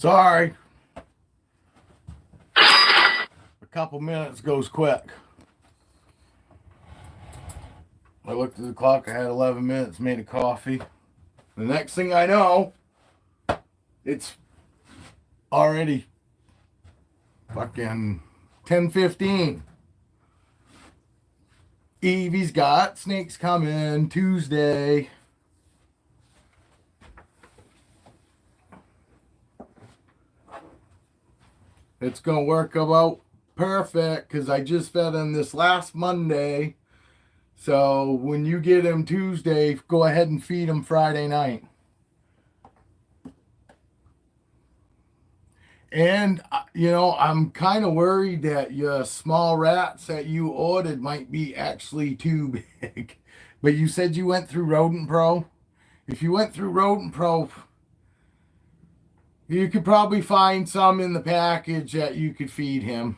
Sorry. A couple minutes goes quick. I looked at the clock. I had 11 minutes, made a coffee. The next thing I know, it's already fucking 10:15. Evie's got snakes coming Tuesday. It's going to work about perfect because I just fed him this last Monday. So when you get him Tuesday, go ahead and feed him Friday night. And, I'm kind of worried that your small rats that you ordered might be actually too big. But you said you went through Rodent Pro. If you went through Rodent Pro, you could probably find some in the package that you could feed him.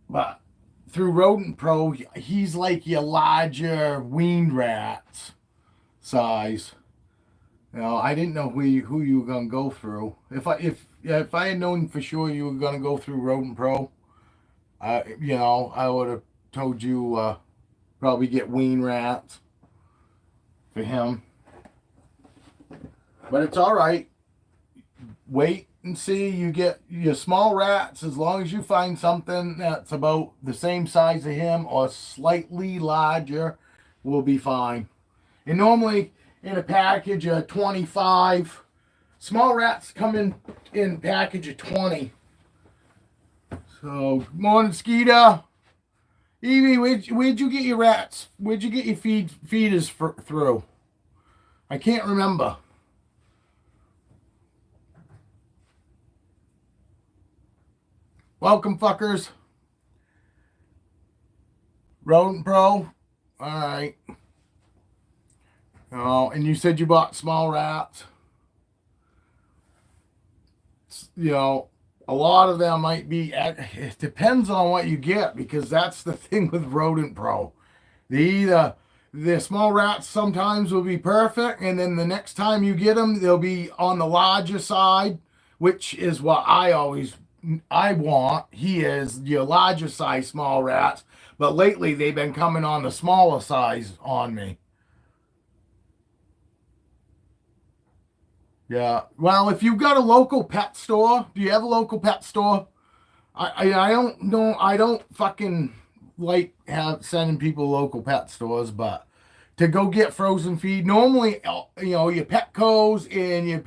But through Rodent Pro, he's like your larger weaned rats size. I didn't know who you were gonna go through. If I had known for sure you were gonna go through Rodent Pro, I would have told you probably get weaned rats for him. But it's all right. Wait and see. You get your small rats as long as you find something that's about the same size as him or slightly larger, will be fine. And normally in a package of 25, small rats come in package of 20. So, good morning, Skeeter. Evie, where'd you get your rats? Where'd you get your feeders through? I can't remember. Welcome, fuckers. Rodent Pro. All right. And you said you bought small rats. A lot of them might be. It depends on what you get, because that's the thing with Rodent Pro. The small rats sometimes will be perfect, and then the next time you get them, they'll be on the larger side, which is what I want. He is your larger size small rats, but lately they've been coming on the smaller size on me. Yeah. Well, if you've got a local pet store, do you have a local pet store? I don't know. I don't fucking like sending people local pet stores, but to go get frozen feed, normally, your Petco's and your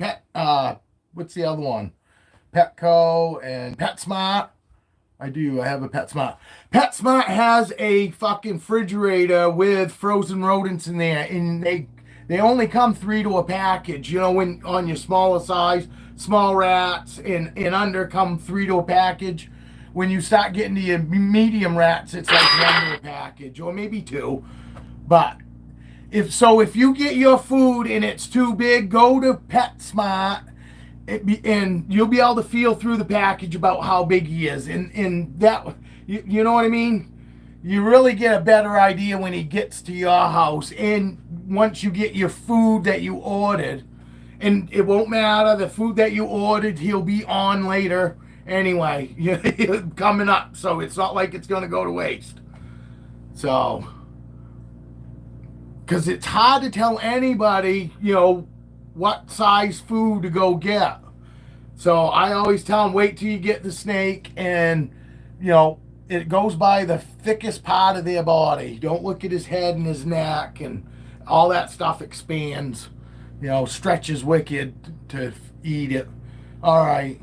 what's the other one? Petco and PetSmart. I have a PetSmart. PetSmart has a fucking refrigerator with frozen rodents in there, and they only come 3 to a package. When on your smaller size, small rats and under come 3 to a package. When you start getting to your medium rats, it's like 1 to a package, or maybe 2. But if you get your food and it's too big, go to PetSmart. And you'll be able to feel through the package about how big he is, and that, you know what I mean. You really get a better idea when he gets to your house, and once you get your food that you ordered, and it won't matter the food that you ordered, he'll be on later anyway, coming up. So it's not like it's gonna go to waste. So, because it's hard to tell anybody, what size food to go get. So I always tell them, wait till you get the snake, and it goes by the thickest part of their body. Don't look at his head and his neck, and all that stuff expands, stretches wicked to eat it. All right.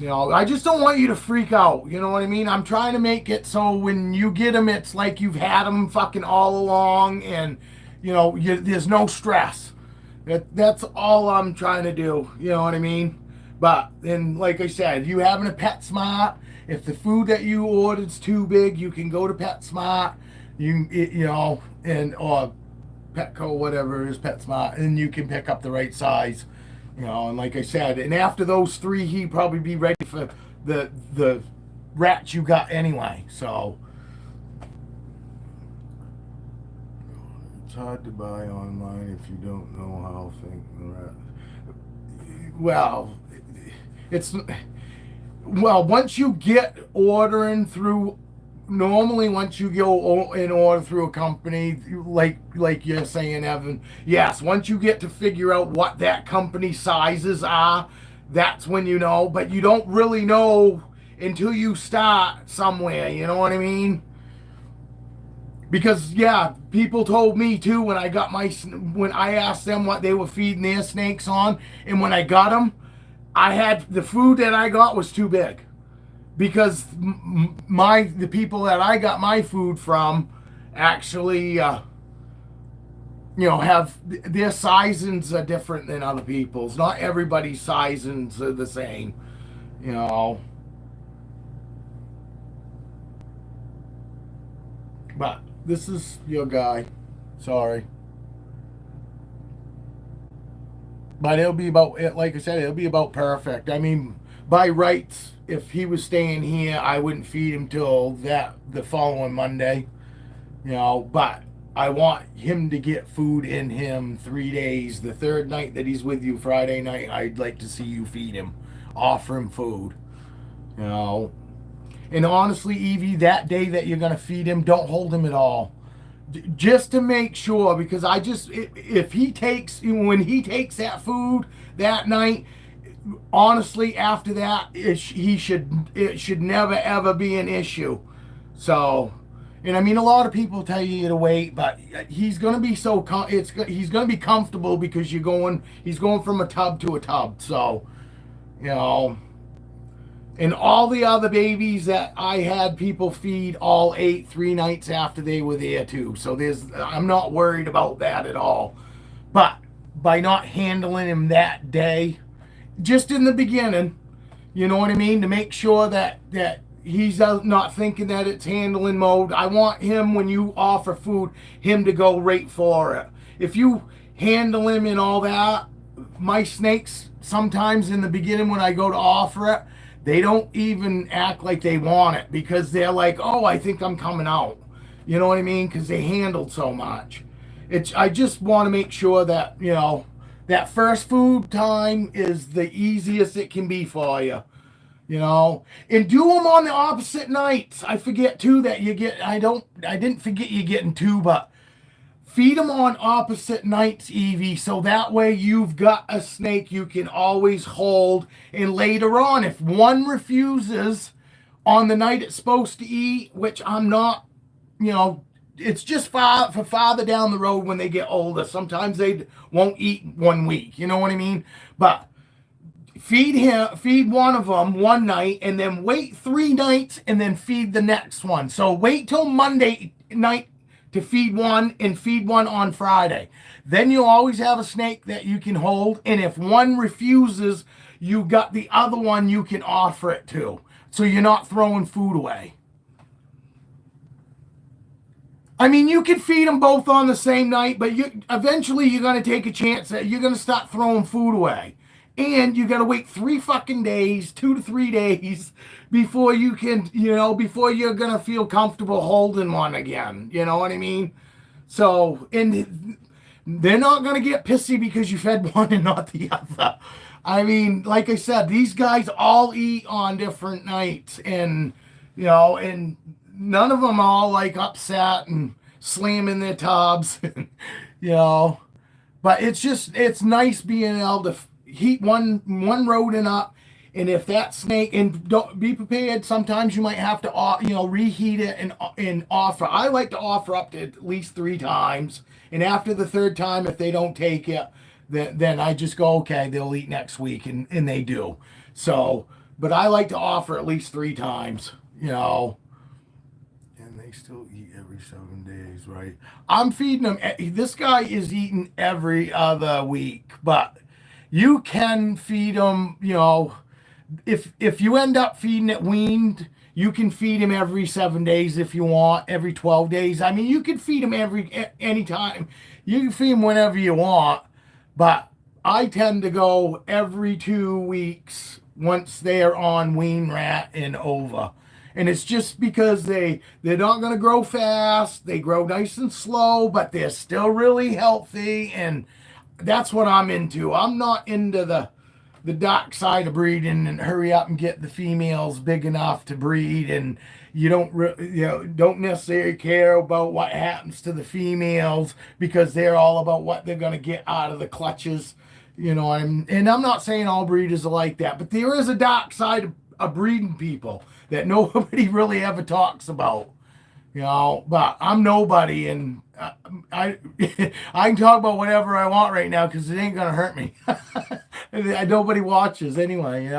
I just don't want you to freak out. You know what I mean? I'm trying to make it so when you get them, it's like you've had them fucking all along, and there's no stress. That's all I'm trying to do. You know what I mean? But then, like I said, you having a PetSmart, if the food that you ordered's too big, you can go to PetSmart, or Petco, whatever it is, PetSmart, and you can pick up the right size. And like I said, and after those 3, he'd probably be ready for the rats you got anyway. So hard to buy online if you don't know how things. Well, it's well once you get ordering through. Normally, once you go in order through a company, like you're saying, Evan, yes, once you get to figure out what that company sizes are, that's when you know. But you don't really know until you start somewhere. You know what I mean? Because yeah, people told me too when I got when I asked them what they were feeding their snakes on, and when I got them, I had the food that I got was too big because the people that I got my food from actually have their sizings are different than other people's. Not everybody's sizings are the same, you know. But this is your guy. Sorry. But it'll be about, like I said, it'll be about perfect. I mean, by rights, if he was staying here, I wouldn't feed him till the following Monday, but I want him to get food in him 3 days. The third night that he's with you, Friday night, I'd like to see you feed him, offer him food, you know. And honestly, Evie, that day that you're going to feed him, don't hold him at all. Just to make sure, because if he takes, when he takes that food that night, honestly, after that, it should never ever be an issue. So, and I mean, a lot of people tell you to wait, but he's gonna be he's gonna be comfortable because he's going from a tub to a tub. So, you know, and all the other babies that I had people feed all ate 3 nights after they were there too. So I'm not worried about that at all. But by not handling him that day, just in the beginning, you know what I mean, to make sure that he's not thinking that it's handling mode. I want him, when you offer food, him to go right for it. If you handle him and all that, my snakes, sometimes in the beginning when I go to offer it, they don't even act like they want it because they're like, oh, I think I'm coming out. You know what I mean? Because they handled so much. I just want to make sure that, that first food time is the easiest it can be for you. And do them on the opposite nights. I forget too that I didn't forget you getting 2, but feed them on opposite nights, Evie, so that way you've got a snake you can always hold. And later on, if one refuses on the night it's supposed to eat, which I'm not, it's just for farther down the road when they get older. Sometimes they won't eat 1 week, you know what I mean? But feed one of them one night and then wait 3 nights and then feed the next one. So wait till Monday night to feed one and feed one on Friday. Then you'll always have a snake that you can hold. And if one refuses, you got the other one you can offer it to. So you're not throwing food away. I mean, you can feed them both on the same night, but eventually you're going to take a chance that you're going to start throwing food away. And you got to wait 3 fucking days, 2 to 3 days before you can, before you're going to feel comfortable holding one again. You know what I mean? So, and they're not going to get pissy because you fed one and not the other. I mean, like I said, these guys all eat on different nights and, and none of them all like upset and slamming their tubs, but it's nice being able to heat one rodent up, and if that snake, and don't be prepared, sometimes you might have to reheat it and offer. I like to offer up to at least 3 times, and after the 3rd time, if they don't take it, then I just go, okay, they'll eat next week, and they do. So, but I like to offer at least 3 times, and they still eat every 7 days, right? I'm feeding them. This guy is eating every other week, but you can feed them, if you end up feeding it weaned, you can feed him every 7 days if you want, every 12 days. I mean, you can feed him anytime. You can feed him whenever you want, but I tend to go every 2 weeks once they're on wean rat and over. And it's just because they're not going to grow fast. They grow nice and slow, but they're still really healthy, and that's what I'm into. I'm not into the dark side of breeding and hurry up and get the females big enough to breed, and don't necessarily care about what happens to the females because they're all about what they're going to get out of the clutches. And I'm not saying all breeders are like that, but there is a dark side of breeding people that nobody really ever talks about. But I'm nobody, and I I can talk about whatever I want right now because it ain't gonna hurt me. Nobody watches anyway.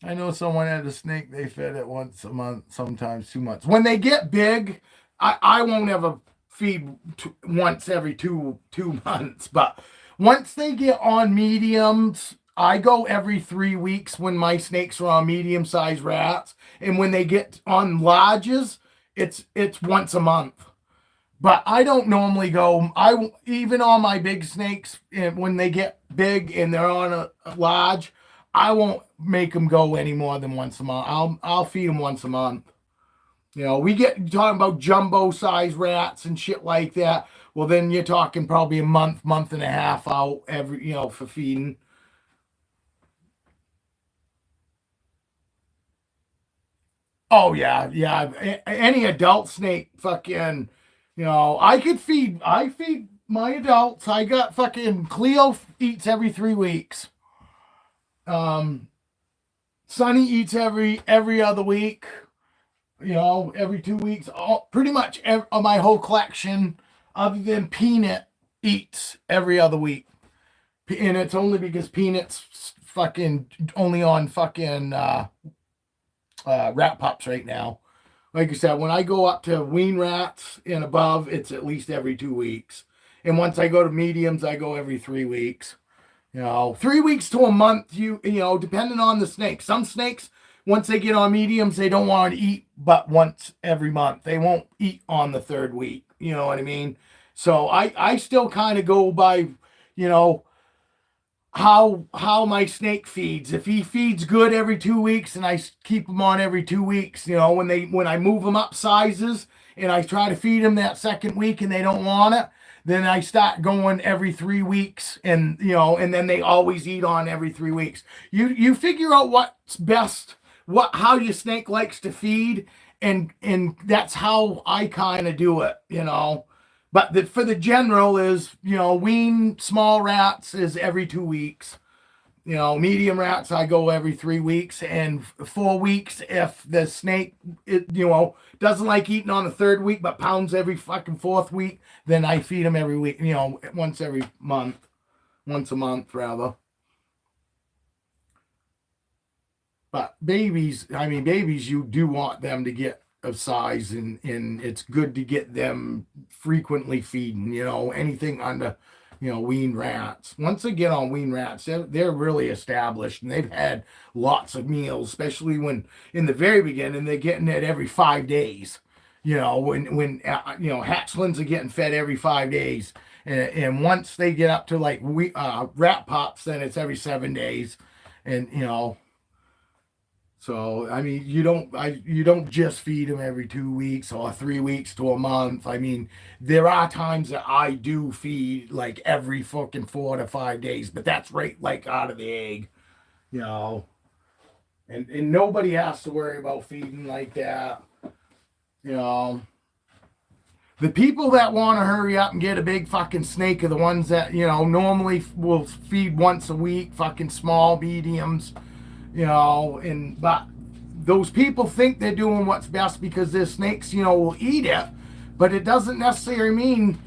I know someone had a snake. They fed it once a month, sometimes 2 months. When they get big, I won't ever feed once every two months. But once they get on mediums, I go every 3 weeks when my snakes are on medium-sized rats, and when they get on larges, it's once a month. But I don't normally go. Even on my big snakes, when they get big and they're on a large, I won't make them go any more than once a month. I'll feed them once a month. We get talking about jumbo size rats and shit like that. Well, then you're talking probably a month and a half out every for feeding. Oh yeah. Any adult snake, fucking, I feed my adults. I got fucking Cleo eats every 3 weeks. Sonny eats every other week. Every 2 weeks. Pretty much my whole collection, other than Peanut, eats every other week. And it's only because Peanut's fucking only on fucking rat pups right now. Like I said, when I go up to wean rats and above, it's at least every 2 weeks. And once I go to mediums, I go every 3 weeks. 3 weeks to a month, depending on the snake. Some snakes, once they get on mediums, they don't want to eat but once every month. They won't eat on the third week. You know what I mean? So I still kind of go by, how my snake feeds. If he feeds good every 2 weeks and I keep him on every 2 weeks, when I move them up sizes and I try to feed them that second week and they don't want it, then I start going every 3 weeks, and and then they always eat on every 3 weeks. You figure out what's best, how your snake likes to feed, and that's how I kind of do it, But for the general is, wean small rats is every 2 weeks. Medium rats, I go every 3 weeks, and 4 weeks if the snake, doesn't like eating on the third week, but pounds every fucking fourth week, then I feed them every week, once a month rather. But babies, you do want them to get of size, and it's good to get them frequently feeding, anything under, wean rats. Once they get on wean rats, they're really established, and they've had lots of meals, especially when in the very beginning they're getting it every 5 days. When hatchlings are getting fed every 5 days, and once they get up to like rat pups, then it's every 7 days, and So you don't just feed them every 2 weeks or 3 weeks to a month. There are times that I do feed like every fucking 4 to 5 days, but that's right like out of the egg, And nobody has to worry about feeding like that, The people that want to hurry up and get a big fucking snake are the ones that normally will feed once a week, fucking small mediums. But those people think they're doing what's best because their snakes, will eat it, but it doesn't necessarily mean,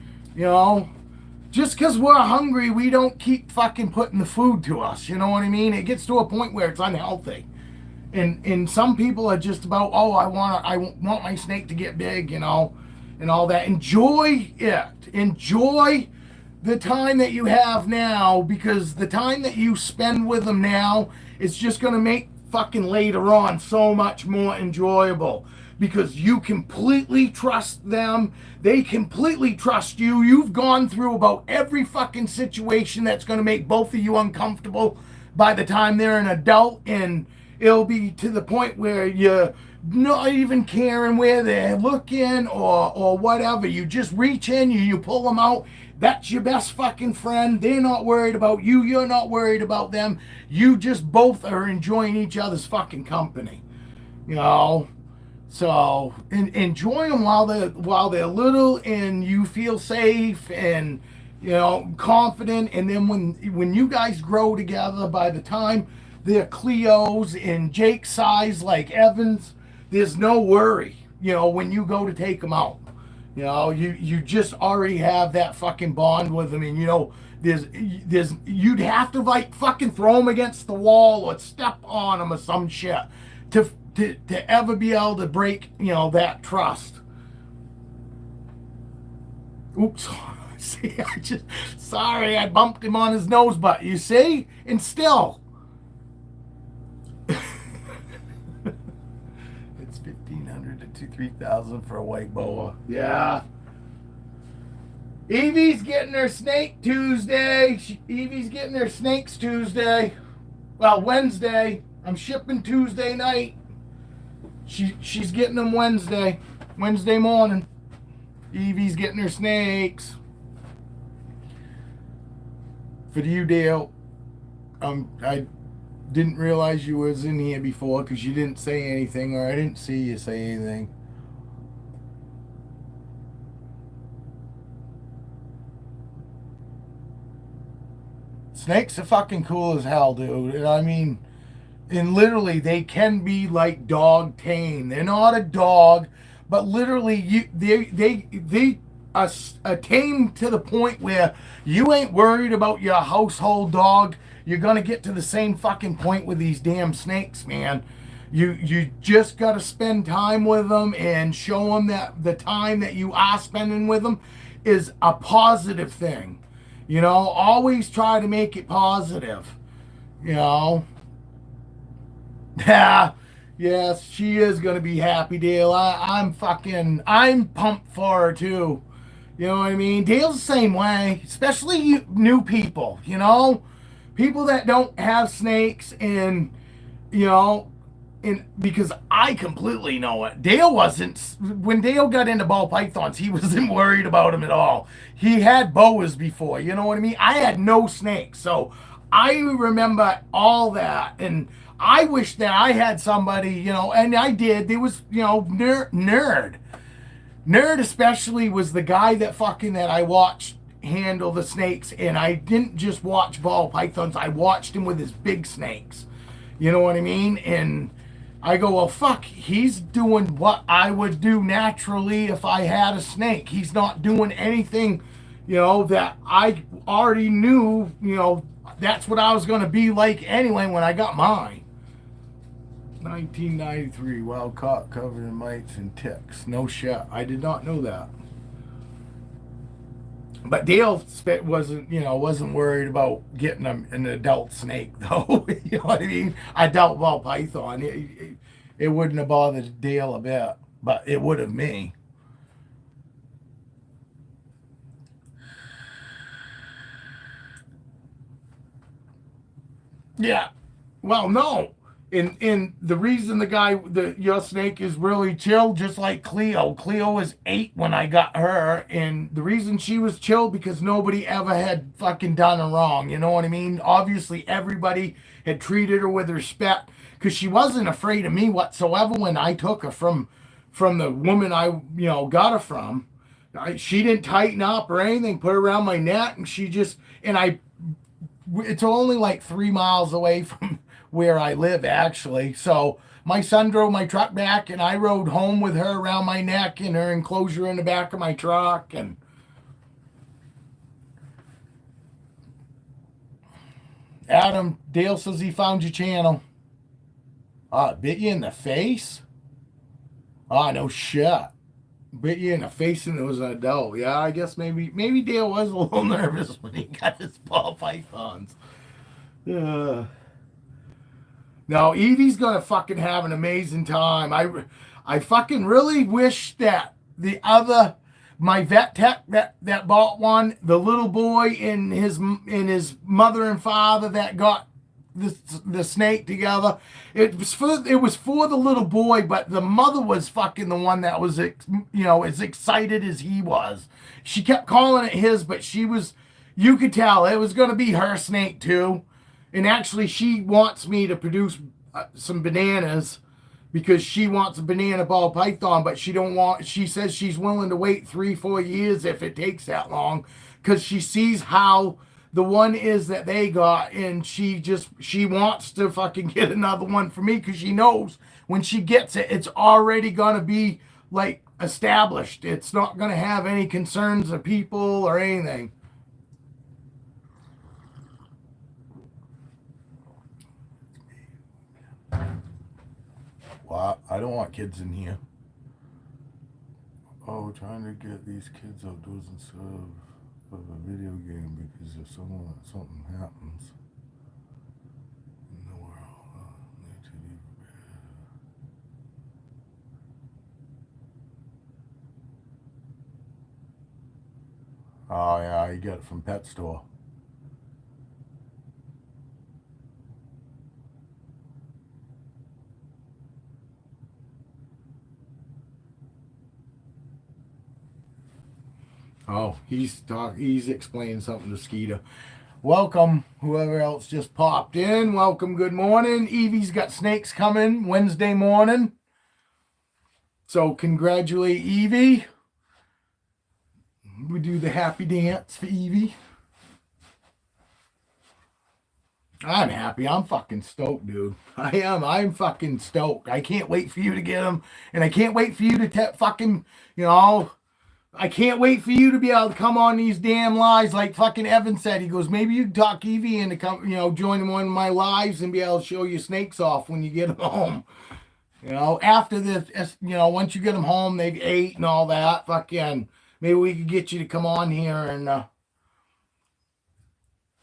just because we're hungry, we don't keep fucking putting the food to us. You know what I mean? It gets to a point where it's unhealthy, and some people are just about, I want my snake to get big, and all that. Enjoy it. Enjoy the time that you have now, because the time that you spend with them now, it's just going to make fucking later on so much more enjoyable, because you completely trust them. They completely trust you. You've gone through about every fucking situation that's going to make both of you uncomfortable by the time they're an adult, and it'll be to the point where not even caring where they're looking or whatever. You just reach in, you pull them out. That's your best fucking friend. They're not worried about you. You're not worried about them. You just both are enjoying each other's fucking company. You know? So enjoy them while they're little and you feel safe and confident. And then when you guys grow together, by the time they're Cleos and Jake's size like Evans, there's no worry. When you go to take them out, you just already have that fucking bond with them, and there's you'd have to like fucking throw them against the wall or step on them or some shit to ever be able to break, that trust. Oops. See, sorry, I bumped him on his nose, but you see? And still. It's 1,500 to 3,000 for a white boa. Yeah. Evie's getting her snake Tuesday. Evie's getting her snakes Tuesday. Well, Wednesday. I'm shipping Tuesday night. She's getting them Wednesday morning. Evie's getting her snakes. For you, Dale, I didn't realize you was in here before because you didn't say anything, or I didn't see you say anything. Snakes are fucking cool as hell, dude. I mean, and literally they can be like dog tame. They're not a dog, but literally they are tame to the point where you ain't worried about your household dog. You're gonna get to the same fucking point with these damn snakes, man. You just gotta spend time with them and show them that the time that you are spending with them is a positive thing. Always try to make it positive. Yeah, yes, she is gonna be happy, Dale. I'm pumped for her too. You know what I mean? Dale's the same way, especially new people. People that don't have snakes, and because I completely know it. Dale wasn't, when Dale got into ball pythons, he wasn't worried about them at all. He had boas before, you know what I mean? I had no snakes, so I remember all that, and I wish that I had somebody, and I did. There was, Nerd especially was the guy that I watched handle the snakes, and I didn't just watch ball pythons. I watched him with his big snakes. You know what I mean? And I go, well, fuck, he's doing what I would do naturally if I had a snake. He's not doing anything, that I already knew, that's what I was going to be like anyway when I got mine. 1993, wild caught covered in mites and ticks. No shit. I did not know that. But Dale wasn't worried about getting an adult snake, though. You know what I mean? Adult ball python. It wouldn't have bothered Dale a bit, but it would have me. Yeah. Well, no. And the reason your snake is really chill, just like Cleo. Cleo was 8 when I got her, and the reason she was chill because nobody ever had fucking done her wrong. You know what I mean? Obviously, everybody had treated her with respect because she wasn't afraid of me whatsoever when I took her from the woman I got her from. She didn't tighten up or anything. Put her around my neck, and it's only like 3 miles away from where I live, actually. So my son drove my truck back, and I rode home with her around my neck and her enclosure in the back of my truck. And Adam, Dale says he found your channel. Bit you in the face? No shit. Bit you in the face, and it was an adult. Yeah, I guess maybe Dale was a little nervous when he got his ball pythons. No, Evie's gonna fucking have an amazing time. I fucking really wish that my vet tech that bought one, the little boy and his mother and father that got the snake together. It was for the little boy, but the mother was fucking the one that was as excited as he was. She kept calling it his, but you could tell it was going to be her snake too. And actually, she wants me to produce some bananas because she wants a banana ball python, but she says she's willing to wait 3-4 years if it takes that long, because she sees how the one is that they got, and she wants to fucking get another one for me, because she knows when she gets it, it's already gonna be like established. It's not gonna have any concerns of people or anything. Well, I don't want kids in here. Oh, trying to get these kids outdoors instead of a video game, because if something happens in the world, need to be prepared. Oh yeah, you get it from pet store. Oh, he's explaining something to Skeeter. Welcome, whoever else just popped in. Welcome, good morning. Evie's got snakes coming Wednesday morning. So congratulate Evie. We do the happy dance for Evie. I'm happy. I'm fucking stoked, dude. I am. I'm fucking stoked. I can't wait for you to get them. And I can't wait for you to fucking, I can't wait for you to be able to come on these damn lives like fucking Evan said. He goes, maybe you can talk Evie into come, joining one of my lives and be able to show your snakes off when you get them home. After this, once you get them home, they've ate and all that. Fucking, maybe we could get you to come on here and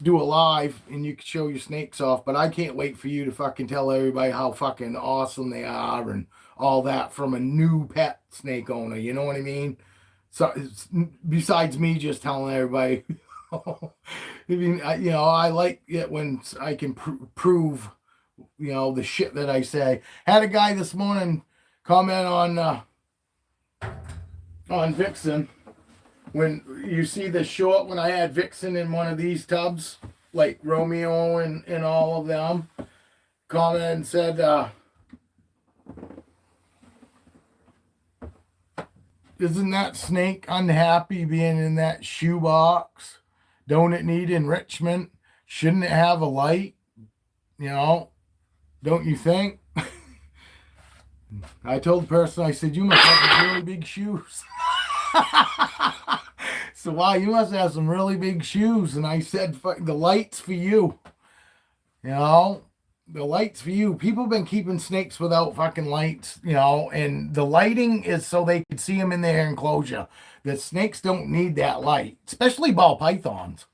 do a live and you could show your snakes off. But I can't wait for you to fucking tell everybody how fucking awesome they are and all that from a new pet snake owner. You know what I mean? So besides me just telling everybody, I mean, I like it when I can prove, the shit that I say. Had a guy this morning comment on Vixen. When you see the short, when I had Vixen in one of these tubs, like Romeo and all of them, commented and said, isn't that snake unhappy being in that shoebox? Don't it need enrichment? Shouldn't it have a light? Don't you think? I told the person, I said, you must have really big shoes. So, wow, you must have some really big shoes. And I said, the light's for you. The lights for you. People have been keeping snakes without fucking lights, and the lighting is so they can see them in their enclosure. The snakes don't need that light, especially ball pythons.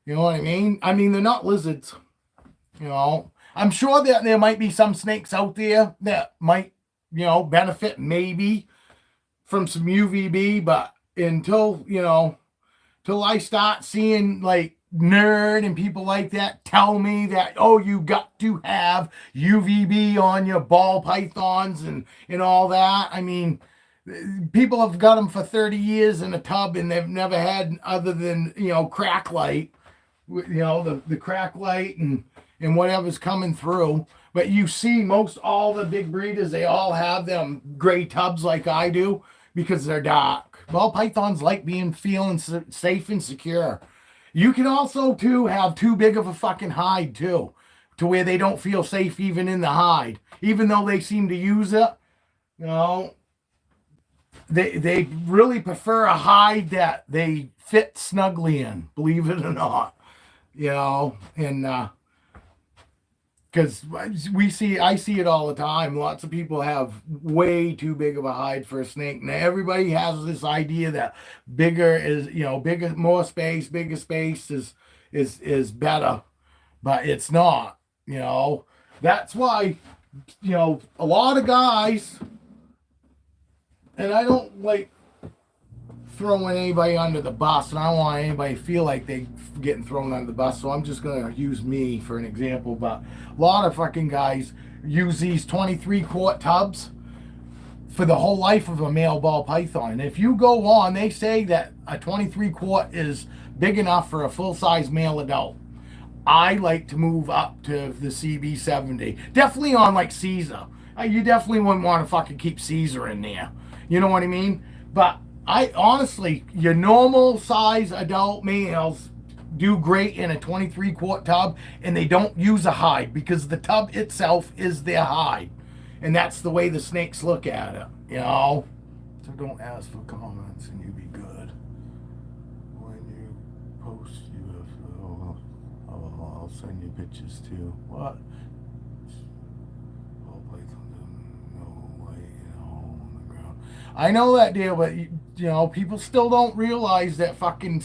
You know what I mean? I mean, they're not lizards. I'm sure that there might be some snakes out there that might, benefit maybe from some UVB, but until I start seeing like nerd and people like that tell me that, oh, you got to have UVB on your ball pythons and all that. I mean, people have got them for 30 years in a tub and they've never had other than, crack light, the crack light and whatever's coming through. But you see most all the big breeders, they all have them gray tubs like I do because they're dark. Ball pythons like feeling safe and secure. You can also, too, have too big of a fucking hide, too, to where they don't feel safe even in the hide. Even though they seem to use it, they really prefer a hide that they fit snugly in, believe it or not. And because I see it all the time. Lots of people have way too big of a hide for a snake. Now everybody has this idea that bigger is, bigger, more space, bigger space is better, but it's not. That's why, a lot of guys, and I don't like throwing anybody under the bus, and I don't want anybody to feel like they getting thrown under the bus. So I'm just gonna use me for an example. But a lot of fucking guys use these 23-quart tubs for the whole life of a male ball python. And if you go on, they say that a 23-quart is big enough for a full-size male adult. I like to move up to the CB70. Definitely on like Caesar. You definitely wouldn't want to fucking keep Caesar in there. You know what I mean? But I honestly, your normal size adult males do great in a 23-quart tub, and they don't use a hide because the tub itself is their hide. And that's the way the snakes look at it, you know? So don't ask for comments and you be good. When you post UFO, I'll send you pictures too. What? All python, no light, on the ground. I know that deal, but you know, people still don't realize that fucking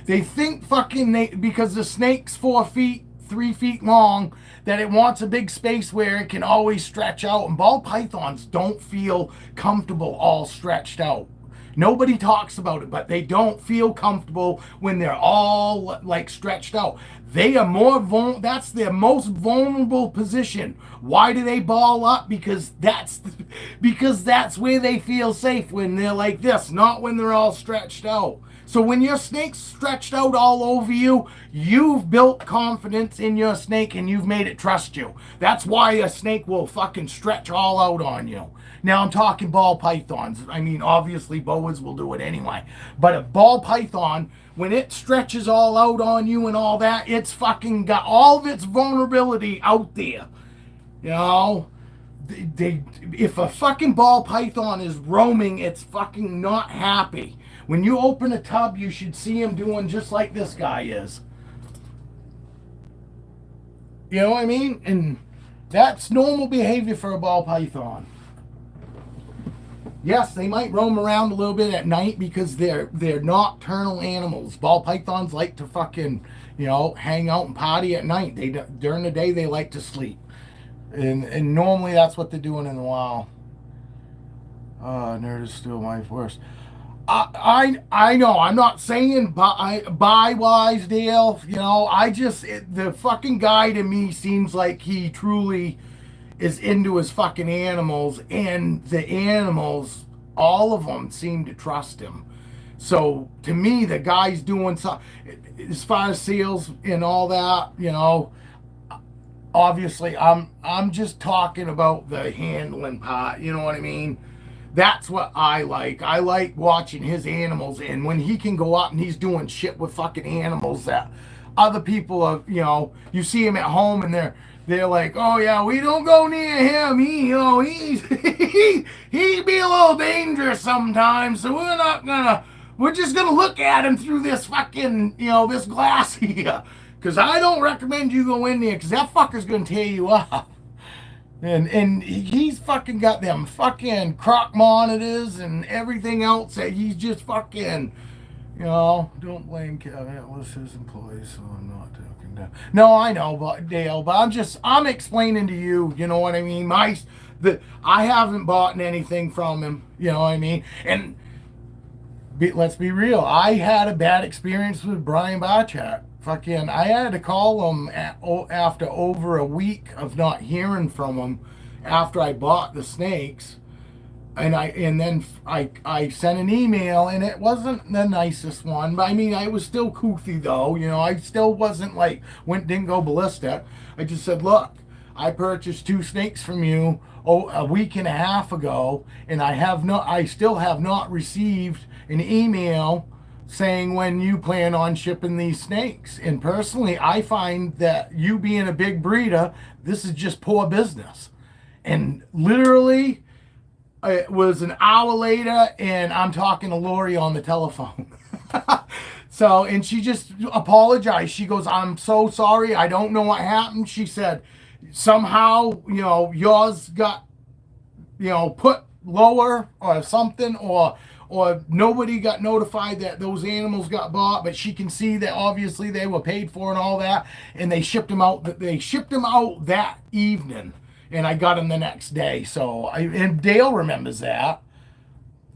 they think fucking because the snake's 4 feet, 3 feet long, that it wants a big space where it can always stretch out. And ball pythons don't feel comfortable all stretched out. Nobody talks about it, but they don't feel comfortable when they're all like stretched out. They are more that's their most vulnerable position. Why do they ball up? Because that's where they feel safe, when they're like this, not when they're all stretched out. So when your snake's stretched out all over you, you've built confidence in your snake and you've made it trust you. That's why a snake will fucking stretch all out on you. Now I'm talking ball pythons. I mean, obviously boas will do it anyway. But a ball python, when it stretches all out on you and all that, it's fucking got all of its vulnerability out there. You know? If a fucking ball python is roaming, it's fucking not happy. When you open a tub, you should see him doing just like this guy is. You know what I mean? And that's normal behavior for a ball python. Yes, they might roam around a little bit at night because they're nocturnal animals. Ball pythons like to fucking, you know, hang out and party at night. During the day they like to sleep. And normally that's what they're doing in the wild. Nerd is still my worst. I know, I'm not saying buy Wisedale, you know, the fucking guy to me seems like he truly is into his fucking animals, and the animals, all of them seem to trust him. So to me, the guy's doing something, as far as sales and all that, you know, obviously I'm just talking about the handling part, you know what I mean? That's what I like. I like watching his animals, and when he can go out and he's doing shit with fucking animals that other people are, you know, you see him at home and they're like, oh yeah, we don't go near him. He, you know, he'd be a little dangerous sometimes, so we're just gonna look at him through this fucking, you know, this glass here. Cause I don't recommend you go in there, because that fucker's gonna tear you up. And he's fucking got them fucking croc monitors and everything else that he's just fucking, you know, don't blame Kevin. It was his employee, so I'm not talking down. No, I know, but Dale, but I'm explaining to you, you know what I mean? I haven't bought anything from him, you know what I mean? And let's be real, I had a bad experience with Brian Barchak. Fucking, I had to call him after over a week of not hearing from him after I bought the snakes, and then I sent an email, and it wasn't the nicest one, but I mean, I was still kooky though, you know, I still wasn't like didn't go ballistic. I just said, look, I purchased 2 snakes from you a week and a half ago, and I still have not received an email saying when you plan on shipping these snakes. And personally, I find that you being a big breeder, this is just poor business. And literally, it was an hour later, and I'm talking to Lori on the telephone. So, and she just apologized. She goes, I'm so sorry. I don't know what happened. She said, somehow, you know, yours got, you know, put lower or something, or nobody got notified that those animals got bought, but she can see that obviously they were paid for and all that, and they shipped them out that evening, and I got them the next day. So and Dale remembers that.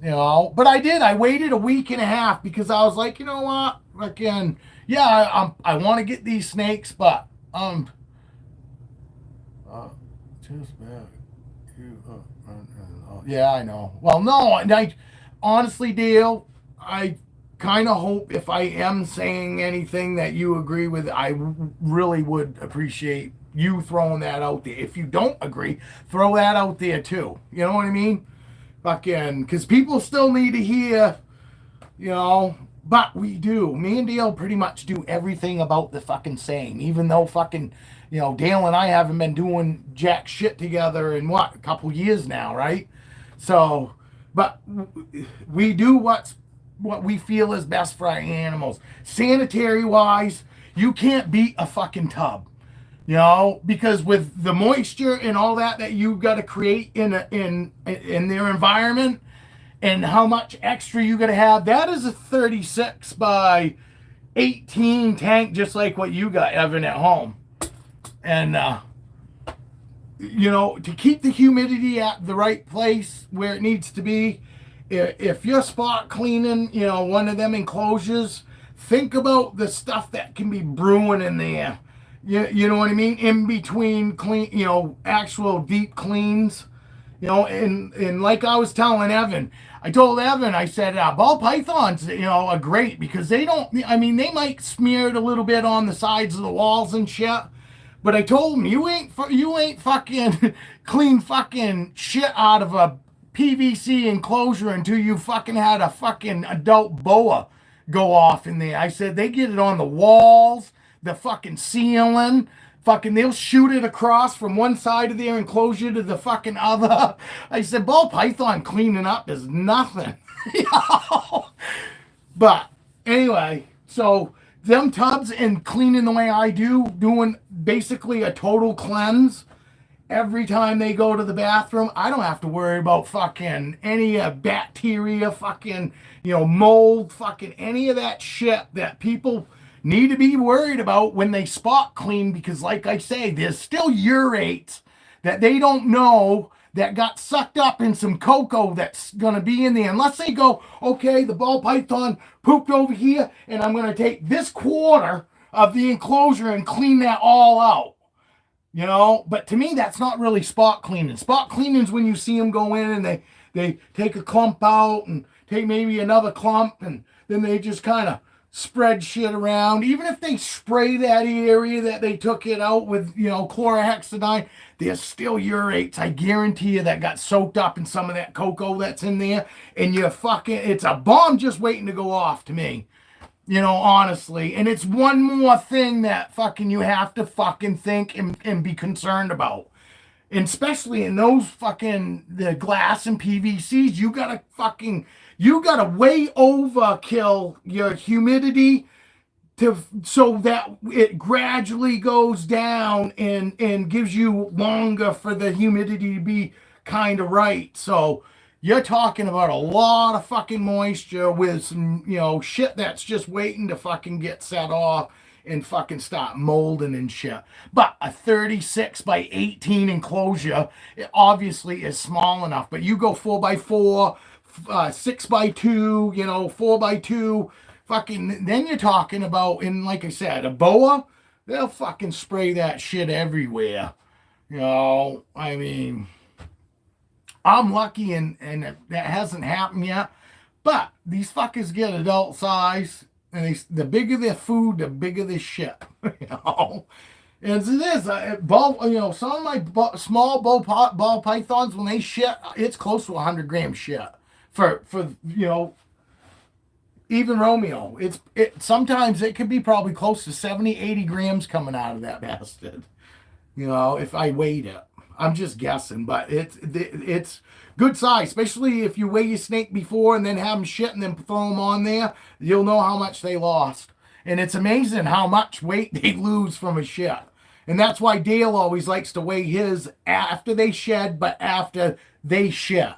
you know. But I did. I waited a week and a half because I was like, you know what, again, yeah, I want to get these snakes, but uh, just bad. Yeah, I know. Well, no, I honestly, Dale, I kind of hope if I am saying anything that you agree with, really would appreciate you throwing that out there. If you don't agree, throw that out there too. You know what I mean? Fucking, because people still need to hear, you know. But we do. Me and Dale pretty much do everything about the fucking same, even though fucking, you know, Dale and I haven't been doing jack shit together in what, a couple years now, right? So, but we do what we feel is best for our animals. Sanitary wise, you can't beat a fucking tub. You know, because with the moisture and all that you got to create in their environment, and how much extra you got to have, that is a 36 by 18 tank, just like what you got, Evan, at home. And you know, to keep the humidity at the right place where it needs to be, if you're spot cleaning, you know, one of them enclosures, think about the stuff that can be brewing in there. You know what I mean? In between clean, you know, actual deep cleans. You know, and like I was telling Evan, I told Evan, I said, ball pythons, you know, are great because they don't, I mean, they might smear it a little bit on the sides of the walls and shit. But I told him, you ain't fucking clean fucking shit out of a PVC enclosure until you fucking had a fucking adult boa go off in there. I said, they get it on the walls, the fucking ceiling. Fucking, they'll shoot it across from one side of their enclosure to the fucking other. I said, ball python cleaning up is nothing. You know? But anyway, so them tubs and cleaning the way I do, doing basically a total cleanse every time they go to the bathroom, I don't have to worry about fucking any bacteria, fucking, you know, mold, fucking any of that shit that people need to be worried about when they spot clean, because like I say, there's still urates that they don't know that got sucked up in some cocoa that's going to be in there. Unless they go, okay, the ball python pooped over here and I'm going to take this quarter of the enclosure and clean that all out. You know, but to me, that's not really spot cleaning. Spot cleaning is when you see them go in and they take a clump out and take maybe another clump, and then they just kind of spread shit around. Even if they spray that area that they took it out with, you know, chlorhexidine, there's still urates, I guarantee you, that got soaked up in some of that cocoa that's in there. And you're fucking, it's a bomb just waiting to go off to me. You know, honestly. And it's one more thing that fucking you have to fucking think and be concerned about. And especially in those fucking, the glass and PVCs, you gotta way overkill your humidity so that it gradually goes down and gives you longer for the humidity to be kind of right. So you're talking about a lot of fucking moisture with some, you know, shit that's just waiting to fucking get set off and fucking start molding and shit. But a 36 by 18 enclosure, it obviously is small enough. But you go 4x4, 6x2, you know, 4x2, fucking, then you're talking about, and like I said, a boa, they'll fucking spray that shit everywhere. You know, I mean, I'm lucky and that hasn't happened yet. But these fuckers get adult size, and the bigger their food, the bigger the shit. You know, and it is you know, some of my small ball pythons, when they shit, it's close to 100 gram shit for you know, even Romeo. It sometimes it could be probably close to 70, 80 grams coming out of that bastard. You know, if I weighed it. I'm just guessing, but it's good size, especially if you weigh your snake before and then have them shit and then throw them on there. You'll know how much they lost. And it's amazing how much weight they lose from a shit. And that's why Dale always likes to weigh his after they shed, but after they shit.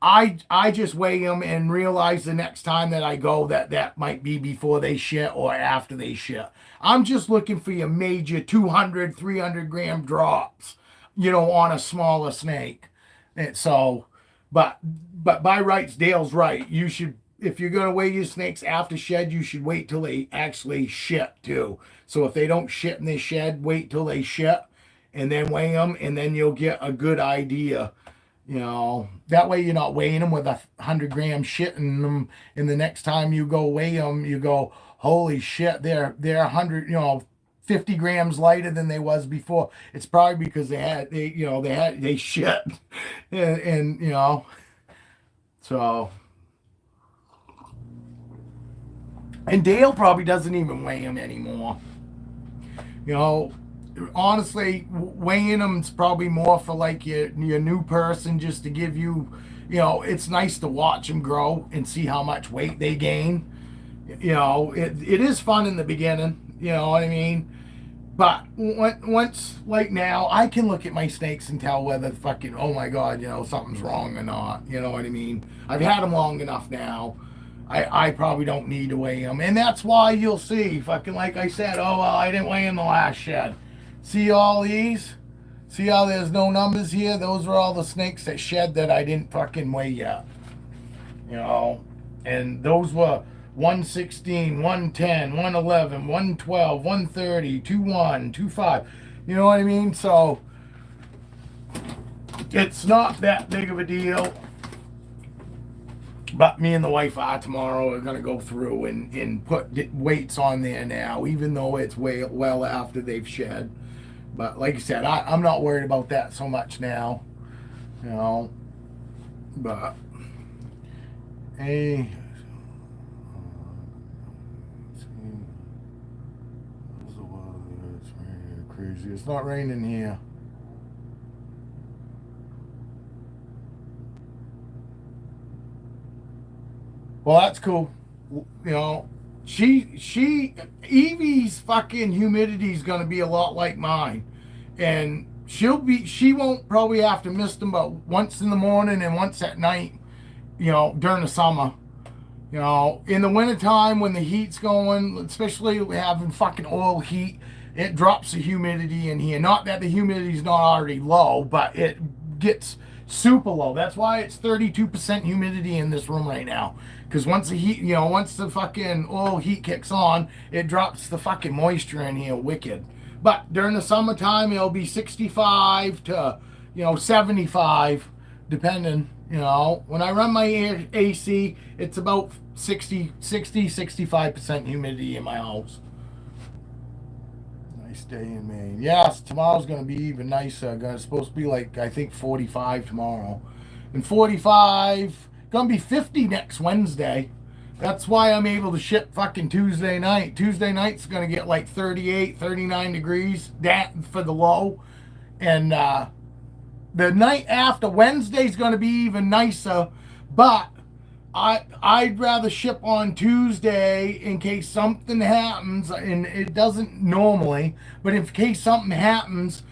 I just weigh them and realize the next time that I go that might be before they shit or after they shit. I'm just looking for your major 200, 300 gram drops, you know, on a smaller snake. And so, But by rights, Dale's right. You should, if you're gonna weigh your snakes after shed, you should wait till they actually shit too. So if they don't shit in their shed, wait till they shit, and then weigh them, and then you'll get a good idea. That way you're not weighing them with 100 gram shit in them, and the next time you go weigh them, you go, holy shit, they're 100, 50 grams lighter than they was before. It's probably because they shit, and so, and Dale probably doesn't even weigh them anymore. You know, honestly, weighing them is probably more for like your new person, just to give you, it's nice to watch them grow and see how much weight they gain. It is fun in the beginning. You know what I mean? But once, like now, I can look at my snakes and tell whether fucking, oh my God, something's wrong or not. You know what I mean? I've had them long enough now. I probably don't need to weigh them. And that's why you'll see, fucking like I said, oh, well, I didn't weigh in the last shed. See all these? See how there's no numbers here? Those are all the snakes that shed that I didn't fucking weigh yet. And those were 116, 110, 111, 112, 130, 21, 25. You know what I mean? So it's not that big of a deal. But me and the wife are tomorrow are going to go through and put weights on there now, even though it's well after they've shed. But like I said, I'm not worried about that so much now. But hey, it's crazy. It's not raining here. Well, that's cool. Evie's fucking humidity is gonna be a lot like mine, and she won't probably have to miss them but once in the morning and once at night. During the summer. In the wintertime when the heat's going, especially having fucking oil heat, it drops the humidity in here. Not that the humidity's not already low, but it gets super low. That's why it's 32% humidity in this room right now. Because once the fucking oil heat kicks on, it drops the fucking moisture in here wicked. But during the summertime, it'll be 65 to, 75, depending. When I run my AC, it's about 65% humidity in my house. Nice day in Maine. Yes, tomorrow's going to be even nicer. It's supposed to be like, I think, 45 tomorrow. And 45, going to be 50 next Wednesday. That's why I'm able to ship fucking Tuesday night. Tuesday night's going to get like 38, 39 degrees for the low. And the night after Wednesday's going to be even nicer. But I'd rather ship on Tuesday in case something happens, and it doesn't normally, but in case something happens,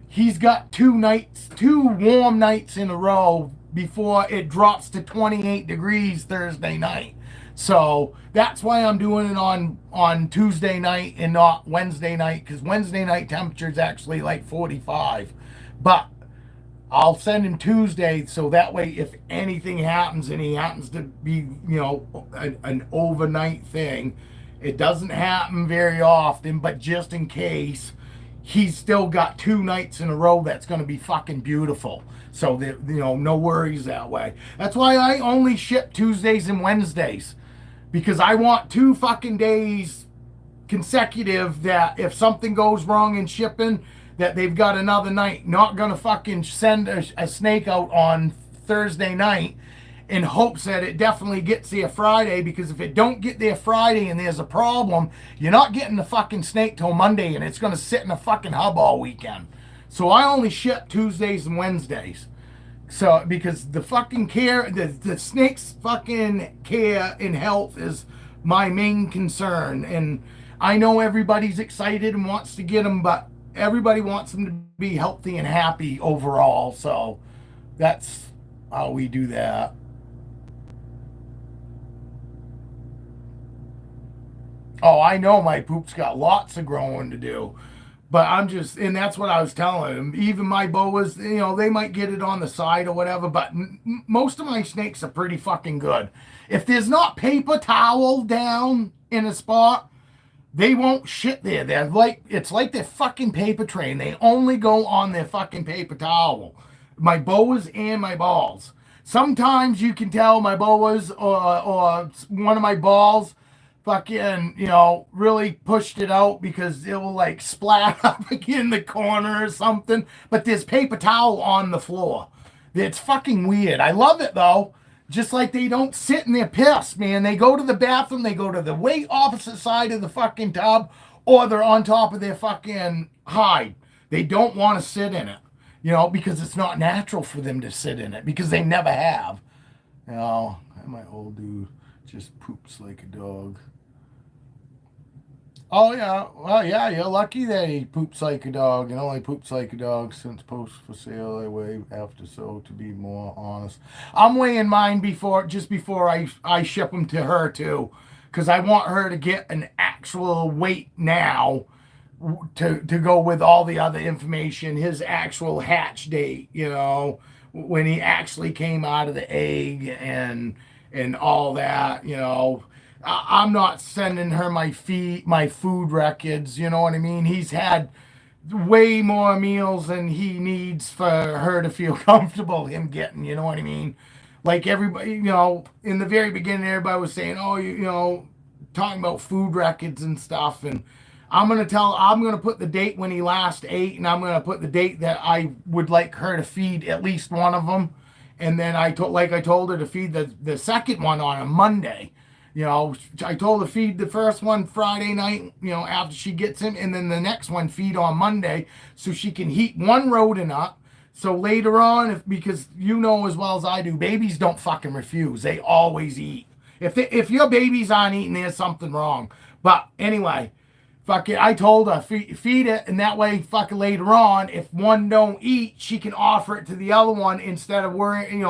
he's got two warm nights in a row before it drops to 28 degrees Thursday night. So that's why I'm doing it on Tuesday night and not Wednesday night, because Wednesday night temperature is actually like 45. But I'll send him Tuesday, so that way if anything happens and he happens to be, an overnight thing, it doesn't happen very often, but just in case, he's still got 2 nights in a row that's going to be fucking beautiful. So that, no worries that way. That's why I only ship Tuesdays and Wednesdays, because I want 2 fucking days consecutive that if something goes wrong in shipping, that they've got another night. Not gonna fucking send a snake out on Thursday night in hopes that it definitely gets there Friday, because if it don't get there Friday and there's a problem, you're not getting the fucking snake till Monday, and it's gonna sit in a fucking hub all weekend. So I only ship Tuesdays and Wednesdays. So because the fucking care, the snake's fucking care and health is my main concern. And I know everybody's excited and wants to get them, but everybody wants them to be healthy and happy overall. So that's how we do that. Oh, I know my poop's got lots of growing to do. But I'm just, and that's what I was telling him. Even my boas, they might get it on the side or whatever, but most of my snakes are pretty fucking good. If there's not paper towel down in a spot, they won't shit there. They're like, it's like their fucking paper train. They only go on their fucking paper towel. My boas and my balls. Sometimes you can tell my boas or one of my balls fucking, really pushed it out because it will like splat up in the corner or something. But there's paper towel on the floor. It's fucking weird. I love it though. Just like they don't sit in their piss, man. They go to the bathroom, they go to the way opposite side of the fucking tub, or they're on top of their fucking hide. They don't want to sit in it, because it's not natural for them to sit in it because they never have. My old dude just poops like a dog. Oh yeah, well yeah, you're lucky that he poops like a dog and only poops like a dog since post for sale. I weigh after, so to be more honest, I'm weighing mine just before I ship them to her too, because I want her to get an actual weight now to go with all the other information. His actual hatch date, when he actually came out of the egg and all that. I'm not sending her my food records. You know what I mean? He's had way more meals than he needs for her to feel comfortable him getting. You know what I mean? Like everybody, in the very beginning, everybody was saying, "Oh, talking about food records and stuff." And I'm gonna put the date when he last ate, and I'm gonna put the date that I would like her to feed at least one of them. And then I told her to feed the second one on a Monday. I told her feed the first one Friday night, after she gets him, and then the next one feed on Monday so she can heat one rodent up. So later on, because as well as I do, babies don't fucking refuse. They always eat. If your babies aren't eating, there's something wrong. But anyway, fuck it. I told her feed it, and that way, fucking later on, if one don't eat, she can offer it to the other one instead of worrying,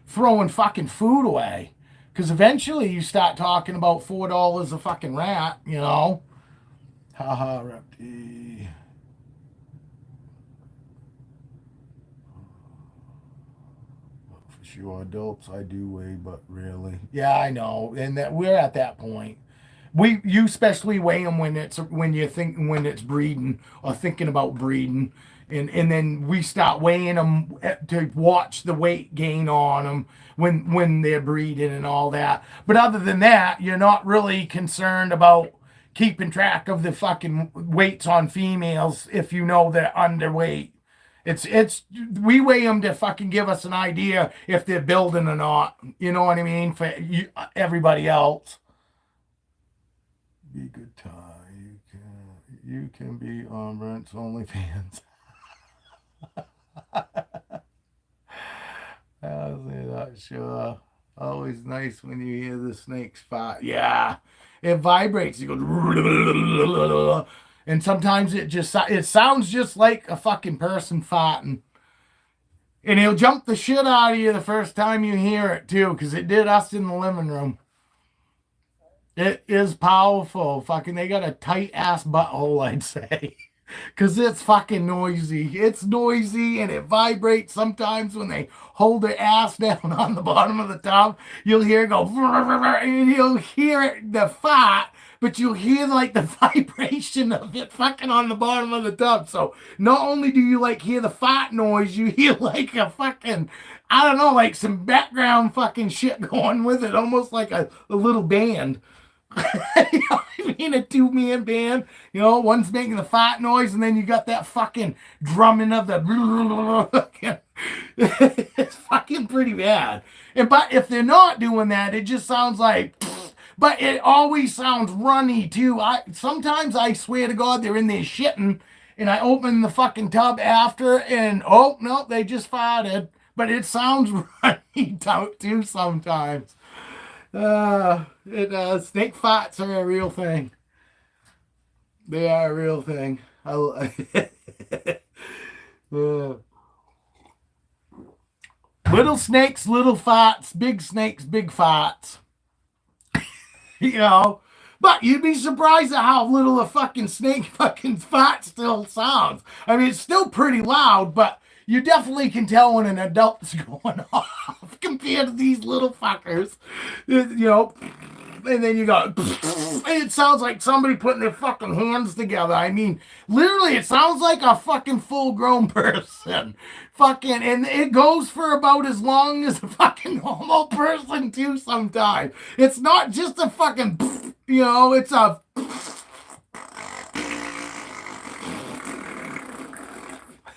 throwing fucking food away. Because eventually you start talking about $4 a fucking rat, Haha, Repty. For sure, adults I do weigh, but rarely. Yeah, I know, and that we're at that point. You especially weigh them when it's breeding or thinking about breeding, and then we start weighing them to watch the weight gain on them when they're breeding and all that. But other than that, you're not really concerned about keeping track of the fucking weights on females if you know they're underweight. It's we weigh them to fucking give us an idea if they're building or not. You know what I mean? For everybody else. Be good time. You can be on Brent's OnlyFans. I'm not sure. Always nice when you hear the snakes fight. Yeah, it vibrates. You go, and sometimes it sounds just like a fucking person farting. And he'll jump the shit out of you the first time you hear it too, because it did us in the living room. It is powerful. Fucking, they got a tight ass butthole, I'd say. Because it's fucking noisy. It's noisy and it vibrates sometimes when they hold their ass down on the bottom of the tub. You'll hear it go, and you'll hear it, the fart, but you'll hear like the vibration of it fucking on the bottom of the tub. So not only do you like hear the fart noise, you hear like a fucking, I don't know, like some background fucking shit going with it, almost like a little band. You know what I mean? A two-man band. One's making the fart noise, and then you got that fucking drumming of the. It's fucking pretty bad. But if they're not doing that, it just sounds like. But it always sounds runny too. Sometimes I swear to God they're in there shitting, and I open the fucking tub after, and oh no, they just farted. But it sounds runny too sometimes. Snake farts are a real thing. They are a real thing. Little snakes, little farts. Big snakes, big farts. But you'd be surprised at how little a fucking snake fucking fart still sounds. I mean, it's still pretty loud, but you definitely can tell when an adult's going off compared to these little fuckers. You know, and then you go, it sounds like somebody putting their fucking hands together. I mean, literally, it sounds like a fucking full-grown person. Fucking, and it goes for about as long as a fucking normal person too sometimes. It's not just a fucking, you know, it's a,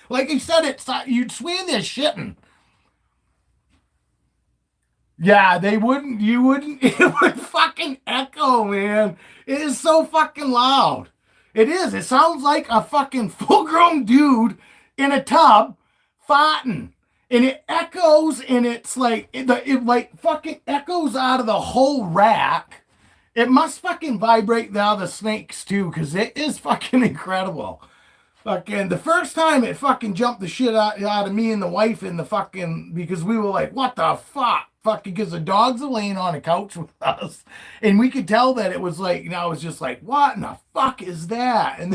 like I said, it's, you'd swear they're shitting. Yeah, they wouldn't, you wouldn't, it would fucking echo, man. It is so fucking loud. It is. It sounds like a fucking full-grown dude in a tub farting. And it echoes, and it's like, it like fucking echoes out of the whole rack. It must fucking vibrate the other snakes too, because it is fucking incredible. Fucking the first time it fucking jumped the shit out of me and the wife in the fucking, because we were like, what the fuck? Fucking, because the dogs are laying on a couch with us, and we could tell that it was like, you know, I was just like, what in the fuck is that? And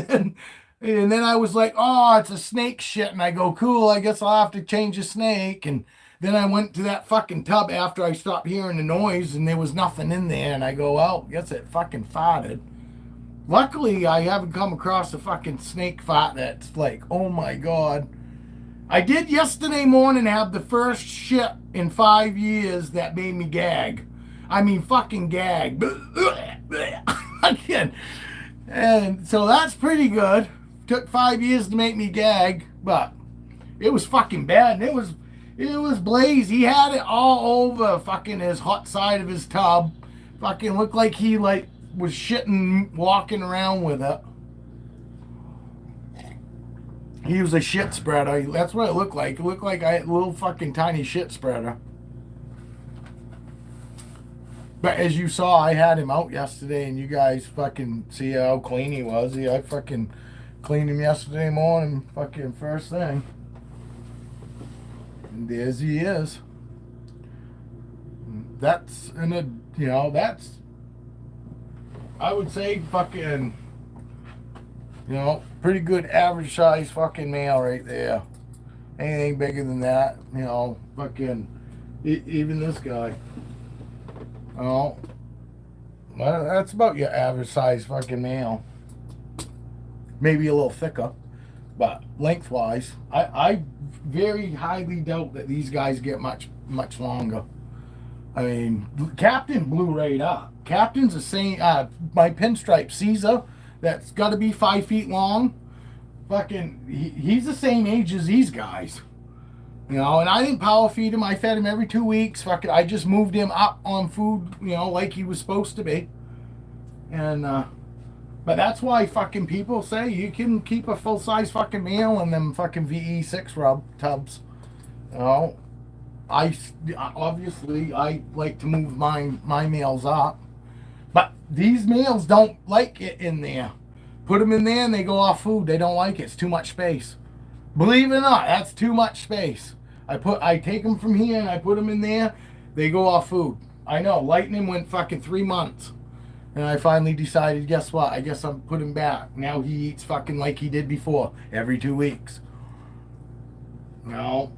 then I was like, oh, it's a snake shit. And I go, cool, I guess I'll have to change a snake. And then I went to that fucking tub after I stopped hearing the noise, and there was nothing in there. And I go, well, guess it fucking farted. Luckily, I haven't come across a fucking snake fart that's like, oh my God. I did yesterday morning have the first shit in 5 years that made me gag. I mean, fucking gag. Again. And so that's pretty good. Took 5 years to make me gag, but it was fucking bad. And it was Blaze. He had it all over fucking his hot side of his tub. Fucking looked like he like was shitting walking around with it. He was a shit spreader. That's what it looked like. It looked like a little fucking tiny shit spreader. But as you saw, I had him out yesterday, and you guys fucking see how clean he was. I fucking cleaned him yesterday morning, fucking first thing. And there's he is. That's that's, I would say, fucking, pretty good average size fucking male right there. Anything bigger than that, fucking, even this guy. Oh, well, that's about your average size fucking male. Maybe a little thicker, but lengthwise, I very highly doubt that these guys get much longer. I mean, Captain blew right up. Captain's the same. My pinstripe Caesar, that's got to be 5 feet long. Fucking, he's the same age as these guys. And I didn't power feed him. I fed him every 2 weeks. Fucking, I just moved him up on food, like he was supposed to be. And, but that's why fucking people say you can keep a full-size fucking male in them fucking VE6 rub tubs. I obviously like to move my males up. But these males don't like it in there. Put them in there and they go off food. They don't like it. It's too much space. Believe it or not, that's too much space. I take them from here and I put them in there. They go off food. I know. Lightning went fucking 3 months. And I finally decided, guess what? I guess I'll put him back. Now he eats fucking like he did before. Every 2 weeks.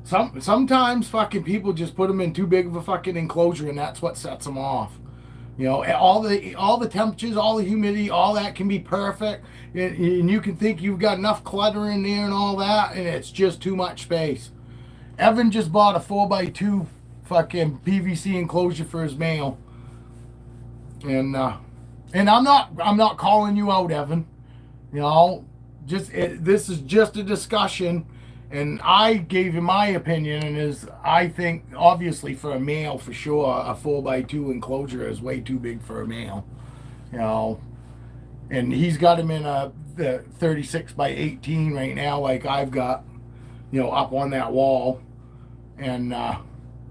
Sometimes fucking people just put them in too big of a fucking enclosure, and that's what sets them off. All the temperatures, all the humidity, all that can be perfect, and you can think you've got enough clutter in there and all that, and it's just too much space. Evan just bought a 4x2 fucking PVC enclosure for his male, and I'm not calling you out, Evan. This is just a discussion. And I gave him my opinion, and I think, obviously, for a male, for sure, a 4x2 enclosure is way too big for a male. And he's got him in the 36x18 right now, like I've got, up on that wall. And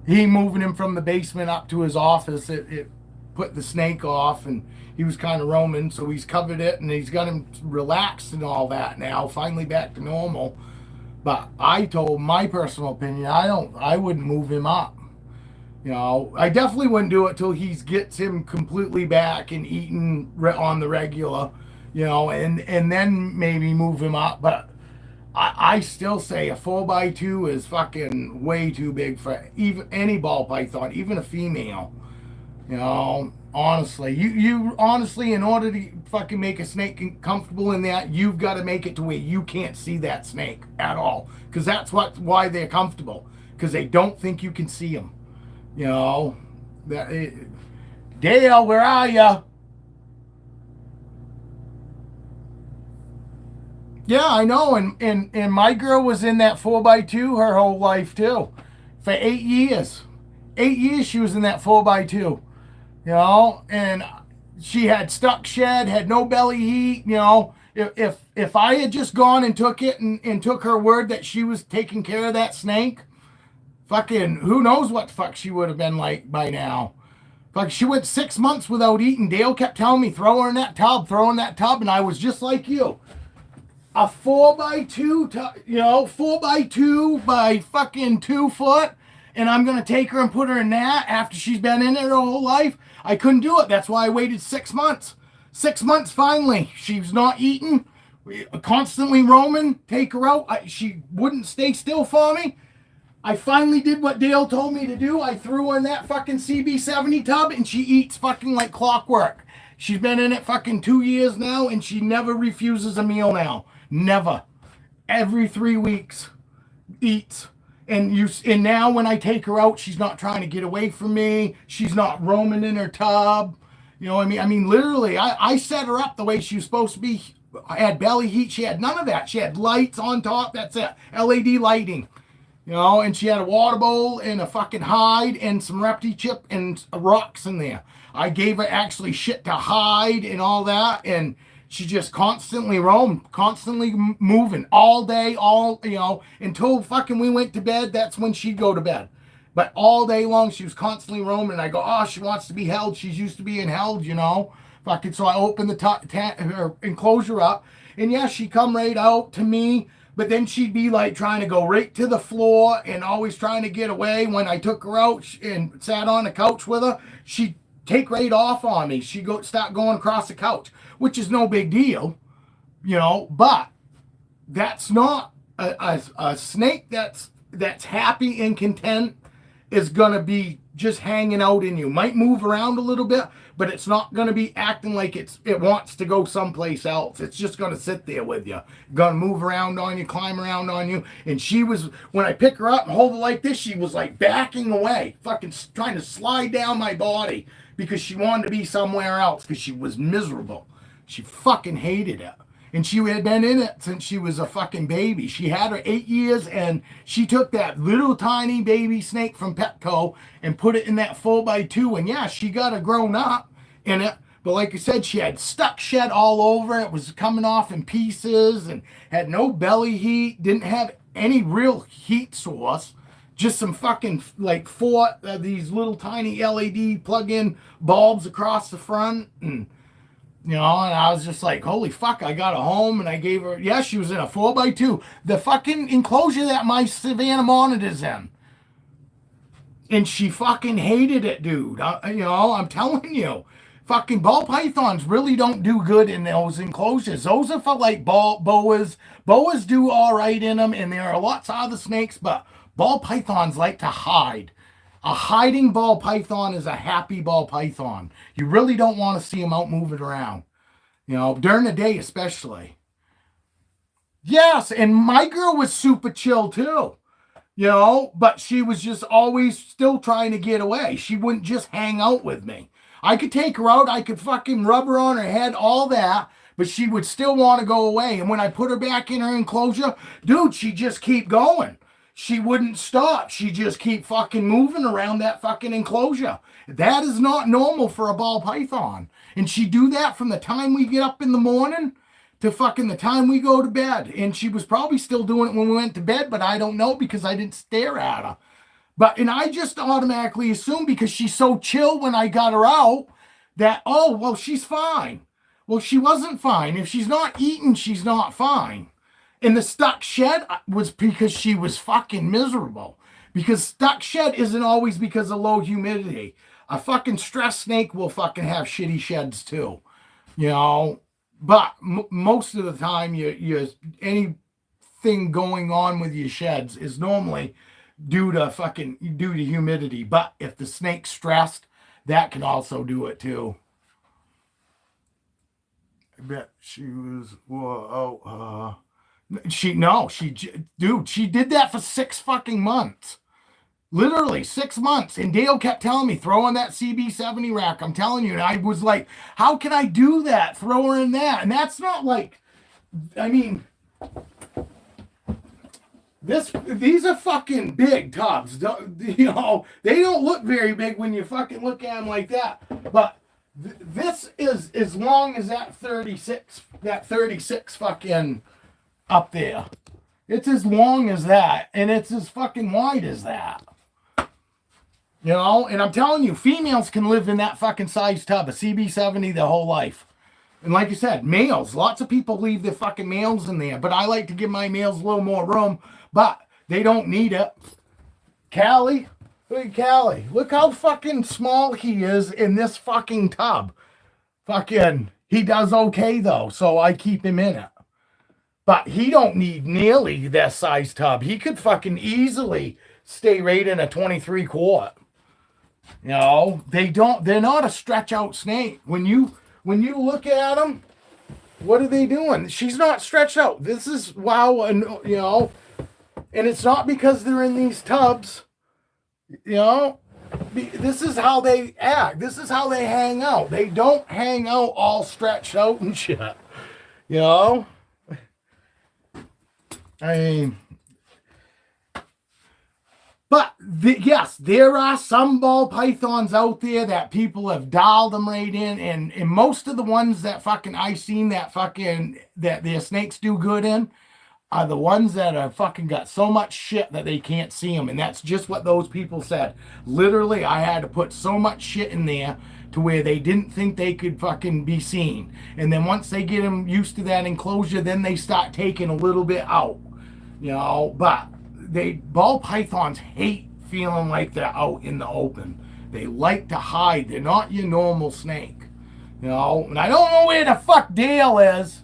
he moving him from the basement up to his office, it put the snake off, and he was kind of roaming, so he's covered it, and he's got him relaxed and all that now, finally back to normal. But I told my personal opinion, I wouldn't move him up. You know, I definitely wouldn't do it till he gets him completely back and eating on the regular, you know, and then maybe move him up. But I still say a 4x2 is fucking way too big for even any ball python, even a female. You know, honestly, you honestly, in order to fucking make a snake comfortable in that, you've got to make it to where you can't see that snake at all, because that's why they're comfortable, because they don't think you can see them. You know, Dale, where are you? Yeah, I know, and my girl was in that 4x2 her whole life too, for 8 years. 8 years she was in that 4x2. You know, and she had stuck shed, had no belly heat. You know, if I had just gone and took it and took her word that she was taking care of that snake, fucking who knows what the fuck she would have been like by now. Fuck, she went 6 months without eating. Dale kept telling me, throw her in that tub, throw her in that tub, and I was just like you. A 4x2, you know, 4x2 by fucking 2 foot, and I'm gonna take her and put her in that after she's been in it her whole life. I couldn't do it. That's why I waited 6 months. 6 months finally. She's not eating, constantly roaming. Take her out. She wouldn't stay still for me. I finally did what Dale told me to do. I threw her in that fucking CB70 tub, and she eats fucking like clockwork. She's been in it fucking 2 years now, and she never refuses a meal now. Never. Every 3 weeks eats. And now when I take her out, she's not trying to get away from me. She's not roaming in her tub. You know what I mean? I mean, literally, I set her up the way she was supposed to be. I had belly heat. She had none of that. She had lights on top. That's it. LED lighting. You know, and she had a water bowl and a fucking hide and some repti chip and rocks in there. I gave her actually shit to hide and all that, and she just constantly roamed, constantly moving all day, all, you know, until fucking we went to bed. That's when she'd go to bed. But all day long, she was constantly roaming. I go, oh, she wants to be held. She's used to being held, you know. Fucking, so I opened her enclosure up, and yeah, she come right out to me. But then she'd be like trying to go right to the floor and always trying to get away. When I took her out and sat on the couch with her, she'd take right off on me. She'd start going across the couch, which is no big deal, you know. But that's not a snake that's happy and content is gonna be just hanging out in you. Might move around a little bit, but it's not gonna be acting like it wants to go someplace else. It's just gonna sit there with you, gonna move around on you, climb around on you. And she was, when I pick her up and hold her like this, she was like backing away, fucking trying to slide down my body because she wanted to be somewhere else because she was miserable. She fucking hated it. And she had been in it since she was a fucking baby. She had her 8 years, and she took that little tiny baby snake from Petco and put it in that 4x2. And yeah, she got a grown up in it. But like I said, she had stuck shed all over. It was coming off in pieces and had no belly heat. Didn't have any real heat source. Just some fucking like four these little tiny LED plug-in bulbs across the front. And you know, and I was just like, holy fuck, I got a home, and I gave her, yeah, she was in a 4x2. The fucking enclosure that my Savannah monitor's in. And she fucking hated it, dude. You know, I'm telling you. Fucking ball pythons really don't do good in those enclosures. Those are for like boas. Boas do all right in them, and there are lots of other snakes, but ball pythons like to hide. A hiding ball python is a happy ball python. You really don't want to see them out moving around, you know, during the day especially. Yes, and my girl was super chill too, you know, but she was just always still trying to get away. She wouldn't just hang out with me. I could take her out, I could fucking rub her on her head, all that, but she would still want to go away. And when I put her back in her enclosure, dude, she just keep going. She wouldn't stop. She just keep fucking moving around that fucking enclosure. That is not normal for a ball python. And she do that from the time we get up in the morning to fucking the time we go to bed. And she was probably still doing it when we went to bed, but I don't know because I didn't stare at her. And I just automatically assumed because she's so chill when I got her out that, oh, well, she's fine. Well, she wasn't fine. If she's not eating, she's not fine. And the stuck shed was because she was fucking miserable. Because stuck shed isn't always because of low humidity. A fucking stressed snake will fucking have shitty sheds too, you know. But most of the time, you anything going on with your sheds is normally due to humidity. But if the snake's stressed, that can also do it too. I bet she was. Whoa, she did that for 6 fucking months. Literally 6 months. And Dale kept telling me, throw in that CB70 rack. I'm telling you. And I was like, how can I do that? Throw her in that. And that's not like, I mean, these are fucking big tubs. You know, they don't look very big when you fucking look at them like that. But this is as long as that 36 fucking up there. It's as long as that, and it's as fucking wide as that. You know, and I'm telling you, females can live in that fucking size tub, a CB70, their whole life. And like you said, males, lots of people leave their fucking males in there, but I like to give my males a little more room, but they don't need it. Callie, look at Callie. Look how fucking small he is in this fucking tub. Fucking, he does okay though, so I keep him in it. But he don't need nearly that size tub. He could fucking easily stay right in a 23 quart. You know, they're not a stretch out snake. When you look at them, what are they doing? She's not stretched out. This is wow, and you know, and it's not because they're in these tubs. You know, this is how they act. This is how they hang out. They don't hang out all stretched out and shit. You know? I mean, but yes, there are some ball pythons out there that people have dialed them right in, and most of the ones that fucking I seen that their snakes do good in are the ones that are fucking got so much shit that they can't see them, and that's just what those people said. Literally, I had to put so much shit in there to where they didn't think they could fucking be seen, and then once they get them used to that enclosure, then they start taking a little bit out, you know. But ball pythons hate feeling like they're out in the open. They like to hide. They're not your normal snake, you know. And I don't know where the fuck Dale is.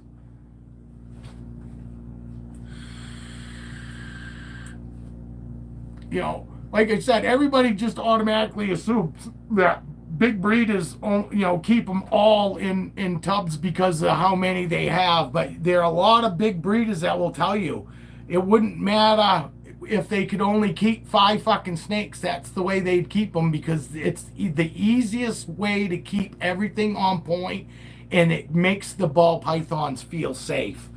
You know, like I said, everybody just automatically assumes that big breeders, you know, keep them all in tubs because of how many they have. But there are a lot of big breeders that will tell you it wouldn't matter if they could only keep 5 fucking snakes. That's the way they'd keep them, because it's the easiest way to keep everything on point, and it makes the ball pythons feel safe.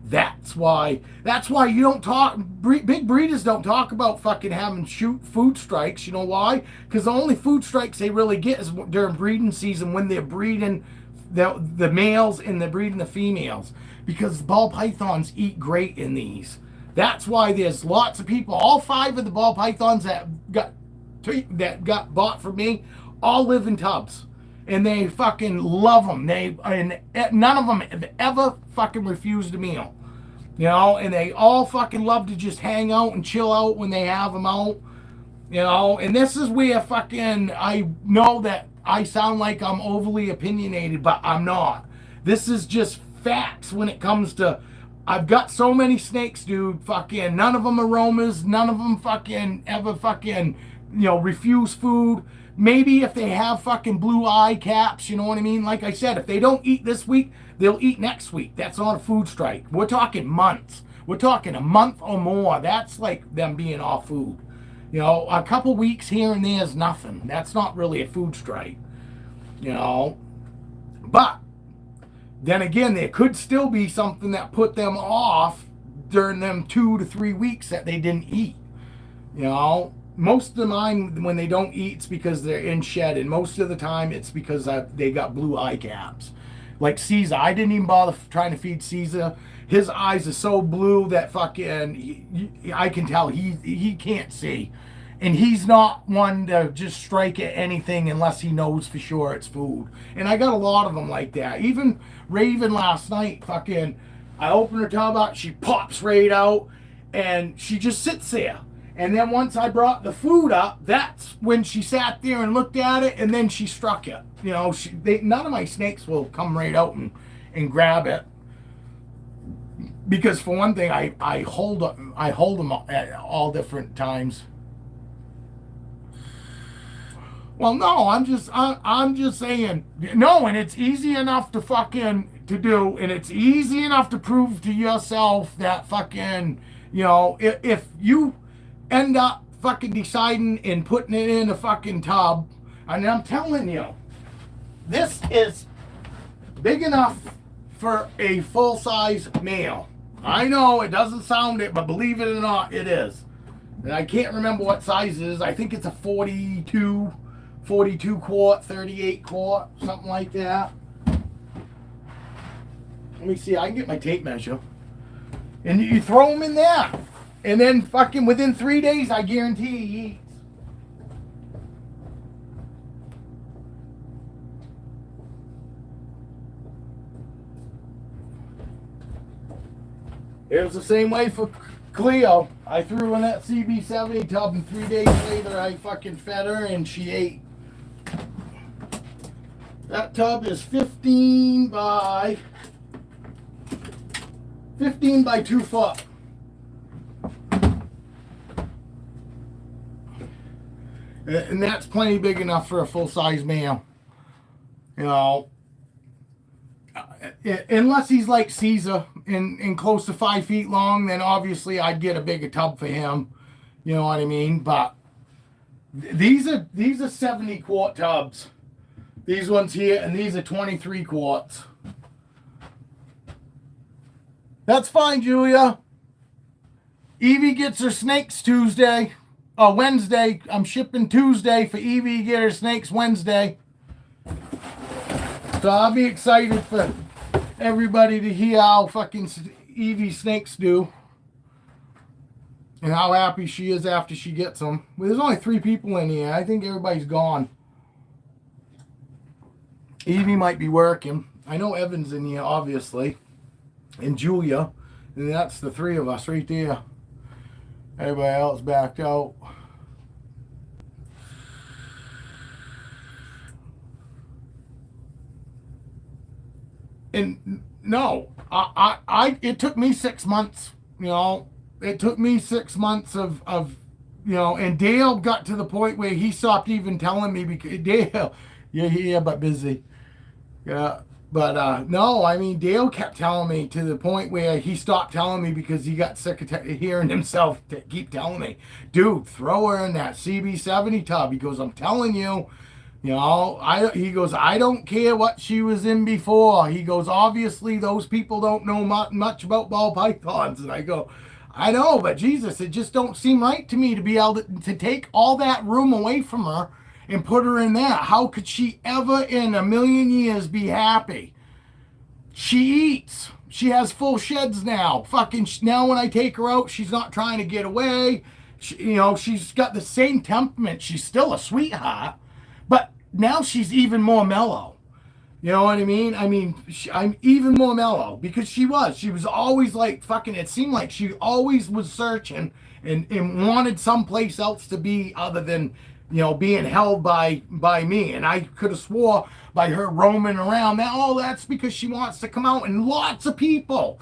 That's why you don't talk, big breeders don't talk about fucking having food strikes. You know why? Because the only food strikes they really get is during breeding season, when they're breeding the males and they're breeding the females, because ball pythons eat great in these. That's why there's lots of people, all 5 of the ball pythons that got bought from me, all live in tubs. And they fucking love them. And none of them have ever fucking refused a meal. You know, and they all fucking love to just hang out and chill out when they have them out. You know, and this is where fucking, I know that I sound like I'm overly opinionated, but I'm not. This is just facts when it comes to, I've got so many snakes, dude. Fucking none of them aromas. None of them fucking ever fucking, you know, refuse food. Maybe if they have fucking blue eye caps, you know what I mean? Like I said, if they don't eat this week, they'll eat next week. That's not a food strike. We're talking months. We're talking a month or more. That's like them being off food. You know, a couple weeks here and there is nothing. That's not really a food strike. You know, but then again, there could still be something that put them off during them 2 to 3 weeks that they didn't eat. You know, most of mine, when they don't eat, it's because they're in shed, and most of the time it's because they got blue eye caps. Like Caesar, I didn't even bother trying to feed Caesar. His eyes are so blue that fucking, I can tell he can't see. And he's not one to just strike at anything unless he knows for sure it's food. And I got a lot of them like that. Even Raven last night, fucking, I opened her tub up, she pops right out, and she just sits there. And then once I brought the food up, that's when she sat there and looked at it, and then she struck it. You know, none of my snakes will come right out and grab it. Because for one thing, I hold them at all different times. Well, no, I'm just saying, no, and it's easy enough to do, and it's easy enough to prove to yourself that fucking, you know, if you end up fucking deciding and putting it in a fucking tub, and I'm telling you, this is big enough for a full-size male. I know it doesn't sound it, but believe it or not, it is. And I can't remember what size it is. I think it's a 42 quart, 38 quart, something like that. Let me see. I can get my tape measure. And you throw them in there. And then fucking within 3 days, I guarantee he eats. It was the same way for Cleo. I threw in that CB70 tub, and 3 days later, I fucking fed her, and she ate. That tub is 15 by 2 foot. And that's plenty big enough for a full-size male. You know, unless he's like Caesar and close to 5 feet long, then obviously I'd get a bigger tub for him. You know what I mean? But these are 70 quart tubs. These ones here, and these are 23 quarts. That's fine, Julia. Evie gets her snakes Tuesday. Wednesday. I'm shipping Tuesday for Evie to get her snakes Wednesday. So I'll be excited for everybody to hear how fucking Evie snakes do. And how happy she is after she gets them. Well, there's only 3 people in here. I think everybody's gone. Evie might be working. I know Evan's in here, obviously. And Julia. And that's the 3 of us right there. Everybody else backed out. And no, it took me 6 months, you know. It took me 6 months of you know, and Dale got to the point where he stopped even telling me because Dale, yeah, but busy. Yeah, but no, I mean, Dale kept telling me to the point where he stopped telling me because he got sick of hearing himself keep telling me, dude, throw her in that CB70 tub. He goes, I'm telling you, you know, he goes, I don't care what she was in before. He goes, obviously those people don't know much about ball pythons. And I go, I know, but Jesus, it just don't seem right to me to be able to take all that room away from her and put her in that. How could she ever in a million years be happy? She eats. She has full sheds now. Fucking now when I take her out, she's not trying to get away. You know, she's got the same temperament. She's still a sweetheart, but now she's even more mellow. You know what I mean? I'm even more mellow because she was always like fucking, it seemed like she always was searching and wanted someplace else to be other than, you know, being held by me. And I could have swore by her roaming around that, oh, that's because she wants to come out. And lots of people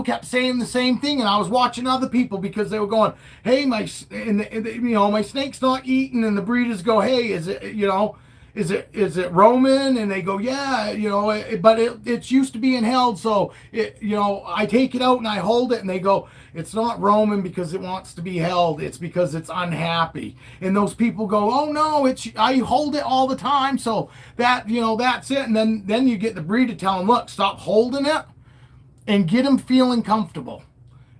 kept saying the same thing. And I was watching other people because they were going, hey, my snake's not eating. And the breeders go, hey, is it roaming? And they go, yeah, you know, but it's used to being held. So, I take it out and I hold it and they go, it's not roaming because it wants to be held. It's because it's unhappy. And those people go, oh no, I hold it all the time. So that, that's it. And then you get the breeder telling, look, stop holding it and get him feeling comfortable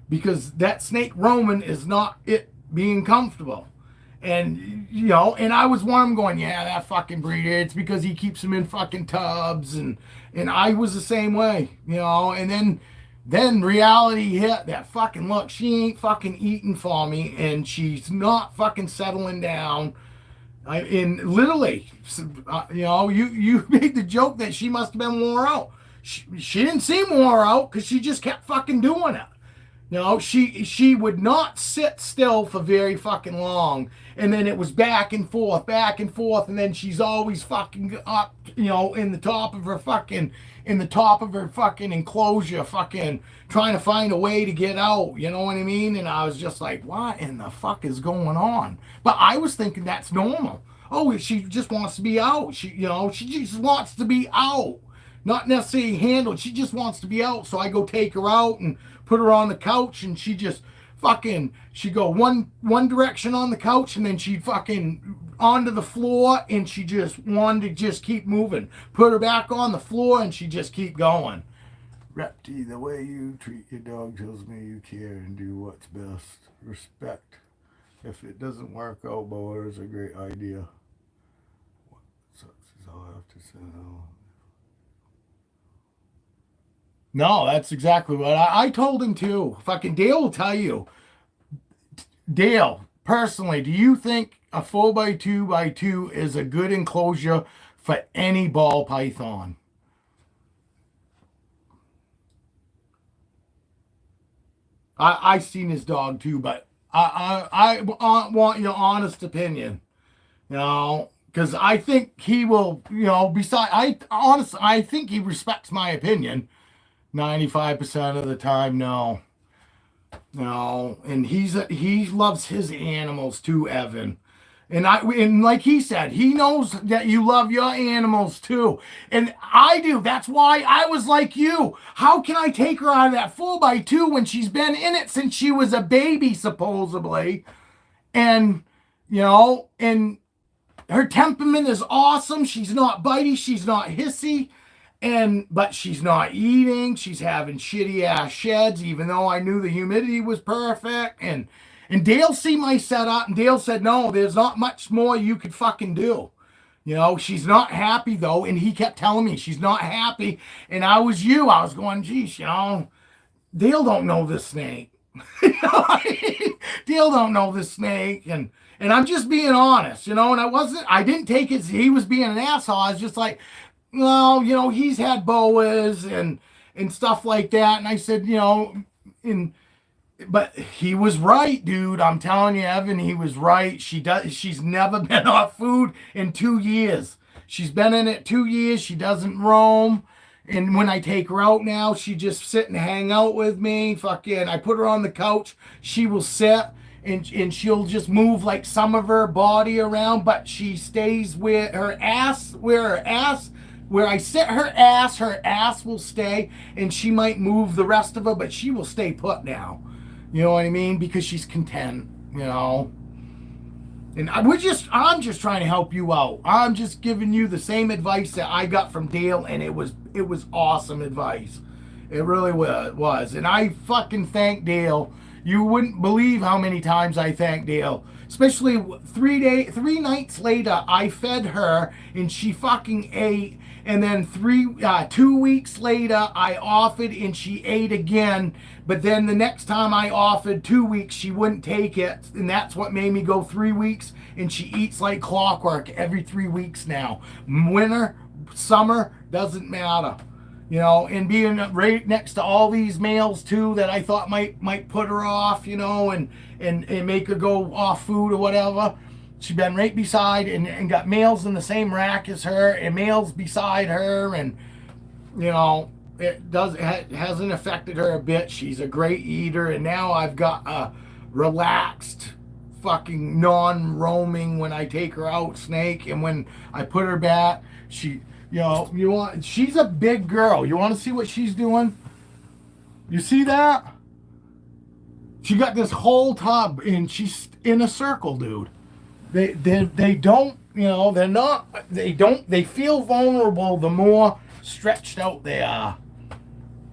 because that snake roaming is not it being comfortable. And, and I was one of them going, yeah, that fucking breeder, it's because he keeps them in fucking tubs. And I was the same way, and then reality hit that fucking, look, she ain't fucking eating for me and she's not fucking settling down. Literally, you made the joke that she must have been wore out. She didn't seem wore out because she just kept fucking doing it. No, she would not sit still for very fucking long. And then it was back and forth, and then she's always fucking up, in the top of her fucking enclosure, fucking trying to find a way to get out, you know what I mean? And I was just like, what in the fuck is going on? But I was thinking that's normal. Oh, she just wants to be out. She just wants to be out. Not necessarily handled. She just wants to be out. So I go take her out and put her on the couch, and she just she'd go one direction on the couch, and then she'd fucking onto the floor, and she just wanted to just keep moving. Put her back on the floor, and she just keep going. Repty, the way you treat your dog tells me you care and do what's best. Respect. If it doesn't work out, Boas is a great idea. What sucks is all I have to say. No, that's exactly what I told him too. Fucking Dale will tell you. Dale, personally, do you think a 4x2x2 is a good enclosure for any ball python? I seen his dog too, but I want your honest opinion. Because I think he will. I think he respects my opinion. 95% of the time, no. No, and he loves his animals too, Evan. And like he said, he knows that you love your animals too. And I do. That's why I was like you. How can I take her out of that 4x2 when she's been in it since she was a baby, supposedly? And and her temperament is awesome. She's not bitey, she's not hissy. But she's not eating. She's having shitty ass sheds, even though I knew the humidity was perfect. And Dale see my setup, and Dale said, no, there's not much more you could fucking do. She's not happy though, and he kept telling me she's not happy. And I was going, geez, Dale don't know this snake. Dale don't know this snake, and I'm just being honest, and I didn't take it. He was being an asshole. I was just like, well, he's had boas and stuff like that. And I said, but he was right, dude. I'm telling you, Evan, he was right. She's never been off food in 2 years. She's been in it 2 years. She doesn't roam. And when I take her out now, she just sit and hang out with me. Fucking, I put her on the couch. She will sit and she'll just move like some of her body around, but she stays where I sit her ass will stay, and she might move the rest of her, but she will stay put now. You know what I mean? Because she's content, And I'm just trying to help you out. I'm just giving you the same advice that I got from Dale, and it was awesome advice. It really was. And I fucking thank Dale. You wouldn't believe how many times I thank Dale. Especially 3 nights later, I fed her and she fucking ate. And then 2 weeks later, I offered and she ate again. But then the next time I offered 2 weeks, she wouldn't take it. And that's what made me go 3 weeks. And she eats like clockwork every 3 weeks now. Winter, summer, doesn't matter. And being right next to all these males too that I thought might put her off, and make her go off food or whatever. She's been right beside and got males in the same rack as her and males beside her, and it hasn't affected her a bit. She's a great eater, and now I've got a relaxed, fucking non-roaming when I take her out snake, and when I put her back, she's a big girl. You want to see what she's doing? You see that? She got this whole tub and she's in a circle, dude. They don't, they're not, they feel vulnerable the more stretched out they are.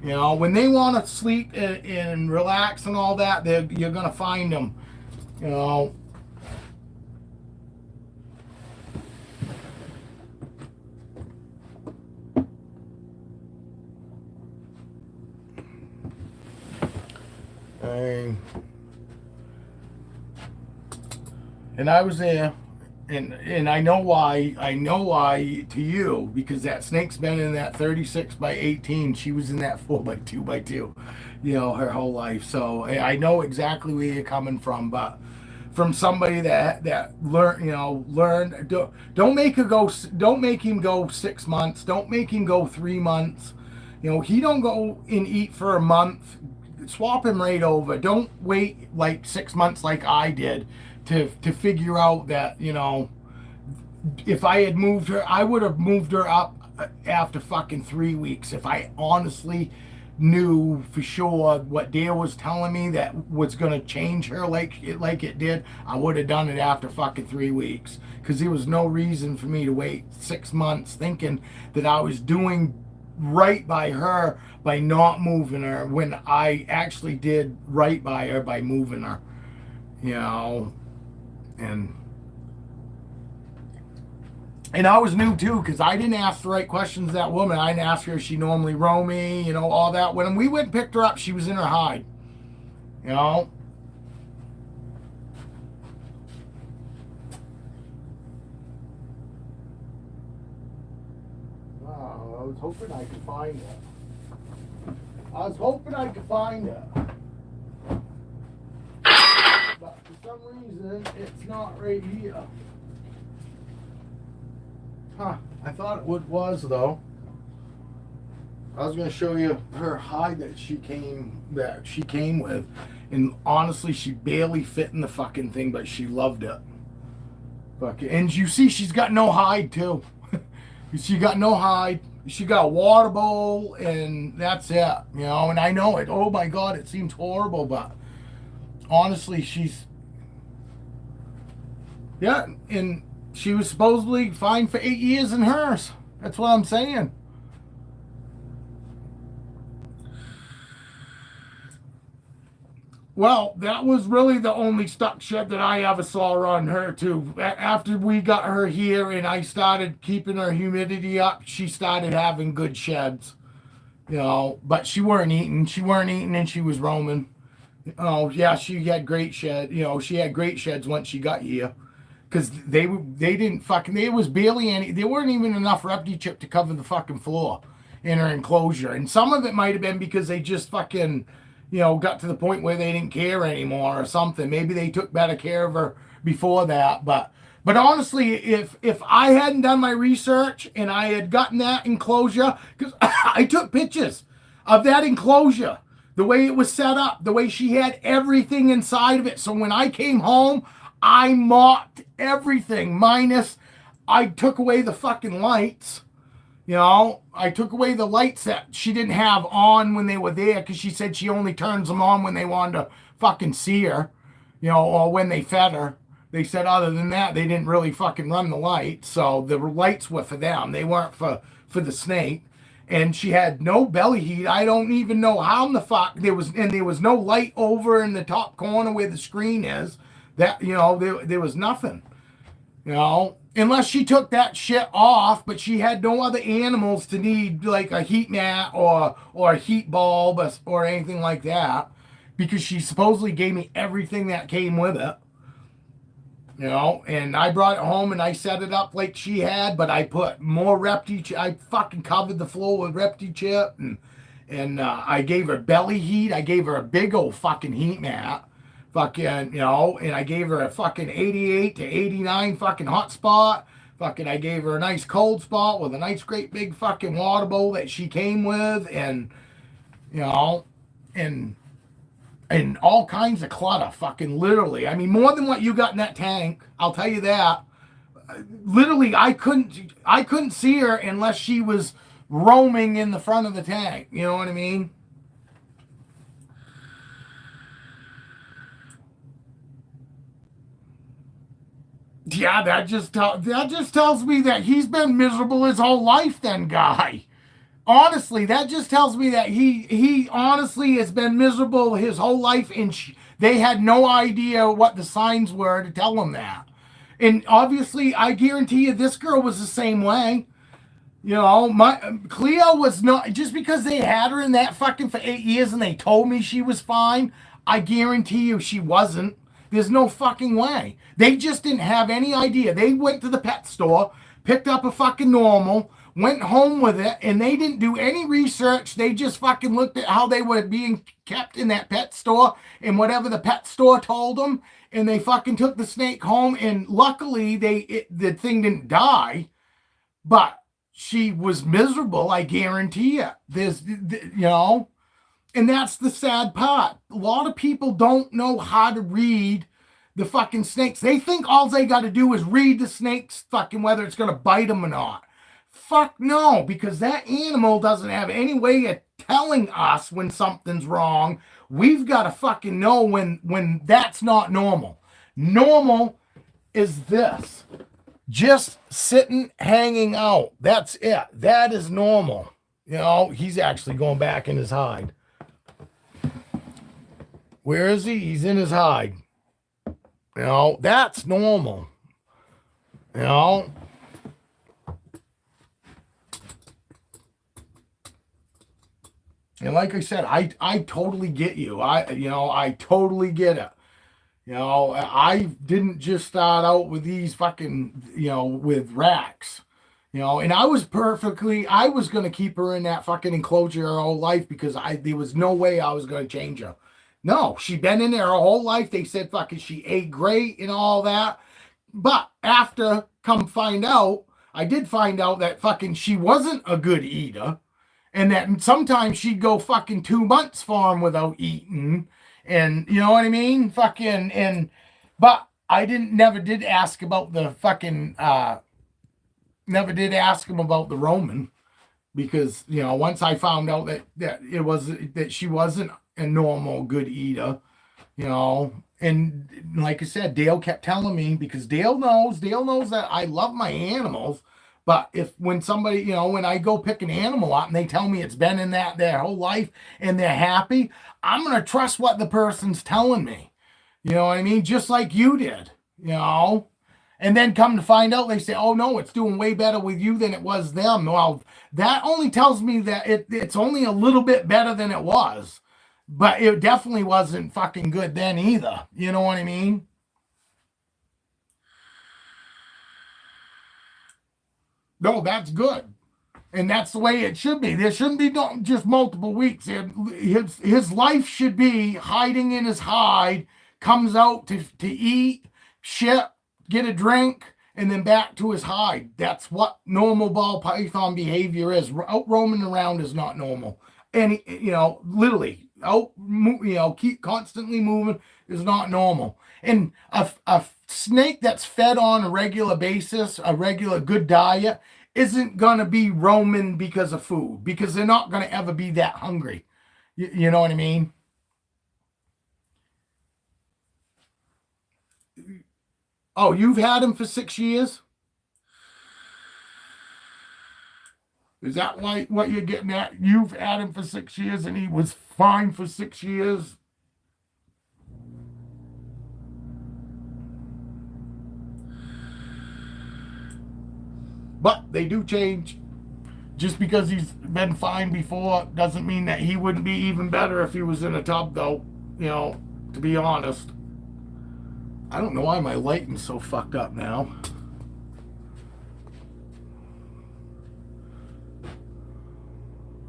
When they want to sleep and relax and all that, you're going to find them, And I was there, And I know why to you, because that snake's been in that 36 by 18. She was in that 4 by 2 by 2, her whole life. So I know exactly where you're coming from. But from somebody that learn, don't make her go, don't make him go 6 months, don't make him go 3 months. He don't go and eat for a month. Swap him right over. Don't wait like 6 months like I did to figure out that, if I had moved her, I would have moved her up after fucking 3 weeks. If I honestly knew for sure what Dale was telling me that was gonna change her like it did, I would have done it after fucking 3 weeks. Because there was no reason for me to wait 6 months thinking that I was doing right by her by not moving her, when I actually did right by her by moving her. You know, and I was new too, because I didn't ask the right questions to that woman. I didn't ask her if she normally roam me, all that. When we went and picked her up, she was in her hide. You know? Wow, I was hoping I could find her. I was hoping I could find her. But for some reason, it's not right here. Huh, I thought it was though. I was gonna show you her hide that she came with, and honestly, she barely fit in the fucking thing, but she loved it. And you see, she's got no hide too. She got no hide. She got a water bowl, and that's it. And I know it. Oh my God, it seems horrible, but honestly, yeah, and she was supposedly fine for 8 years in hers. That's what I'm saying. Well, that was really the only stuck shed that I ever saw on her, too. After we got her here and I started keeping her humidity up, she started having good sheds. But she weren't eating. She weren't eating, and she was roaming. Oh, yeah, she had great shed. She had great sheds once she got here. Because they didn't fucking, there was barely any, there weren't even enough repti chip to cover the fucking floor in her enclosure. And some of it might have been because they just fucking, got to the point where they didn't care anymore or something. Maybe they took better care of her before that. But honestly, if I hadn't done my research and I had gotten that enclosure, because I took pictures of that enclosure, the way it was set up, the way she had everything inside of it. So when I came home, I mocked everything, minus I took away the fucking lights. I took away the lights that she didn't have on when they were there, because she said she only turns them on when they wanted to fucking see her, or when they fed her. They said other than that, they didn't really fucking run the lights. So the lights were for them. They weren't for the snake. And she had no belly heat. I don't even know how in the fuck there was no light over in the top corner where the screen is. That there was nothing. Unless she took that shit off, but she had no other animals to need like a heat mat or a heat bulb or anything like that, because she supposedly gave me everything that came with it. And I brought it home and I set it up like she had, but I put more repti chip. I fucking covered the floor with repti chip, and I gave her belly heat. I gave her a big old fucking heat mat. Fucking, and I gave her a fucking 88 to 89 fucking hot spot. Fucking, I gave her a nice cold spot with a nice great big fucking water bowl that she came with, and, and all kinds of clutter, fucking literally. I mean, more than what you got in that tank, I'll tell you that. Literally, I couldn't see her unless she was roaming in the front of the tank. You know what I mean? Yeah, that just tells me that he's been miserable his whole life. Then, guy, honestly, that just tells me that he honestly has been miserable his whole life, and they had no idea what the signs were to tell him that. And obviously, I guarantee you, this girl was the same way. My Cleo was not, just because they had her in that fucking for 8 years and they told me she was fine. I guarantee you she wasn't. There's no fucking way. They just didn't have any idea. They went to the pet store, picked up a fucking normal, went home with it, and they didn't do any research. They just fucking looked at how they were being kept in that pet store and whatever the pet store told them, and they fucking took the snake home. And luckily, the thing didn't die, but she was miserable. I guarantee it. And that's the sad part. A lot of people don't know how to read the fucking snakes. They think all they got to do is read the snake's fucking whether it's going to bite them or not. Fuck no, because that animal doesn't have any way of telling us when something's wrong. We've got to fucking know when that's not normal. Normal is this. Just sitting, hanging out. That's it. That is normal. He's actually going back in his hide. Where is he? He's in his hide. That's normal. And like I said, I totally get you. I totally get it. I didn't just start out with these fucking, with racks. And I was going to keep her in that fucking enclosure her whole life because there was no way I was going to change her. No, she'd been in there her whole life. They said fucking she ate great and all that. But after I did find out that fucking she wasn't a good eater. And that sometimes she'd go fucking 2 months farm without eating. And you know what I mean? But I never did ask about the fucking, never did ask him about the Roman. Because, once I found out that she wasn't a normal good eater, and like I said, Dale kept telling me, because Dale knows that I love my animals, but when somebody, when I go pick an animal up and they tell me it's been in that their whole life and they're happy, I'm going to trust what the person's telling me. You know what I mean? Just like you did, and then come to find out, they say, oh no, it's doing way better with you than it was them. Well, that only tells me that it's only a little bit better than it was. But it definitely wasn't fucking good then either. You know what I mean? No, that's good. And that's the way it should be. There shouldn't be just multiple weeks. His life should be hiding in his hide, comes out to eat, shit, get a drink, and then back to his hide. That's what normal ball python behavior is. Out roaming around is not normal. And, literally, keep constantly moving is not normal. And a snake that's fed on a regular basis, a regular good diet, isn't going to be roaming because of food, because they're not going to ever be that hungry. You know what I mean? Oh, you've had him for 6 years? Is that like what you're getting at? You've had him for 6 years and he was fine for 6 years? But they do change. Just because he's been fine before doesn't mean that he wouldn't be even better if he was in a tub, though, to be honest. I don't know why my lighting's so fucked up now.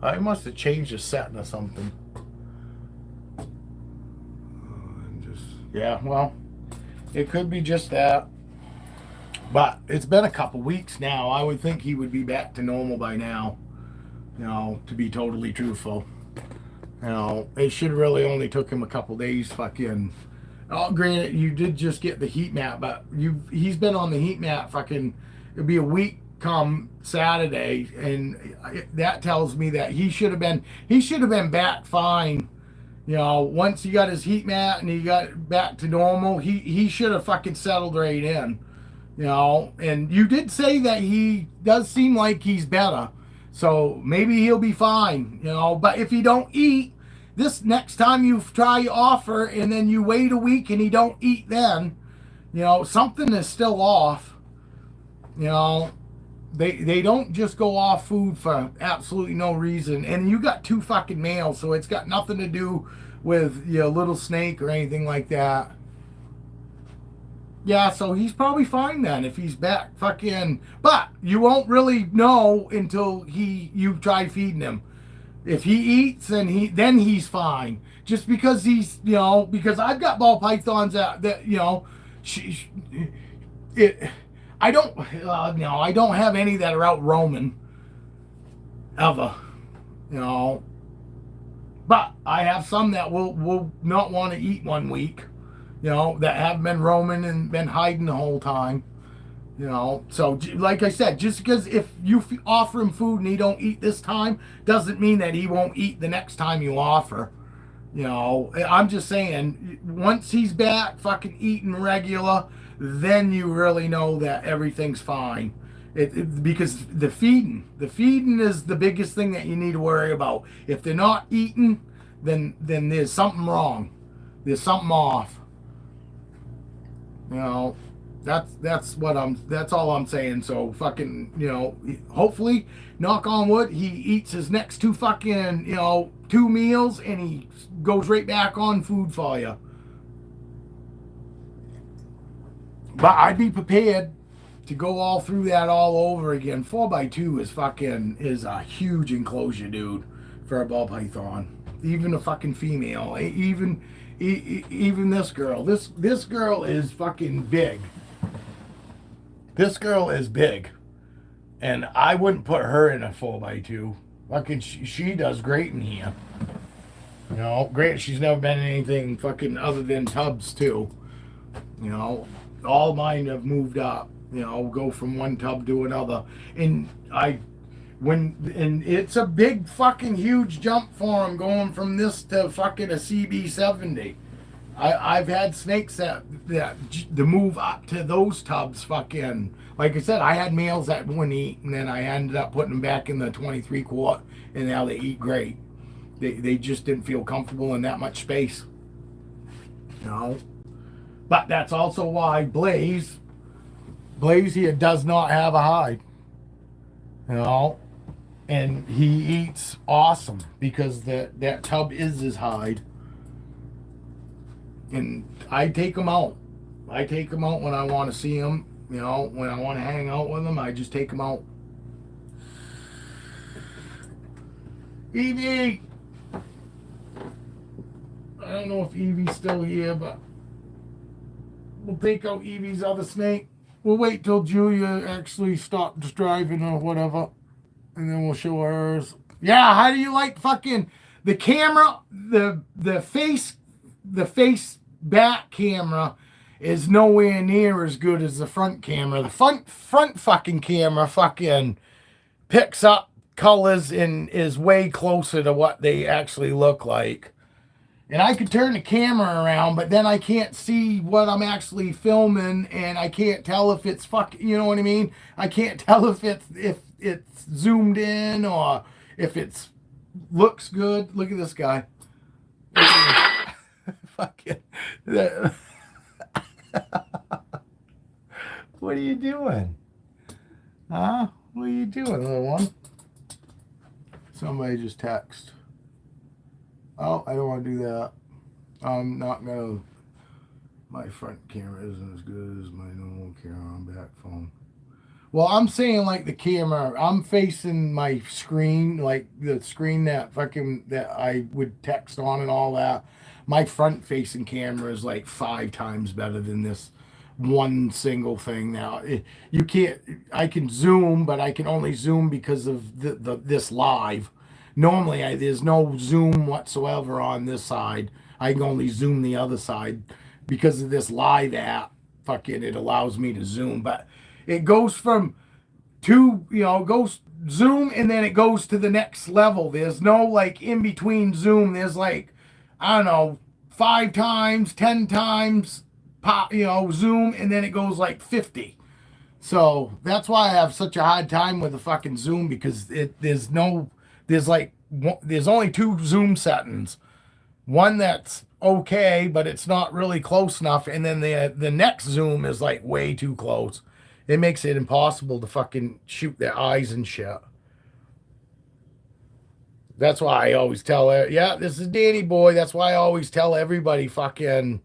I must have changed the setting or something. Yeah, well, it could be just that. But it's been a couple weeks now. I would think he would be back to normal by now, to be totally truthful. It should really only took him a couple days fucking. Oh, granted, you did just get the heat map, but he's been on the heat map fucking, it'll be a week come Saturday, and that tells me that he should have been back fine. Once he got his heat mat and he got back to normal, he should have fucking settled right in. And you did say that he does seem like he's better, so maybe he'll be fine. But if he don't eat this next time you try your offer and then you wait a week and he don't eat, then something is still off. They don't just go off food for absolutely no reason. And you got 2 fucking males, so it's got nothing to do with your little snake or anything like that. Yeah, so he's probably fine then if he's back fucking, but you won't really know until you try feeding him. If he eats and he's fine. Just because he's, because I've got ball pythons that she, it I don't I don't have any that are out roaming ever, you know. But I have some that will not want to eat one week, that have been roaming and been hiding the whole time. So like I said, just because if you offer him food and he don't eat this time, doesn't mean that he won't eat the next time you offer. I'm just saying, once he's back fucking eating regular, then you really know that everything's fine. Because the feeding is the biggest thing that you need to worry about. If they're not eating, then there's something wrong. There's something off. You know, that's all I'm saying. So fucking, hopefully, knock on wood, he eats his next two fucking, 2 meals and he goes right back on food for you. But I'd be prepared to go all through that all over again. 4x2 is a huge enclosure, dude, for a ball python. Even a fucking female, even this girl. This girl is fucking big. This girl is big, and I wouldn't put her in a 4x2. Fucking, she does great in here. Great. She's never been in anything fucking other than tubs too. All mine have moved up. Go from one tub to another, and it's a big fucking huge jump for them going from this to fucking a CB70. I've had snakes that the move up to those tubs fucking, like I said, I had males that wouldn't eat, and then I ended up putting them back in the 23 quart, and now they eat great. They just didn't feel comfortable in that much space. But that's also why Blaze here does not have a hide. And he eats awesome because that tub is his hide. And I take him out. I take him out when I want to see him. When I want to hang out with him, I just take him out. Evie! I don't know if Evie's still here, but we'll take out Evie's other snake. We'll wait till Julia actually stops driving or whatever, and then we'll show hers. Yeah, how do you like fucking the camera? The face back camera is nowhere near as good as the front camera. The front fucking camera fucking picks up colors and is way closer to what they actually look like. And I could turn the camera around, but then I can't see what I'm actually filming, and I can't tell if it's you know what I mean? I can't tell if it's zoomed in or if it's looks good. Look at this guy. Fucking. What are you doing? Huh? What are you doing, little one? Somebody just text. Oh, I don't want to do that. I'm not gonna. My front camera isn't as good as my normal camera on back phone. Well, I'm saying like the camera. I'm facing my screen, like the screen that I would text on and all that. My front facing camera is like 5 times better than this one single thing. Now you can't. I can zoom, but I can only zoom because of this live. Normally, there's no zoom whatsoever on this side. I can only zoom the other side because of this live app. Fucking, it allows me to zoom, but it goes from goes zoom and then it goes to the next level. There's no like in between zoom. There's like, I don't know, 5 times, 10 times pop, zoom, and then it goes like 50. So that's why I have such a hard time with the fucking zoom because there's only 2 zoom settings. One that's okay, but it's not really close enough, and then the next zoom is like way too close. It makes it impossible to fucking shoot their eyes and shit. That's why I always tell her, yeah, this is Danny boy. That's why I always tell everybody fucking,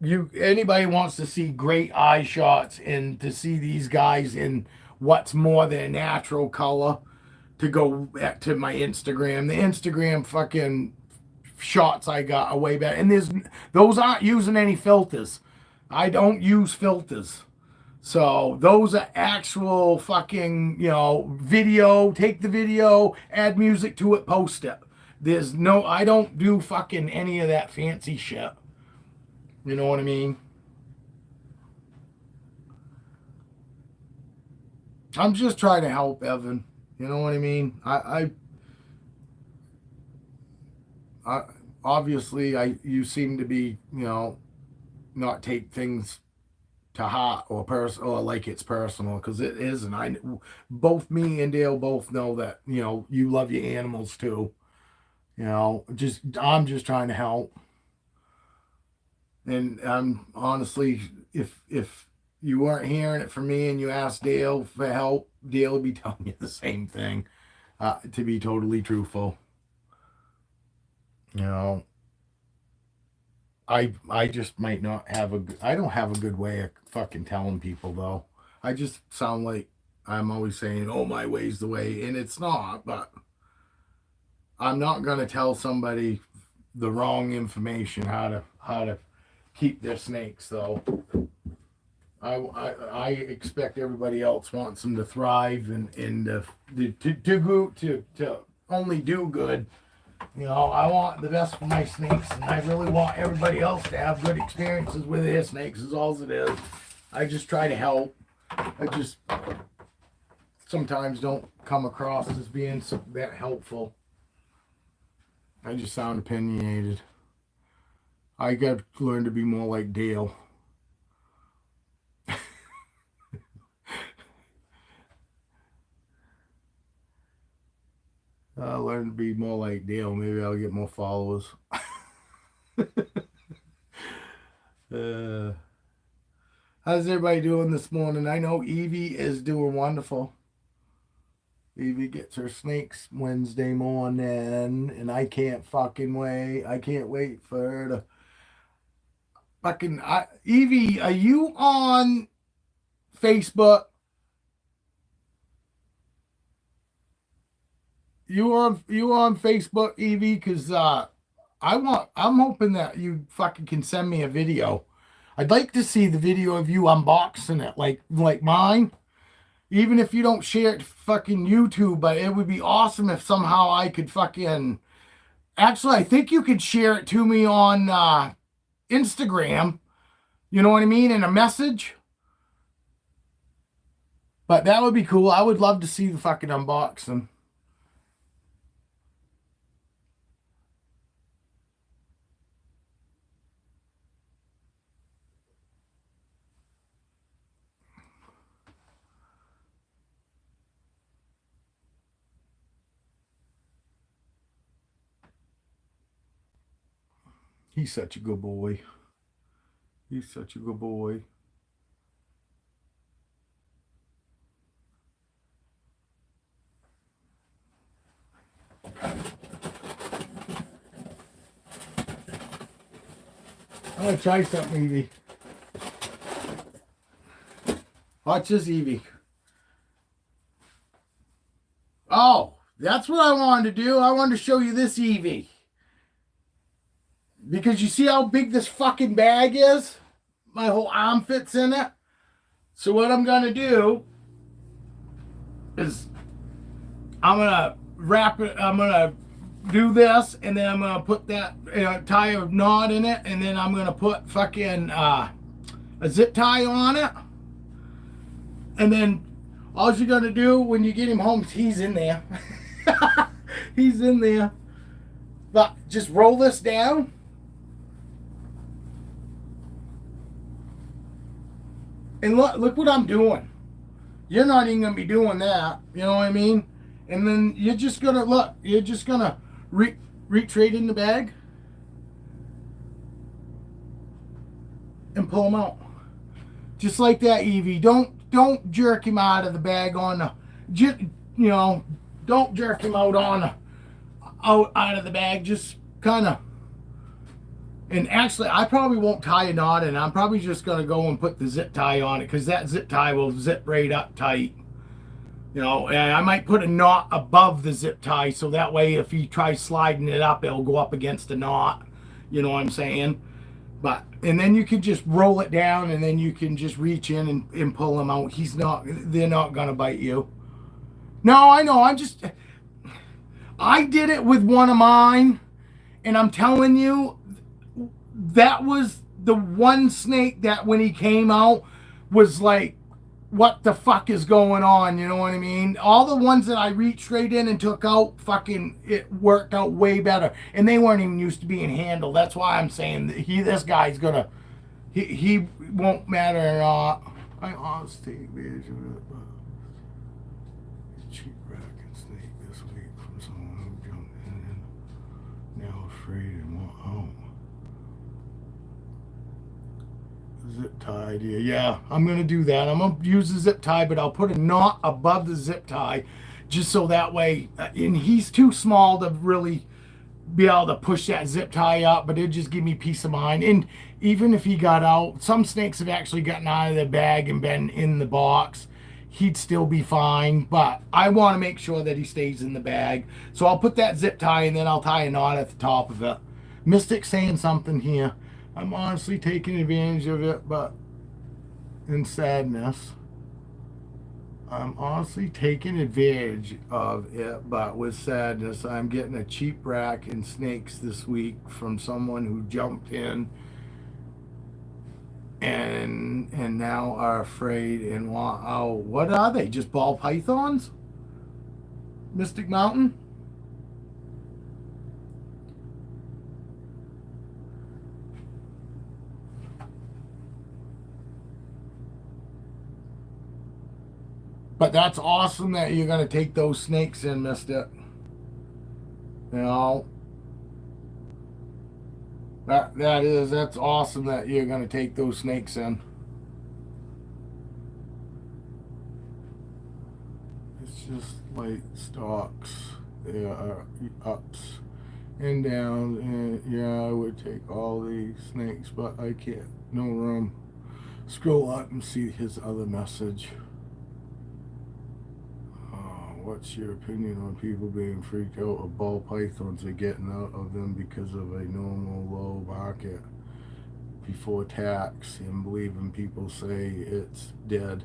anybody wants to see great eye shots and to see these guys in what's more than a natural color, to go back to my Instagram. The Instagram fucking shots I got are way better. And those aren't using any filters. I don't use filters. So those are actual fucking, video. Take the video, add music to it, post it. I don't do fucking any of that fancy shit. You know what I mean? I'm just trying to help Evan. You know what I mean? I obviously you seem to be, not take things to heart or like it's personal, because it isn't. Both me and Dale both know that, you love your animals too. I'm just trying to help. And honestly, if you weren't hearing it from me and you asked Dale for help, Dale would be telling you the same thing. To be totally truthful, I just might not have I don't have a good way of fucking telling people, though. I just sound like I'm always saying, "Oh, my way's the way," and it's not. But I'm not gonna tell somebody the wrong information how to keep their snakes, though. I expect everybody else wants them to thrive and to only do good. I want the best for my snakes, and I really want everybody else to have good experiences with their snakes. Is all it is. I just try to help. I just sometimes don't come across as being that helpful. I just sound opinionated. I got to learn to be more like Dale. I'll learn to be more like Dale. Maybe I'll get more followers. How's everybody doing this morning? I know Evie is doing wonderful. Evie gets her snakes Wednesday morning, and I can't fucking wait. I can't wait for her to fucking... Evie, are you on Facebook? You on Facebook, Evie? Because I'm hoping that you fucking can send me a video. I'd like to see the video of you unboxing it, like mine. Even if you don't share it to fucking YouTube, but it would be awesome if somehow I could fucking... Actually, I think you could share it to me on Instagram. You know what I mean? In a message. But that would be cool. I would love to see the fucking unboxing. He's such a good boy. He's such a good boy. I'm going to try something, Evie. Watch this, Evie. Oh, that's what I wanted to do. I wanted to show you this, Evie. Because you see how big this fucking bag is? My whole arm fits in it. So what I'm going to do is I'm going to wrap it. I'm going to do this, and then I'm going to put that tie a knot in it, and then I'm going to put fucking a zip tie on it. And then all you're going to do when you get him home, he's in there. He's in there. But just roll this down. And look what I'm doing. You're not even going to be doing that. You know what I mean? And then you're just going to, look, you're just going to reach right in the bag and pull them out. Just like that, Evie. Don't jerk him out of the bag on the, don't jerk him out on the, out of the bag. Just kind of, And actually, I probably won't tie a knot, and I'm probably just going to go and put the zip tie on it because that zip tie will zip right up tight. And I might put a knot above the zip tie so that way if he tries sliding it up, it'll go up against the knot. You know what I'm saying? And then you can just roll it down, and then you can just reach in and pull them out. They're not going to bite you. No, I know. I did it with one of mine, and I'm telling you, that was the one snake that when he came out was like, what the fuck is going on? You know what I mean? All the ones that I reached straight in and took out, fucking, it worked out way better. And they weren't even used to being handled. That's why I'm saying that this guy's gonna, he won't matter at all. I honestly take advantage of it, but cheap rack and snake this week from someone who jumped in and now afraid and won't home. Zip tie idea. Yeah, I'm going to do that. I'm going to use the zip tie, but I'll put a knot above the zip tie just so that way, and he's too small to really be able to push that zip tie up, but it'd just give me peace of mind. And even if he got out, some snakes have actually gotten out of the bag and been in the box. He'd still be fine, but I want to make sure that he stays in the bag. So I'll put that zip tie and then I'll tie a knot at the top of it. Mystic saying something here. I'm honestly taking advantage of it, but in sadness. I'm honestly taking advantage of it, but with sadness. I'm getting a cheap rack and snakes this week from someone who jumped in and now are afraid and want out. What are they? Just ball pythons? Mystic Mountain? But that's awesome that you're going to take those snakes in, Mystic. That's awesome that you're going to take those snakes in. It's just like stocks. There are ups and downs, and yeah, I would take all these snakes, but I can't. No room. Scroll up and see his other message. What's your opinion on people being freaked out of ball pythons or getting out of them because of a normal low market before tax and believing people say it's dead?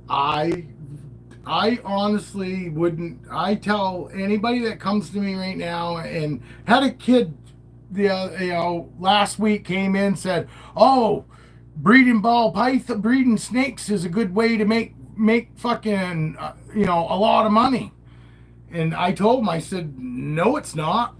I honestly wouldn't. I tell anybody that comes to me right now and had a kid last week came in and said, oh, breeding snakes is a good way to make fucking a lot of money. And I told him, I said, no, it's not.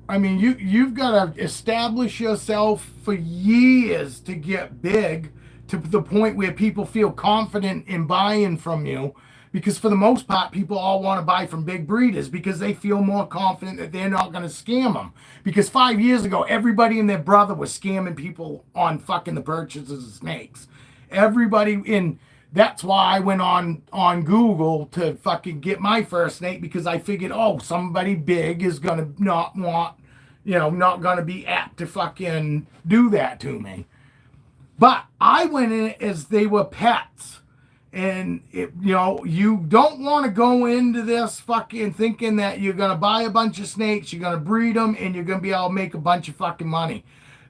I mean, you've got to establish yourself for years to get big to the point where people feel confident in buying from you. Because for the most part, people all want to buy from big breeders because they feel more confident that they're not going to scam them. Because 5 years ago, everybody and their brother was scamming people on fucking the purchases of snakes. That's why I went on Google to fucking get my first snake, because I figured, somebody big is going to not want, not going to be apt to fucking do that to me. But I went in as they were pets. And, you don't want to go into this fucking thinking that you're going to buy a bunch of snakes, you're going to breed them, and you're going to be able to make a bunch of fucking money.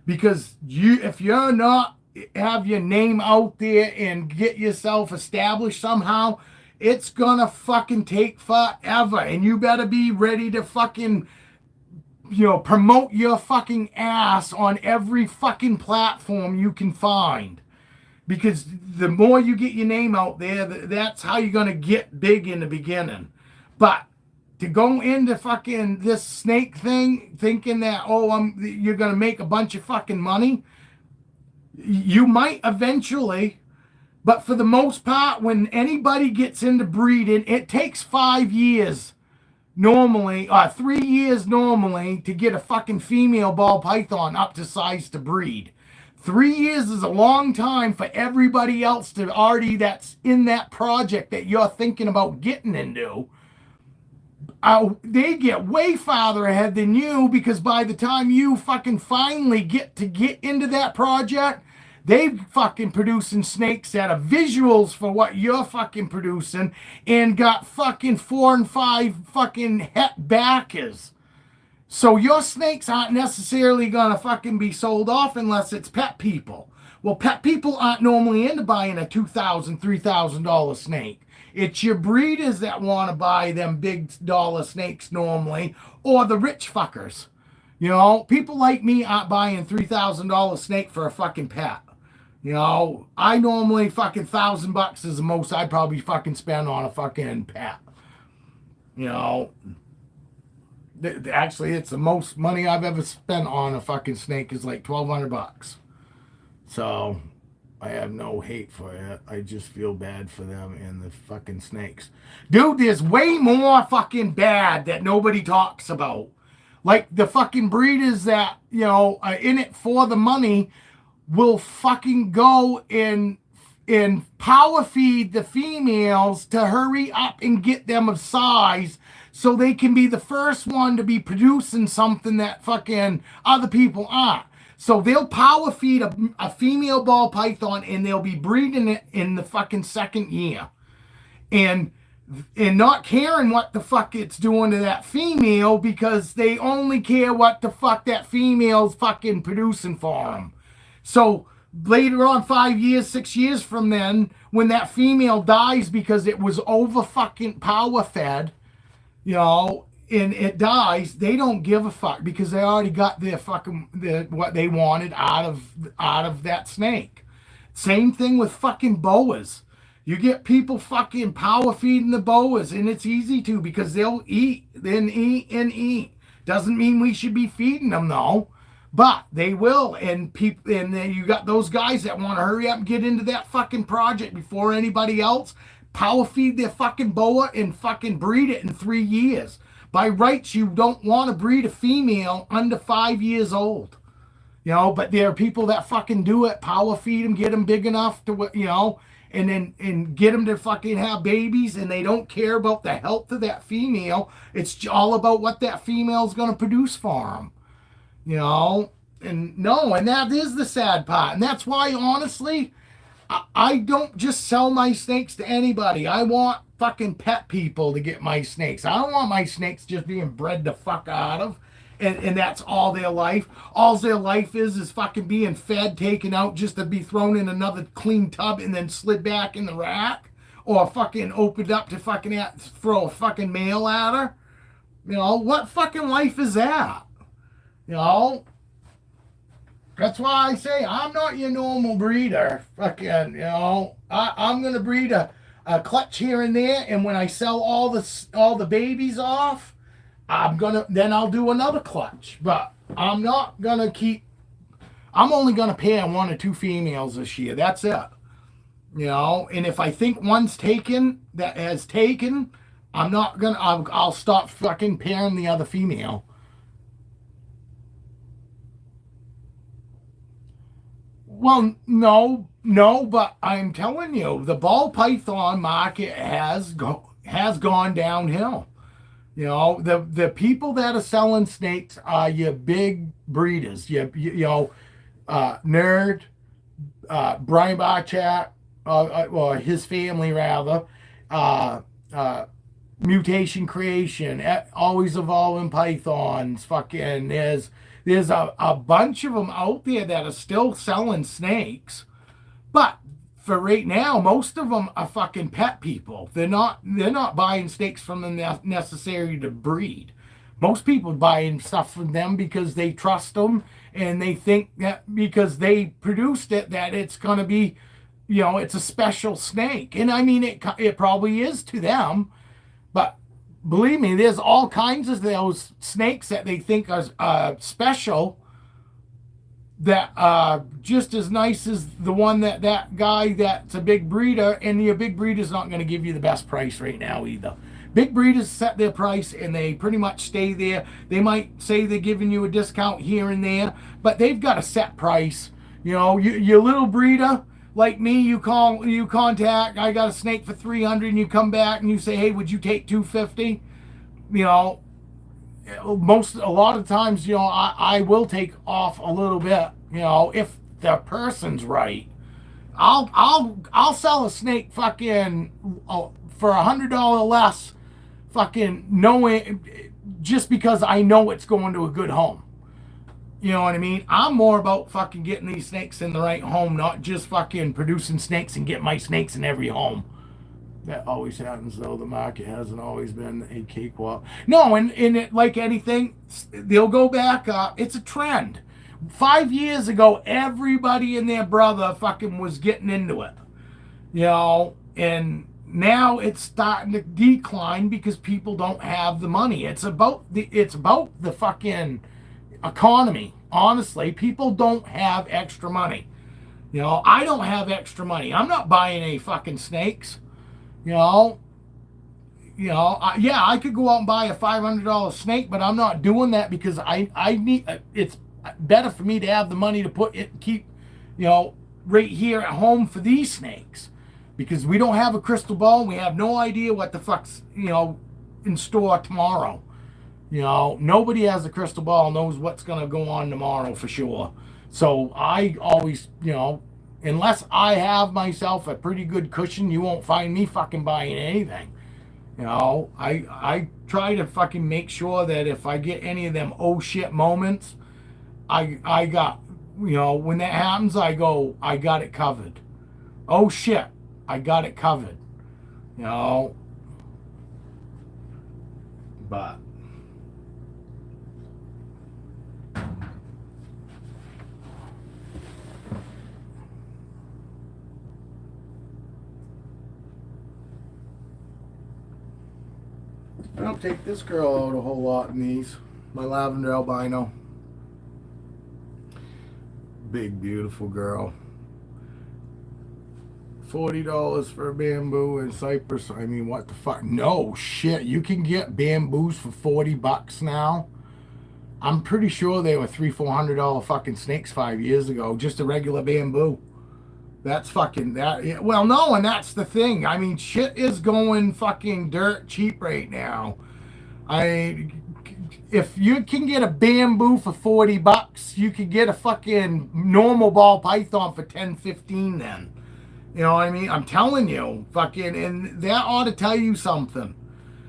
Because if you're not have your name out there and get yourself established somehow, it's going to fucking take forever. And you better be ready to fucking, promote your fucking ass on every fucking platform you can find. Because the more you get your name out there, that's how you're going to get big in the beginning. But to go into fucking this snake thing, thinking that, you're going to make a bunch of fucking money, you might eventually. But for the most part, when anybody gets into breeding, it takes 5 years normally, or 3 years normally, to get a fucking female ball python up to size to breed. 3 years is a long time for everybody else to already that's in that project that you're thinking about getting into. they get way farther ahead than you, because by the time you fucking finally get into that project, they fucking producing snakes that are visuals for what you're fucking producing, and got fucking 4 and 5 fucking het backers. So your snakes aren't necessarily gonna fucking be sold off unless it's pet people. Well, pet people aren't normally into buying a $2,000, $3,000 snake. It's your breeders that want to buy them big dollar snakes normally, or the rich fuckers. You know, people like me aren't buying $3,000 snake for a fucking pet. You know, I normally fucking $1,000 is the most I'd probably fucking spend on a fucking pet. You know, actually, it's the most money I've ever spent on a fucking snake is like $1,200. So I have no hate for it. I just feel bad for them and the fucking snakes. Dude, there's way more fucking bad that nobody talks about. Like the fucking breeders that, you know, are in it for the money will fucking go and power feed the females to hurry up and get them of size so they can be the first one to be producing something that fucking other people aren't. So they'll power feed a female ball python, and they'll be breeding it in the fucking second year. And not caring what the fuck it's doing to that female, because they only care what the fuck that female's fucking producing for them. So later on, 5 years, 6 years from then, when that female dies because it was over fucking power fed, you know, and it dies, they don't give a fuck, because they already got their fucking what they wanted out of that snake. Same thing with fucking boas. You get people fucking power feeding the boas, and it's easy to, because they'll eat, then eat and eat. Doesn't mean we should be feeding them though, but they will. And people, and then you got those guys that want to hurry up and get into that fucking project before anybody else. Power feed their fucking boa and fucking breed it in 3 years. By rights, you don't want to breed a female under 5 years old. You know, but there are people that fucking do it, power feed them, get them big enough to, you know, and get them to fucking have babies, and they don't care about the health of that female. It's all about what that female's going to produce for them. You know, and that is the sad part. And that's why, honestly, I don't just sell my snakes to anybody. I want fucking pet people to get my snakes. I don't want my snakes just being bred the fuck out of, and that's all their life. All their life is fucking being fed, taken out, just to be thrown in another clean tub and then slid back in the rack, or fucking opened up to fucking throw a fucking male at her. You know, what fucking life is that? You know? That's why I say I'm not your normal breeder. Fucking, you know, I'm gonna breed a clutch here and there, and when I sell all the babies off, then I'll do another clutch. But I'm not gonna keep. I'm only gonna pair 1 or 2 females this year. That's it. You know, and if I think one's taken that has taken, I'm not gonna. I'll stop fucking pairing the other female. Well, no, but I'm telling you, the ball python market has gone downhill. You know, the people that are selling snakes are your big breeders. You know, Nerd, Brian Barchak, or his family rather, Mutation Creation, Always Evolving Pythons. Fucking there's a bunch of them out there that are still selling snakes, but for right now, most of them are fucking pet people. They're not buying snakes from them necessary to breed. Most people buying stuff from them because they trust them, and they think that because they produced it that it's gonna be, you know, it's a special snake. And I mean, it probably is to them, but believe me, there's all kinds of those snakes that they think are special, that are just as nice as the one that guy that's a big breeder, and your big breeder's not going to give you the best price right now either. Big breeders set their price, and they pretty much stay there. They might say they're giving you a discount here and there, but they've got a set price. You know, your little breeder like me, you contact, I got a snake for $300, and you come back and you say, hey, would you take $250? you know, a lot of times, you know, I will take off a little bit, you know, if the person's right. I'll sell a snake fucking for $100 less, fucking knowing, just because I know it's going to a good home. You know what I mean? I'm more about fucking getting these snakes in the right home, not just fucking producing snakes and get my snakes in every home. That always happens, though. The market hasn't always been a cakewalk. No, and it, like anything, they'll go back up. It's a trend. 5 years ago, everybody and their brother fucking was getting into it. You know, and now it's starting to decline because people don't have the money. It's about the fucking economy. Honestly, people don't have extra money. You know, I don't have extra money. I'm not buying any fucking snakes. You know, yeah, I could go out and buy a $500 snake, but I'm not doing that because I need. It's better for me to have the money to put it, keep, you know, right here at home for these snakes, because we don't have a crystal ball. And we have no idea what the fuck's, you know, in store tomorrow. You know, nobody has a crystal ball, knows what's gonna go on tomorrow for sure. So I always, you know, unless I have myself a pretty good cushion, you won't find me fucking buying anything. You know, I try to fucking make sure that if I get any of them oh shit moments, I got, you know, when that happens, I go, I got it covered. Oh shit, I got it covered. You know, but I don't take this girl out a whole lot in these. My lavender albino. Big, beautiful girl. $40 for a bamboo in Cyprus. I mean, what the fuck? No shit. You can get bamboos for $40 now. I'm pretty sure they were $300-400 fucking snakes 5 years ago. Just a regular bamboo. That's fucking that. Yeah, well, no, and that's the thing. I mean, shit is going fucking dirt cheap right now. If you can get a bamboo for $40, you could get a fucking normal ball python for 10-15 then. You know what I mean? I'm telling you, fucking, and that ought to tell you something.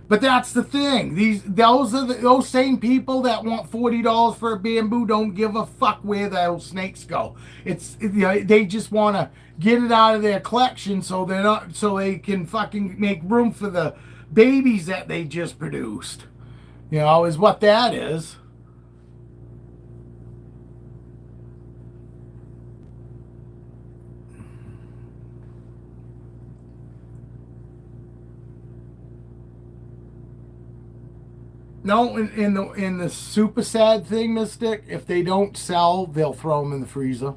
But that's the thing. Those same people that want $40 for a bamboo don't give a fuck where those snakes go. You know, they just want to get it out of their collection so they can fucking make room for the babies that they just produced. You know, is what that is. No, in the super sad thing, Mystic, if they don't sell, they'll throw them in the freezer.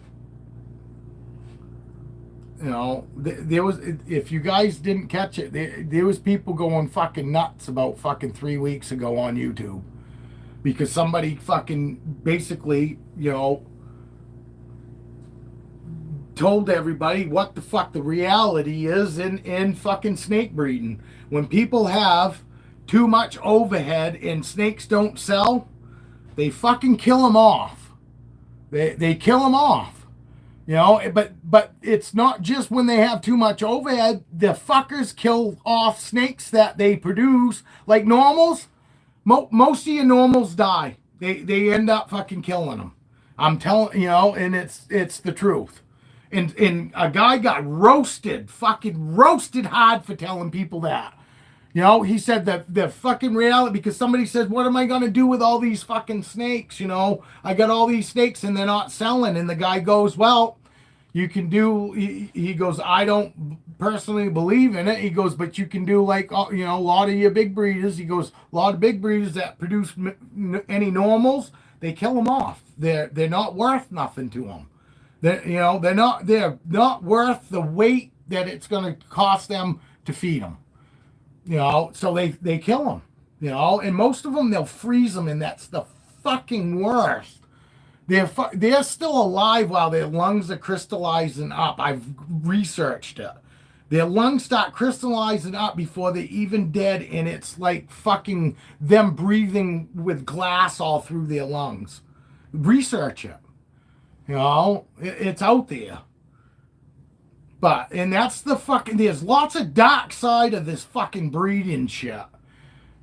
You know, there was, if you guys didn't catch it, there was people going fucking nuts about fucking 3 weeks ago on YouTube because somebody fucking basically, you know, told everybody what the fuck the reality is in fucking snake breeding. When people have too much overhead and snakes don't sell, they fucking kill them off. They kill them off. You know, but it's not just when they have too much overhead. The fuckers kill off snakes that they produce. Like normals, most of your normals die. They end up fucking killing them. I'm telling you know, and it's the truth. And a guy got roasted, fucking roasted hard for telling people that. You know, he said that the fucking reality, because somebody says, what am I going to do with all these fucking snakes? You know, I got all these snakes and they're not selling. And the guy goes, well, you can do, he goes, I don't personally believe in it. He goes, but you can do like, you know, a lot of your big breeders. He goes, a lot of big breeders that produce any normals, they kill them off. They're not worth nothing to them. They're not worth the weight that it's going to cost them to feed them. You know, so they kill them, you know, and most of them, they'll freeze them, and that's the fucking worst. They're still alive while their lungs are crystallizing up. I've researched it. Their lungs start crystallizing up before they're even dead, and it's like fucking them breathing with glass all through their lungs. Research it. You know, it's out there. But, and that's the fucking, there's lots of dark side of this fucking breeding shit.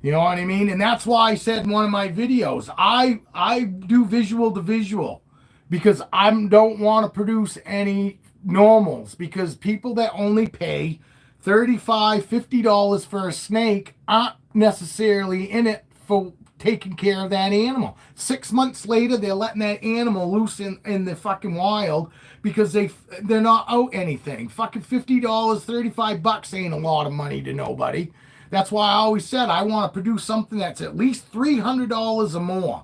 You know what I mean? And that's why I said in one of my videos, I do visual to visual because I don't want to produce any normals, because people that only pay $35, $50 for a snake aren't necessarily in it for taking care of that animal. 6 months later, they're letting that animal loose in the fucking wild because they're not out anything. Fucking $50, $35 ain't a lot of money to nobody. That's why I always said I want to produce something that's at least $300 or more.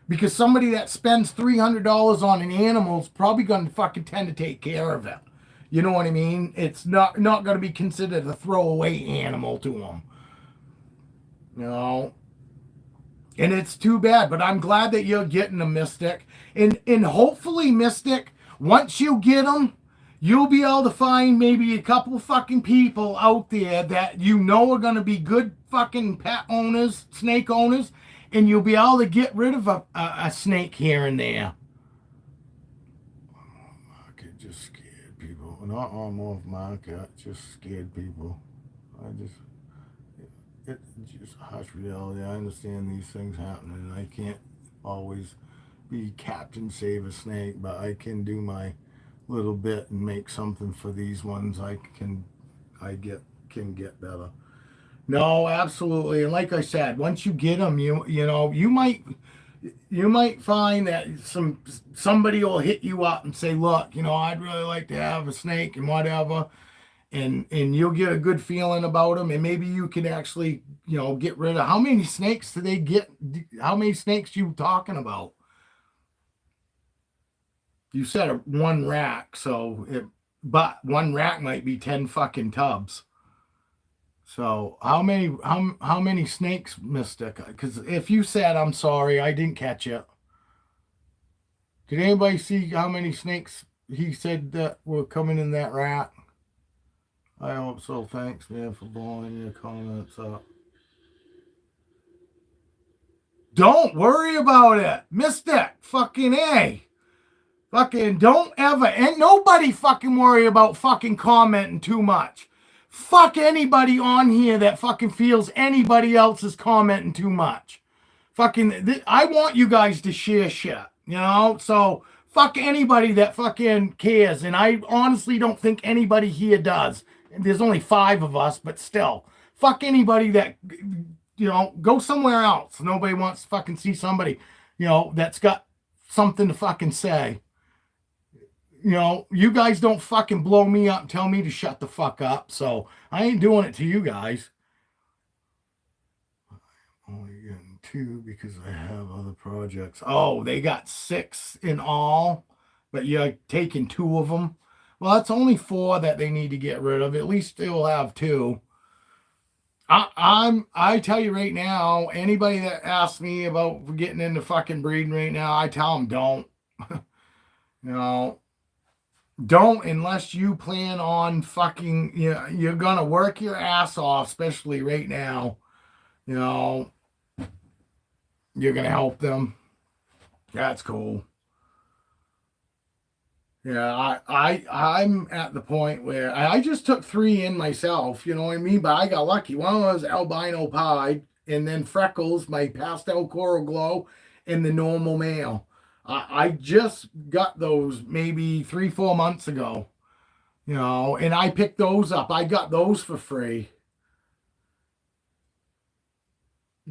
Because somebody that spends $300 on an animal is probably going to fucking tend to take care of it. You know what I mean? It's not going to be considered a throwaway animal to them. You know? And it's too bad, but I'm glad that you're getting a Mystic. And hopefully, Mystic, once you get them, you'll be able to find maybe a couple fucking people out there that you know are going to be good fucking pet owners, snake owners, and you'll be able to get rid of a snake here and there. Market just scared people. Not on off market, just scared people. It's just harsh reality. I understand these things happen, and I can't always be Captain Save a Snake, but I can do my little bit and make something for these ones. I can get better. No, absolutely. And like I said, once you get them, you know, you might find that somebody will hit you up and say, look, you know, I'd really like to have a snake and whatever. And you'll get a good feeling about them, and maybe you can actually, you know, get rid of. How many snakes do they get? How many snakes you talking about? You said one rack, but one rack might be 10 fucking tubs. So how many snakes, Mystic? Because if you said, I'm sorry, I didn't catch it. Did anybody see how many snakes he said that were coming in that rack? I hope so. Thanks, man, for blowing your comments up. Don't worry about it. Mystic. Fucking A. Fucking don't ever. And nobody fucking worry about fucking commenting too much. Fuck anybody on here that fucking feels anybody else is commenting too much. Fucking, I want you guys to share shit, you know? So fuck anybody that fucking cares. And I honestly don't think anybody here does. There's only 5 of us, but still, fuck anybody that, you know, go somewhere else. Nobody wants to fucking see somebody, you know, that's got something to fucking say. You know, you guys don't fucking blow me up and tell me to shut the fuck up. So I ain't doing it to you guys. I'm only getting 2 because I have other projects. Oh, they got 6 in all, but you're taking 2 of them. Well, that's only 4 that they need to get rid of. At least they'll have 2. I tell you right now, anybody that asks me about getting into fucking breeding right now, I tell them don't. You know, don't unless you plan on fucking, you know, you're gonna work your ass off, especially right now. You know, you're gonna help them. That's cool. Yeah, I'm at the point where I just took 3 in myself, you know what I mean? But I got lucky. One was albino pied, and then Freckles, my pastel coral glow, and the normal male. I just got those maybe 3-4 months ago, you know, and I picked those up. I got those for free.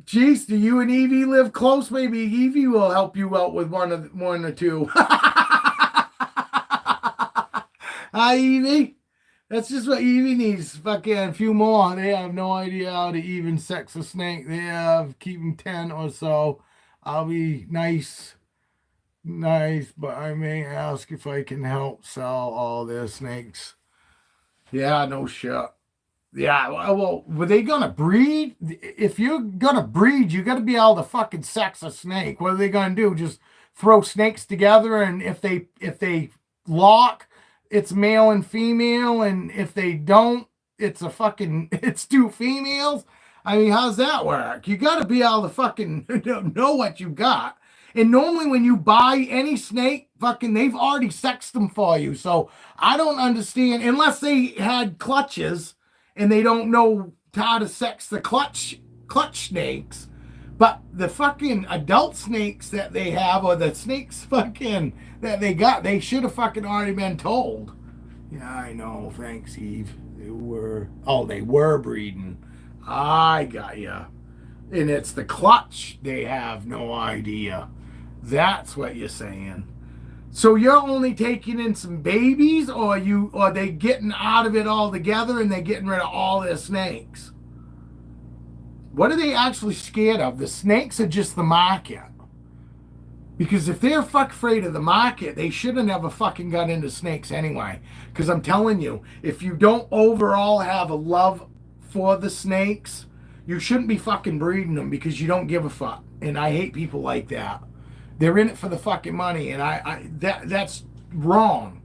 Jeez, do you and Evie live close? Maybe Evie will help you out with one or two. Hi, Evie. That's just what Evie needs. Fucking a few more. They have no idea how to even sex a snake. They have keep them 10 or so. I'll be nice, but I may ask if I can help sell all their snakes. Yeah, no shit. Yeah, well, were they gonna breed? If you're gonna breed, you gotta be able to fucking sex a snake. What are they gonna do? Just throw snakes together, and if they lock, it's male and female, and if they don't, it's a fucking it's two females. I mean, how's that work? You got to be able to fucking know what you got. And normally when you buy any snake, fucking they've already sexed them for you. So I don't understand unless they had clutches and they don't know how to sex the clutch snakes. But the fucking adult snakes that they have, or the snakes fucking that they got, they should have fucking already been told. Yeah, I know. Thanks, Eve. They were breeding. I got ya. And it's the clutch. They have no idea. That's what you're saying. So you're only taking in some babies, or they getting out of it altogether and they getting rid of all their snakes? What are they actually scared of? The snakes or just the market? Because if they're afraid of the market, they should have never fucking got into snakes anyway. Because I'm telling you, if you don't overall have a love for the snakes, you shouldn't be fucking breeding them because you don't give a fuck. And I hate people like that. They're in it for the fucking money, and that's wrong.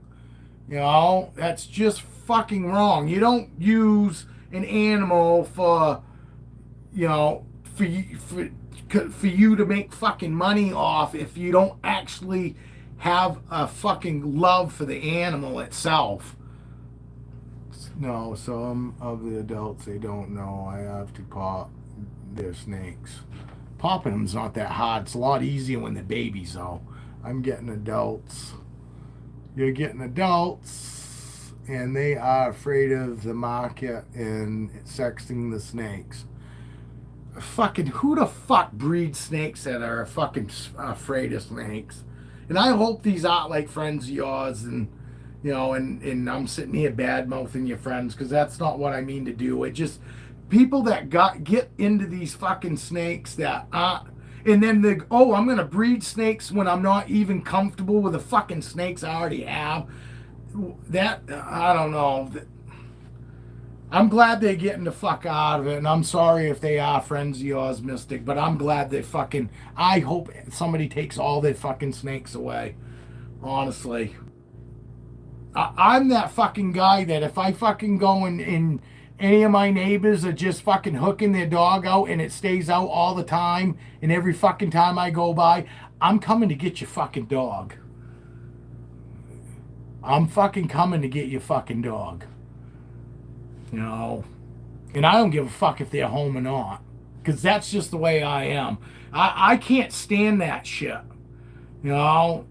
You know, that's just fucking wrong. You don't use an animal for, you know, for you to make fucking money off if you don't actually have a fucking love for the animal itself. No, some of the adults, they don't know I have to pop their snakes. Popping them's not that hard. It's a lot easier when they're babies, though. I'm getting adults. You're getting adults, and they are afraid of the market and sexting the snakes. Fucking who the fuck breeds snakes that are fucking afraid of snakes? And I hope these aren't like friends of yours, and you know, and I'm sitting here bad mouthing your friends because that's not what I mean to do. It just people that get into these fucking snakes that aren't, and then I'm gonna breed snakes when I'm not even comfortable with the fucking snakes I already have. That I don't know. I'm glad they're getting the fuck out of it, and I'm sorry if they are friends of yours, Mystic, but I'm glad they fucking, I hope somebody takes all their fucking snakes away. Honestly. I'm that fucking guy that if I fucking go and any of my neighbors are just fucking hooking their dog out and it stays out all the time, and every fucking time I go by, I'm coming to get your fucking dog. I'm fucking coming to get your fucking dog. You know, and I don't give a fuck if they're home or not, because that's just the way I am. I can't stand that shit. You know,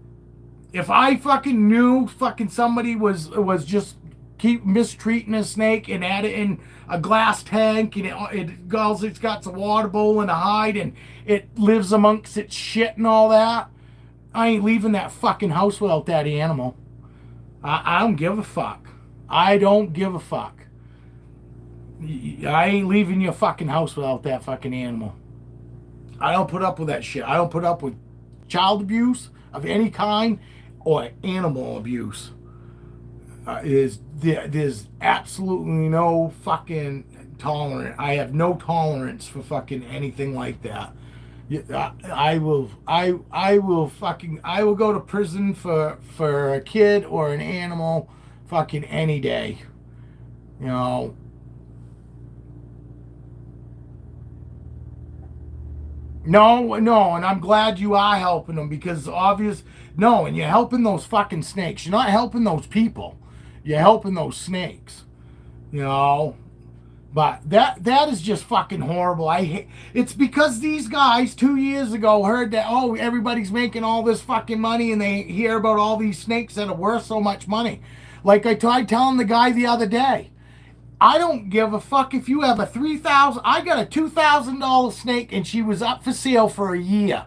if I fucking knew fucking somebody was just keep mistreating a snake and had it in a glass tank and it's got some water bowl and a hide and it lives amongst its shit and all that, I ain't leaving that fucking house without that animal. I don't give a fuck. I don't give a fuck. I ain't leaving your fucking house without that fucking animal. I don't put up with that shit. I don't put up with child abuse of any kind or animal abuse. There's absolutely no fucking tolerance. I have no tolerance for fucking anything like that. I will go to prison for a kid or an animal fucking any day. You know. No, and I'm glad you are helping them because and you're helping those fucking snakes. You're not helping those people. You're helping those snakes. You know? But that is just fucking horrible. It's because these guys 2 years ago heard that, everybody's making all this fucking money and they hear about all these snakes that are worth so much money. Like I tried telling the guy the other day. I don't give a fuck if you have a I got a $2,000 snake and she was up for sale for a year.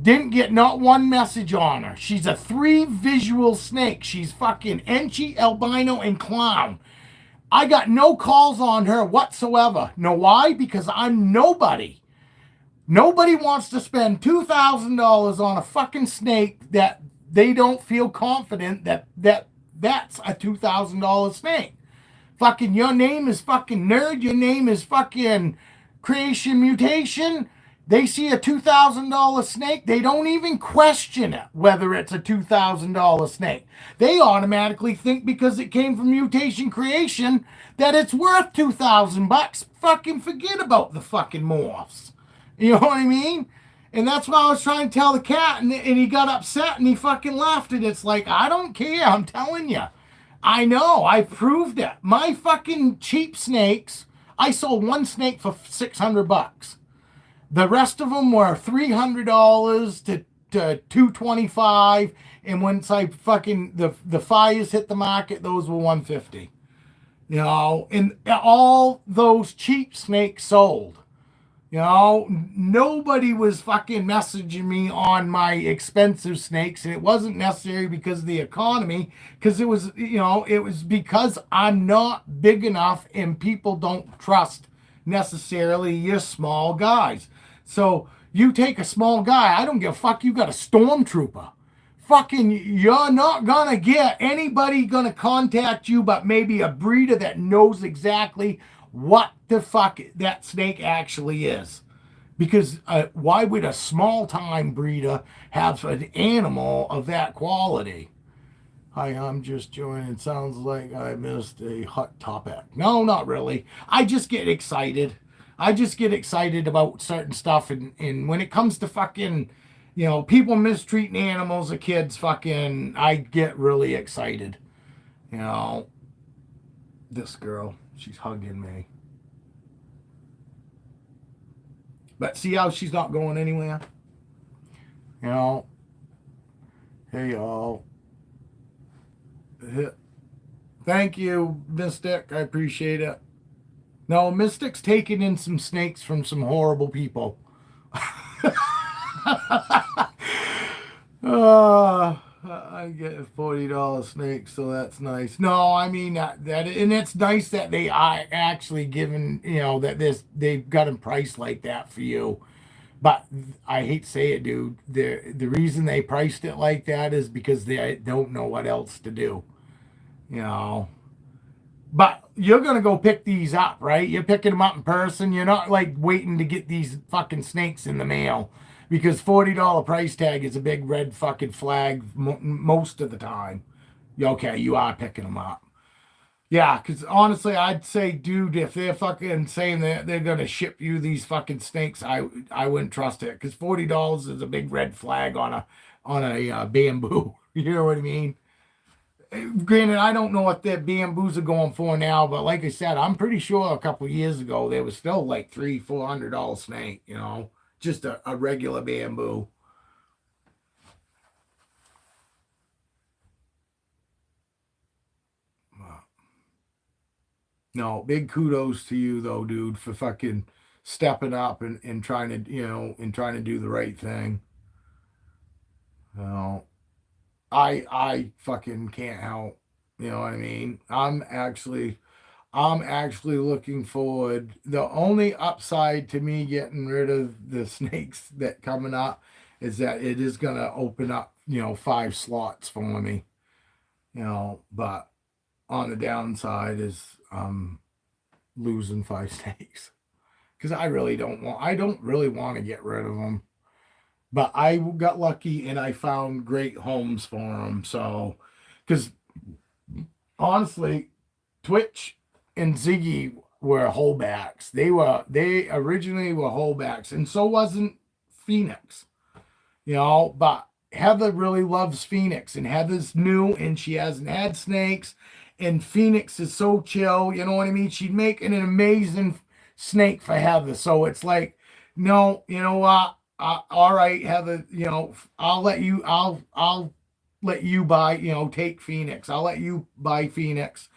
Didn't get not one message on her. She's a 3 visual snake. She's fucking Enchi, albino, and clown. I got no calls on her whatsoever. Know why? Because I'm nobody. Nobody wants to spend $2,000 on a fucking snake that they don't feel confident that's a $2,000 snake. Fucking your name is fucking nerd. Your name is fucking creation mutation. They see a $2,000 snake, they don't even question it whether it's a $2,000 snake. They automatically think because it came from mutation creation that it's worth 2,000 bucks. Fucking forget about the fucking morphs. You know what I mean? And that's what I was trying to tell the cat, and he got upset and he fucking laughed. And it's like, I don't care. I'm telling you. I know. I proved it. My fucking cheap snakes, I sold one snake for 600 bucks. The rest of them were $300 to 225, and once I fucking the fires hit the market, those were 150. You know, and all those cheap snakes sold. You know, nobody was fucking messaging me on my expensive snakes, and it wasn't necessary because of the economy, because it was, you know, it was because I'm not big enough and people don't trust necessarily your small guys. So you take a small guy, I don't give a fuck, you got a stormtrooper. Fucking, you're not gonna get anybody gonna contact you but maybe a breeder that knows exactly what the fuck that snake actually is. Because why would a small time breeder have an animal of that quality? Hi, I'm just joining. Sounds like I missed a hot topic. No, not really. I just get excited. I just get excited about certain stuff. And when it comes to fucking, you know, people mistreating animals or kids, fucking, I get really excited. You know, this girl, she's hugging me. But see how she's not going anywhere? You know, hey, y'all. Thank you, Mystic. I appreciate it. No, Mystic's taking in some snakes from some horrible people. I get a $40 snake, so that's nice. No, I mean that, and it's nice that they are actually given, you know, that they've got them priced like that for you. But I hate to say it, dude. The reason they priced it like that is because they don't know what else to do. You know. But you're gonna go pick these up, right? You're picking them up in person. You're not like waiting to get these fucking snakes in the mail because $40 price tag is a big red fucking flag most of the time. Okay, you are picking them up. Yeah, because honestly, I'd say, dude, if they're fucking saying that they're gonna ship you these fucking snakes, I wouldn't trust it because $40 is a big red flag on a bamboo. You know what I mean? Granted, I don't know what their bamboos are going for now, but like I said, I'm pretty sure a couple years ago they was still like $300-400 snake. You know, just a regular bamboo. No, big kudos to you though, dude, for fucking stepping up and trying to, you know, and trying to do the right thing. You know, I fucking can't help. You know what I mean? I'm actually looking forward. The only upside to me getting rid of the snakes that coming up is that it is gonna open up, you know, 5 slots for me. You know, but on the downside is losing 5 snakes because I don't really want to get rid of them. But I got lucky and I found great homes for them. So, because honestly, Twitch and Ziggy were holdbacks. They originally were holdbacks, and so wasn't Phoenix. You know, but Heather really loves Phoenix, and Heather's new, and she hasn't had snakes, and Phoenix is so chill. You know what I mean? She'd make an amazing snake for Heather. So it's like, no, you know what? All right, Heather. You know, I'll let you buy. You know, take Phoenix. I'll let you buy Phoenix.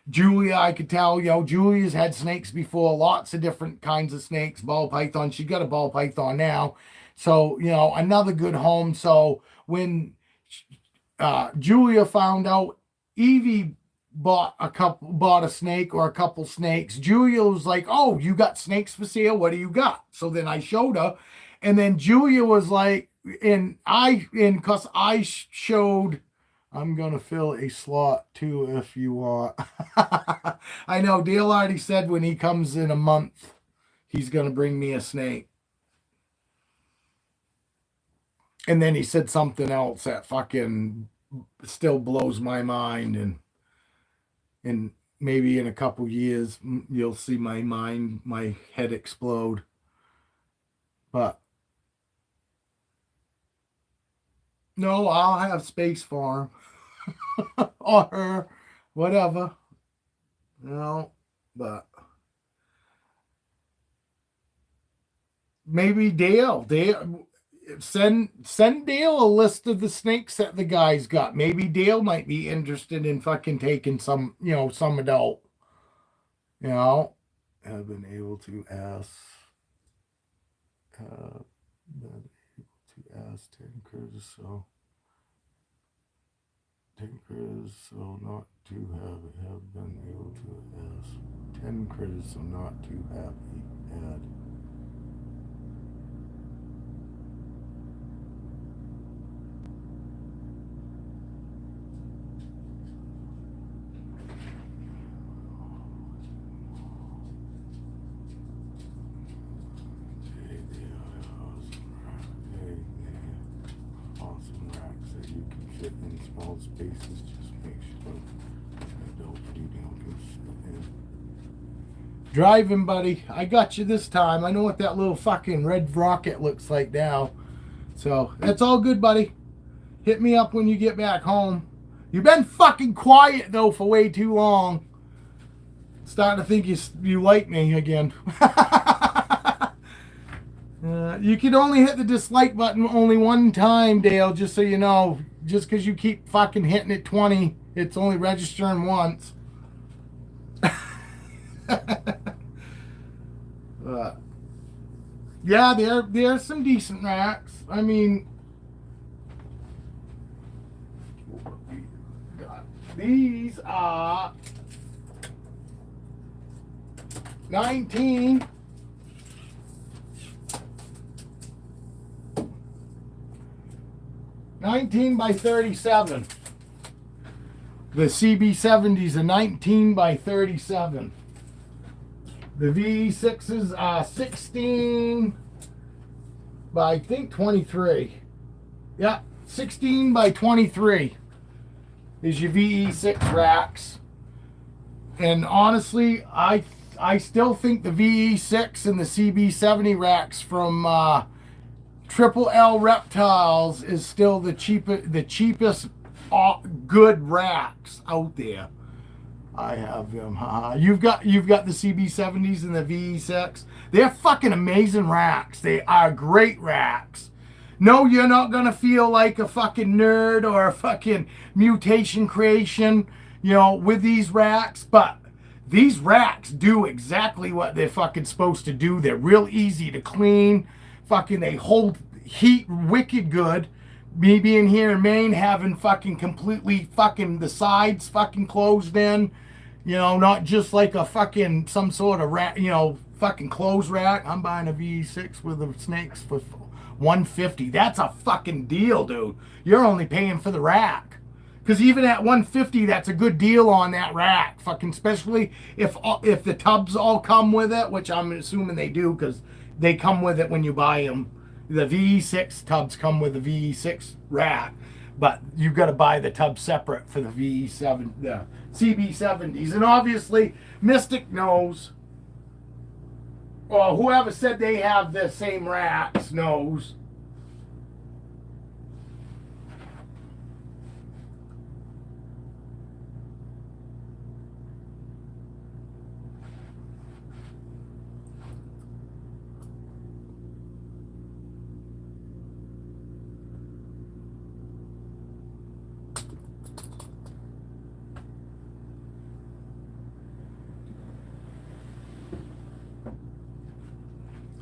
Julia, I could tell, you know, Julia's had snakes before, lots of different kinds of snakes, ball python. She got a ball python now. So, you know, another good home. So when Julia found out Evie bought a snake or a couple snakes, Julia was like, "Oh, you got snakes for sale? What do you got?" So then I showed her, and then Julia was like, cause I showed, I'm gonna fill a slot too if you want. I know Dale already said when he comes in a month, he's gonna bring me a snake. And then he said something else that fucking still blows my mind. And maybe in a couple years, you'll see my head explode. But no, I'll have space for him or her, whatever. But maybe Dale. Send Dale a list of the snakes that the guy's got. Maybe Dale might be interested in fucking taking some, some adult. Have been able to ask. Been able to ask 10 critters, so 10 critters, so not too happy. Have been able to ask 10 critters, so not too happy. Add. In small spaces, just make sure adult female can fit in. Driving, buddy. I got you this time. I know what that little fucking red rocket looks like now. So that's all good, buddy. Hit me up when you get back home. You've been fucking quiet though for way too long. Starting to think you like me again. You can only hit the dislike button only one time, Dale, just so you know. Just because you keep fucking hitting it 20, it's only registering once. Yeah, there are some decent racks. I mean, these are 19 by 37. The CB70s are 19 by 37. The VE6s are 16 by, I think, 23. Yeah, 16 by 23 is your VE6 racks. And honestly, I still think the VE6 and the CB70 racks from Triple L Reptiles is still the cheapest good racks out there. I have them. You've got the CB70s and the VE6. They're fucking amazing racks. They are great racks. No, you're not gonna feel like a fucking nerd or a fucking mutation creation, with these racks. But these racks do exactly what they're fucking supposed to do. They're real easy to clean. Fucking, they hold heat wicked good. Me being here in Maine, having fucking completely fucking the sides fucking closed in, not just like a fucking some sort of rack, fucking clothes rack. I'm buying a VE6 with the snakes for $150. That's a fucking deal, dude. You're only paying for the rack. Because even at $150, that's a good deal on that rack. Fucking, especially if the tubs all come with it, which I'm assuming they do, because they come with it when you buy them. The VE6 tubs come with the VE6 rack, but you've got to buy the tub separate for the VE7, the CB70s. And obviously, Mystic knows, or whoever said they have the same racks knows.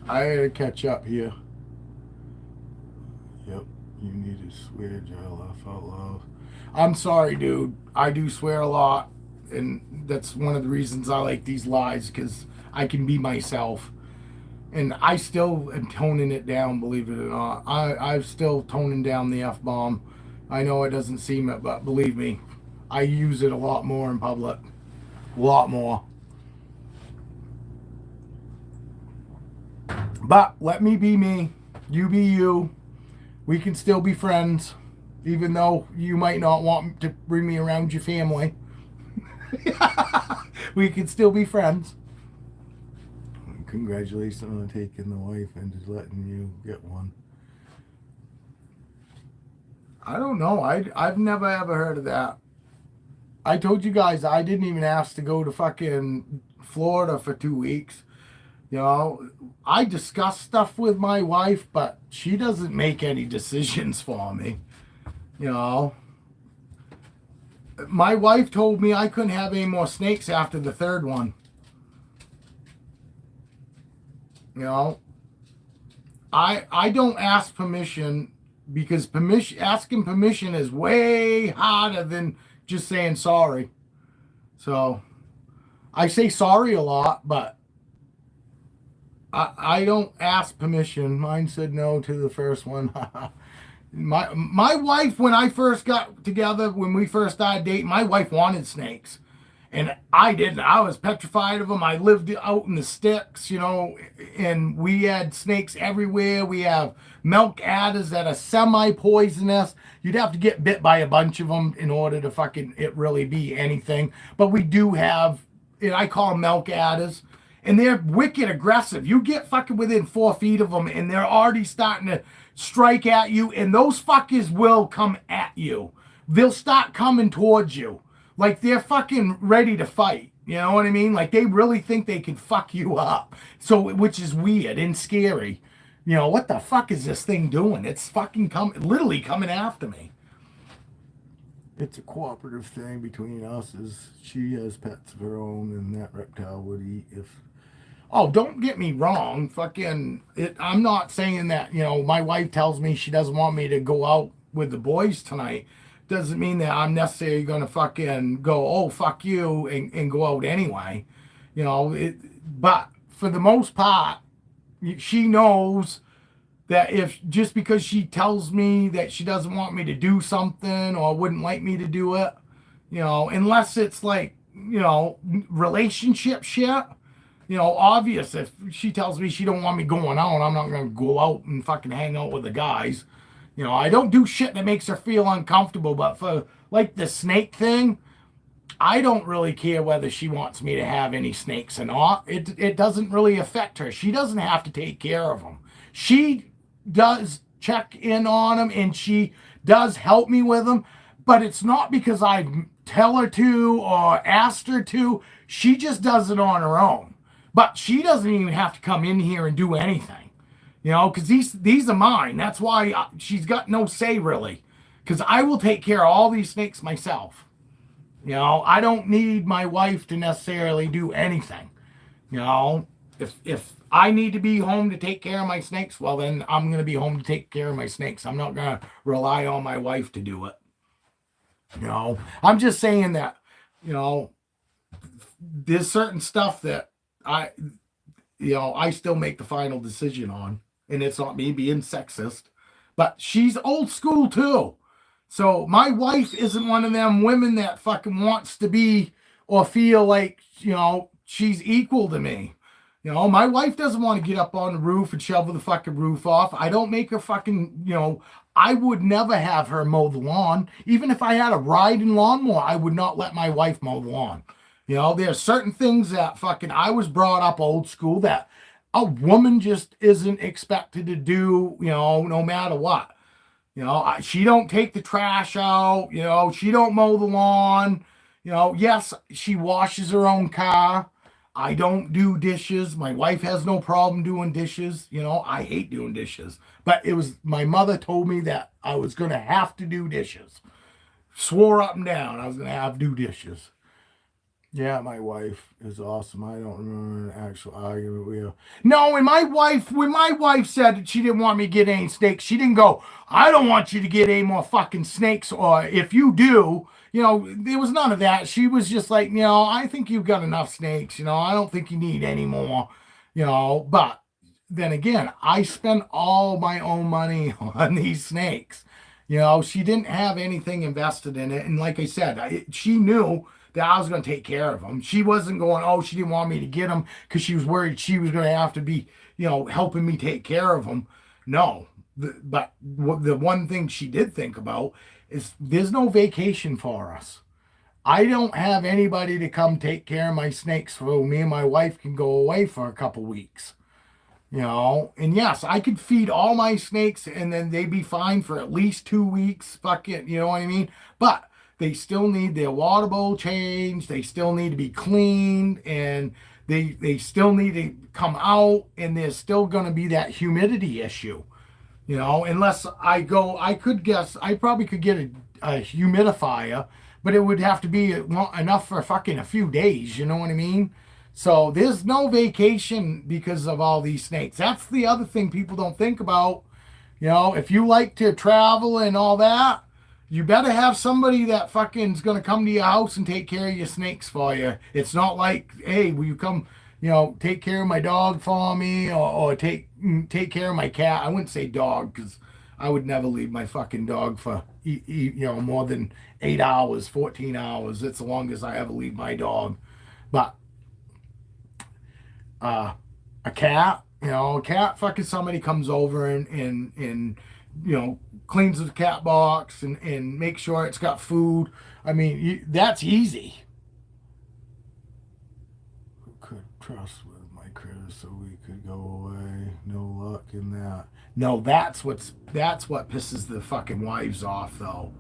I gotta catch up here. Yep, you need to swear, Joe. Laugh out loud. I'm sorry, dude. I do swear a lot, and that's one of the reasons I like these lives, because I can be myself. And I still am toning it down, believe it or not. I'm still toning down the F-bomb. I know it doesn't seem it, but believe me, I use it a lot more in public. A lot more. But let me be me. You be you. We can still be friends, even though you might not want to bring me around your family. We can still be friends. Congratulations on taking the wife and just letting you get one. I don't know. I've never ever heard of that. I told you guys I didn't even ask to go to fucking Florida for 2 weeks. You know, I discuss stuff with my wife, but she doesn't make any decisions for me. You know, my wife told me I couldn't have any more snakes after the third one. You know, I don't ask permission because asking permission is way harder than just saying sorry. So I say sorry a lot, but I don't ask permission. Mine said no to the first one. My wife, when I first got together, when we first started dating, my wife wanted snakes. And I didn't. I was petrified of them. I lived out in the sticks, you know, and we had snakes everywhere. We have milk adders that are semi-poisonous. You'd have to get bit by a bunch of them in order to fucking it really be anything. But we do have, and I call them milk adders, and they're wicked aggressive. You get fucking within 4 feet of them, and they're already starting to strike at you, and those fuckers will come at you. They'll start coming towards you. Like they're fucking ready to fight. You know what I mean? Like they really think they can fuck you up. So, which is weird and scary. You know, what the fuck is this thing doing? It's fucking literally coming after me. It's a cooperative thing between us as she has pets of her own and that reptile would eat if... Oh, don't get me wrong. Fucking, I'm not saying that, you know, my wife tells me she doesn't want me to go out with the boys tonight. Doesn't mean that I'm necessarily going to fucking go, oh, fuck you, and go out anyway. You know, but for the most part, she knows that if just because she tells me that she doesn't want me to do something or wouldn't like me to do it, you know, unless it's like, you know, relationship shit, you know, obvious. If she tells me she don't want me going out, I'm not going to go out and fucking hang out with the guys. You know, I don't do shit that makes her feel uncomfortable, but for like the snake thing, I don't really care whether she wants me to have any snakes or not. It doesn't really affect her. She doesn't have to take care of them. She does check in on them and she does help me with them, but it's not because I tell her to or asked her to. She just does it on her own. But she doesn't even have to come in here and do anything. You know, because these are mine. That's why she's got no say, really. Because I will take care of all these snakes myself. You know, I don't need my wife to necessarily do anything. You know, if I need to be home to take care of my snakes, well, then I'm going to be home to take care of my snakes. I'm not going to rely on my wife to do it. You know, I'm just saying that, you know, there's certain stuff that I still make the final decision on. And it's not me being sexist, but she's old school too. So my wife isn't one of them women that fucking wants to be or feel like, you know, she's equal to me. You know, my wife doesn't want to get up on the roof and shovel the fucking roof off. I don't make her fucking, you know, I would never have her mow the lawn. Even if I had a riding lawnmower, I would not let my wife mow the lawn. You know, there are certain things that fucking I was brought up old school that a woman just isn't expected to do, you know, no matter what. You know, she don't take the trash out, you know, she don't mow the lawn. You know, yes, she washes her own car. I don't do dishes. My wife has no problem doing dishes. You know, I hate doing dishes. But it was, my mother told me that I was going to have to do dishes. Swore up and down I was going to have to do dishes. Yeah, my wife is awesome. I don't remember an actual argument with her. No, when my wife said that she didn't want me to get any snakes, she didn't go, I don't want you to get any more fucking snakes, or if you do, you know, there was none of that. She was just like, you know, I think you've got enough snakes, you know, I don't think you need any more, you know, but then again, I spent all my own money on these snakes. You know, she didn't have anything invested in it. And like I said, she knew that I was going to take care of them. She wasn't going, oh, she didn't want me to get them because she was worried she was going to have to be, you know, helping me take care of them. No, But the one thing she did think about is there's no vacation for us. I don't have anybody to come take care of my snakes so me and my wife can go away for a couple weeks. And yes, I could feed all my snakes and then they'd be fine for at least 2 weeks. Fuck it, you know what I mean? But they still need their water bowl changed. They still need to be cleaned, and they still need to come out, and there's still going to be that humidity issue. Unless I could guess, I probably could get a humidifier, but it would have to be enough for fucking a few days. You know what I mean? So there's no vacation because of all these snakes. That's the other thing people don't think about. If you like to travel and all that, you better have somebody that fucking's gonna come to your house and take care of your snakes for you. It's not like, hey, will you come, take care of my dog for me, or take care of my cat. I wouldn't say dog because I would never leave my fucking dog for more than 8 hours, 14 hours. It's the longest I ever leave my dog. But a cat, a cat, fucking somebody comes over and cleans the cat box and make sure it's got food. I mean, that's easy. Who could trust with my critters so we could go away? No luck in that. No, that's what pisses the fucking wives off, though.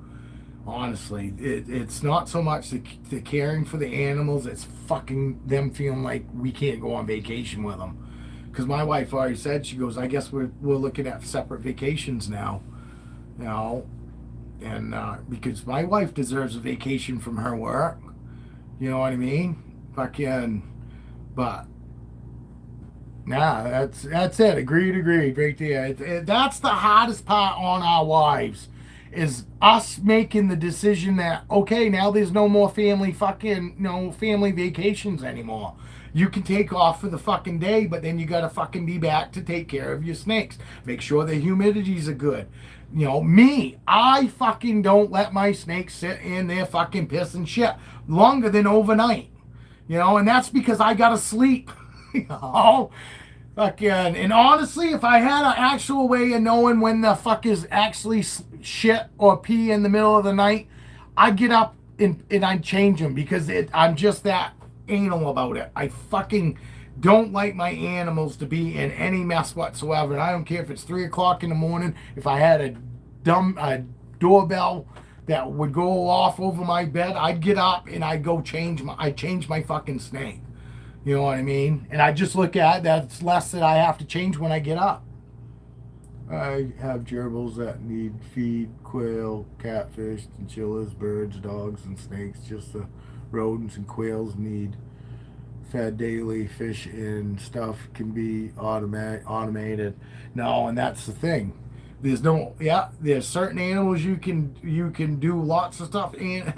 Honestly, it's not so much the caring for the animals, it's fucking them feeling like we can't go on vacation with them. Because my wife already said, she goes, I guess we're looking at separate vacations now. And because my wife deserves a vacation from her work. You know what I mean? Fucking, but nah, that's it. Agreed, right there. That's the hardest part on our wives, is us making the decision that, okay, now there's no more family vacations anymore. You can take off for the fucking day, but then you gotta fucking be back to take care of your snakes. Make sure the humidities are good. I fucking don't let my snakes sit in their fucking piss and shit longer than overnight. And that's because I gotta sleep. you know? Fucking, and honestly, if I had an actual way of knowing when the fuck is actually shit or pee in the middle of the night, I'd get up and I'd change them, because I'm just that anal about it. I fucking don't like my animals to be in any mess whatsoever. And I don't care if it's 3 o'clock in the morning. If I had a doorbell that would go off over my bed, I'd get up and I'd go change my fucking snake. You know what I mean? And I just look at that's less that I have to change when I get up. I have gerbils that need feed, quail, catfish, chinchillas, birds, dogs, and snakes. Just the rodents and quails need fed daily. Fish and stuff can be automated. No, and that's the thing. There's certain animals you can do lots of stuff animated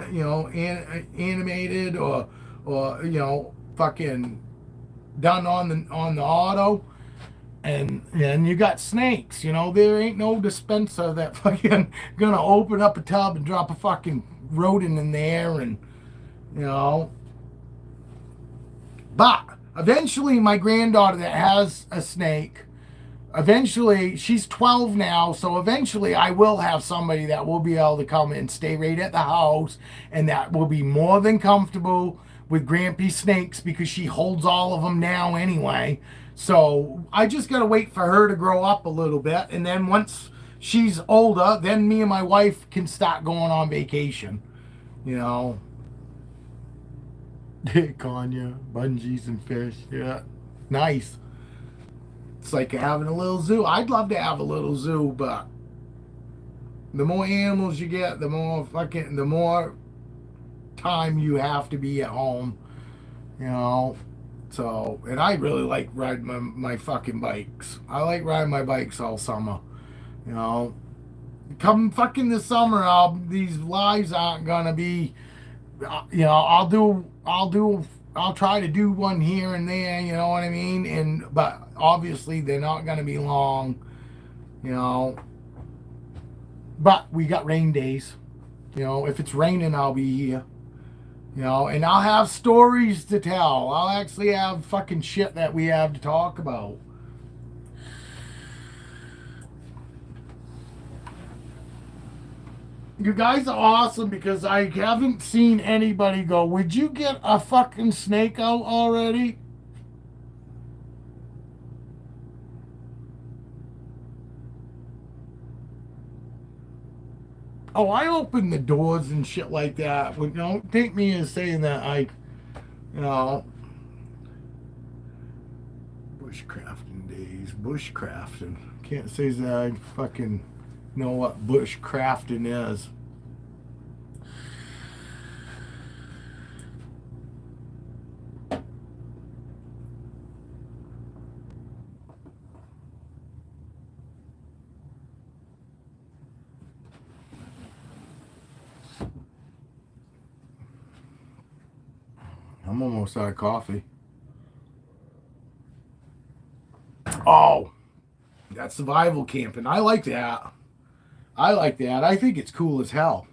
or fucking done on the auto. And you got snakes. There ain't no dispenser that fucking gonna open up a tub and drop a fucking rodent in there, and but eventually my granddaughter that has a snake, eventually she's 12 now, so eventually I will have somebody that will be able to come and stay right at the house, and that will be more than comfortable with Grampy snakes, because she holds all of them now anyway. So I just got to wait for her to grow up a little bit. And then once she's older, then me and my wife can start going on vacation. Kanya, bungees and fish. Yeah. Nice. It's like having a little zoo. I'd love to have a little zoo, but the more animals you get, the more time you have to be at home. So, and I really like riding my fucking bikes. I like riding my bikes all summer. Come fucking this summer, these lives aren't gonna be. I'll try to do one here and there. You know what I mean? But obviously they're not gonna be long. But we got rain days. If it's raining, I'll be here. And I'll have stories to tell. I'll actually have fucking shit that we have to talk about. You guys are awesome because I haven't seen anybody go, would you get a fucking snake out already? Oh, I open the doors and shit like that. But don't take me as saying that you know, bushcrafting days, bushcrafting. Can't say that I fucking know what bushcrafting is. I'm almost out of coffee. Oh, that's survival camping. I like that. I like that. I think it's cool as hell.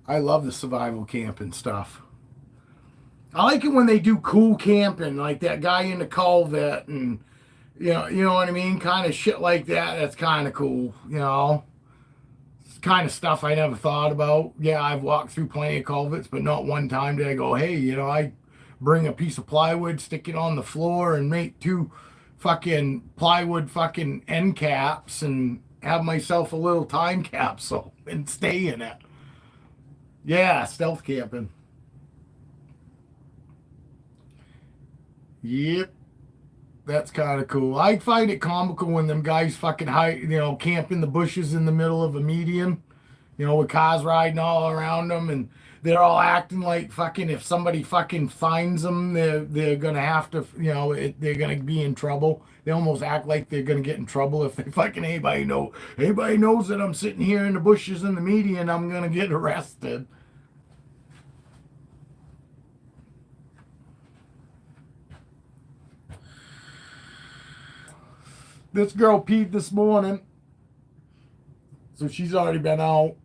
I love the survival camping stuff. I like it when they do cool camping, like that guy in the culvert, and you know what I mean, kind of shit like that. That's kind of cool. It's kind of stuff I never thought about. Yeah, I've walked through plenty of culverts, but not one time did I go, hey, I bring a piece of plywood, stick it on the floor, and make two fucking plywood fucking end caps, and have myself a little time capsule and stay in it. Yeah, stealth camping. Yep. That's kind of cool. I find it comical when them guys fucking camp in the bushes in the middle of a median, with cars riding all around them, and they're all acting like fucking if somebody fucking finds them, they're gonna have to, they're gonna be in trouble. They almost act like they're gonna get in trouble if they fucking anybody knows that I'm sitting here in the bushes in the median, I'm gonna get arrested. This girl peed this morning, so she's already been out.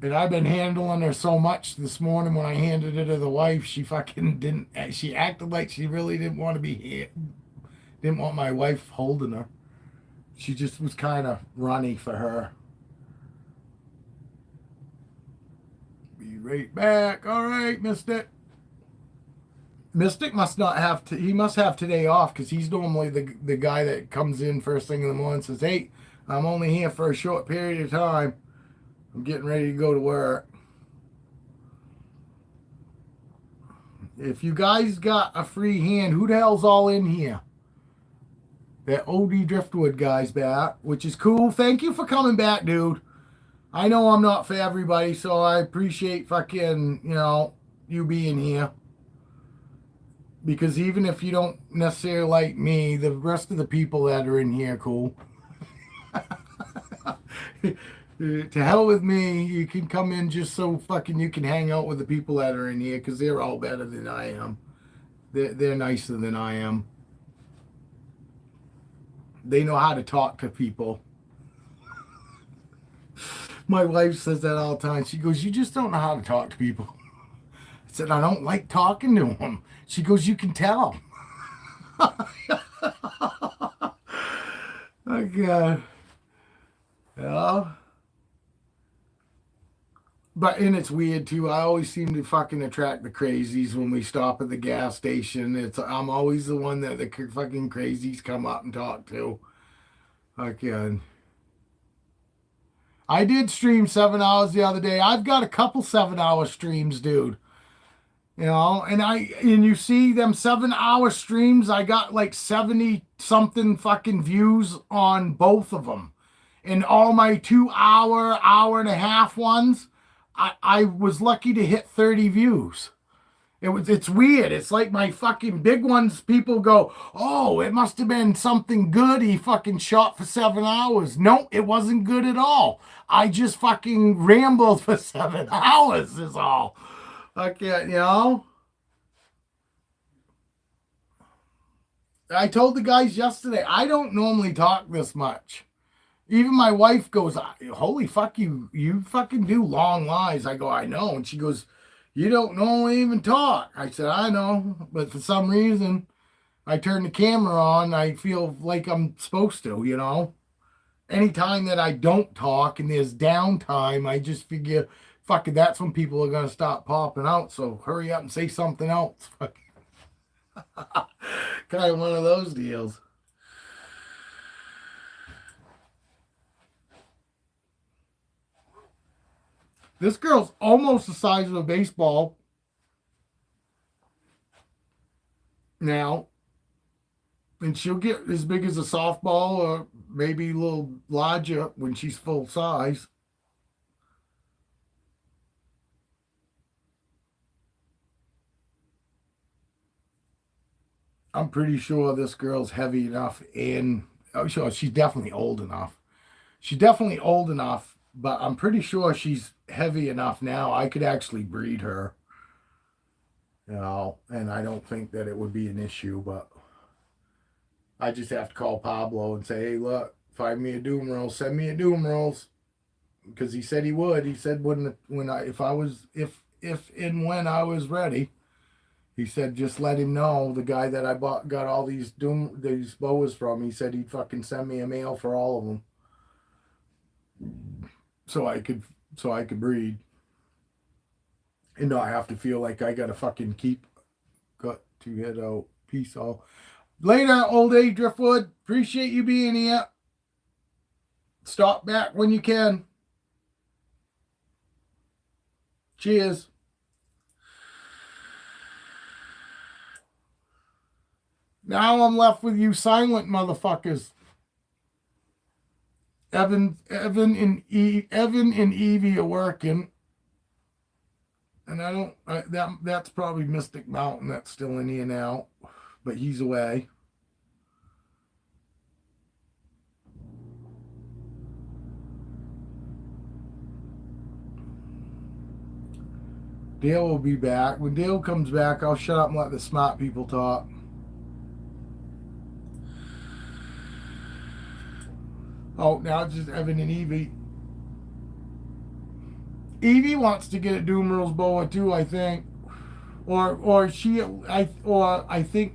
And I've been handling her so much this morning when I handed her to the wife, she fucking didn't, she acted like she really didn't want to be here, didn't want my wife holding her. She just was kind of runny for her. Be right back. All right, Mystic. Mystic must not have to, he must have today off because he's normally the guy that comes in first thing in the morning and says, hey, I'm only here for a short period of time. I'm getting ready to go to work. If you guys got a free hand, who the hell's all in here? That OD Driftwood guy's back, which is cool. Thank you for coming back, dude. I know I'm not for everybody, so I appreciate fucking, you being here. Because even if you don't necessarily like me, the rest of the people that are in here are cool. To hell with me, you can come in just so fucking you can hang out with the people that are in here because they're all better than I am. They're nicer than I am. They know how to talk to people. My wife says that all the time. She goes, you just don't know how to talk to people. I said, I don't like talking to them. She goes, you can tell. Oh, God. Yeah. And it's weird too. I always seem to fucking attract the crazies when we stop at the gas station. I'm always the one that the fucking crazies come up and talk to. Again, I did stream 7 hours the other day. I've got a couple 7 hour streams, dude. And you see them 7 hour streams. I got like 70 something fucking views on both of them, and all my 2 hour and a half ones. I was lucky to hit 30 views. It's weird. It's like my fucking big ones, people go, oh, it must have been something good he fucking shot for 7 hours. No, it wasn't good at all. I just fucking rambled for 7 hours is all. Okay. I told the guys yesterday, I don't normally talk this much. Even my wife goes, holy fuck, you fucking do long lies. I go, I know. And she goes, you don't normally even talk. I said, I know. But for some reason, I turn the camera on. I feel like I'm supposed to. anytime that I don't talk and there's downtime, I just figure, fuck it, that's when people are gonna stop popping out. So hurry up and say something else. Kind of one of those deals. This girl's almost the size of a baseball now, and she'll get as big as a softball or maybe a little larger when she's full size. I'm pretty sure this girl's heavy enough, and oh, sure, she's definitely old enough. She's definitely old enough, but I'm pretty sure she's heavy enough now. I could actually breed her, and I don't think that it would be an issue, but I just have to call Pablo and say, hey, look, find me a doom roll, send me a doom rolls, because he said he would. He said when I if I was if and when I was ready, he said just let him know. The guy that I got all these boas from, he said he'd fucking send me a mail for all of them, so I could breed and not have to feel like I gotta fucking got to head out. Peace all. Later, old A Driftwood. Appreciate you being here. Stop back when you can. Cheers. Now I'm left with you silent motherfuckers. Evan and Evie are working. And that's probably Mystic Mountain that's still in here now, but he's away. Dale will be back. When Dale comes back, I'll shut up and let the smart people talk. Oh, now it's just Evan and Evie. Evie wants to get a Doomer's boa too, I think, or I think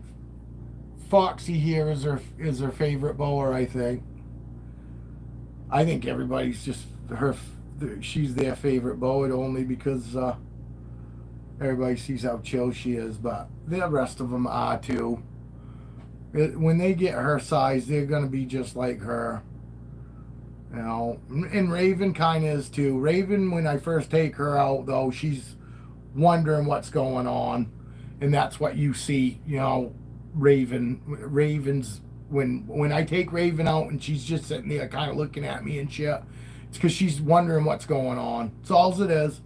Foxy here is her favorite boa. I think everybody's just she's their favorite boa only because everybody sees how chill she is, but the rest of them are too. When they get her size, they're gonna be just like her. And Raven kind of is too. Raven, when I first take her out, though, she's wondering what's going on, and that's what you see. Raven's when I take Raven out and she's just sitting there, kind of looking at me and shit. It's because she's wondering what's going on. It's all it is.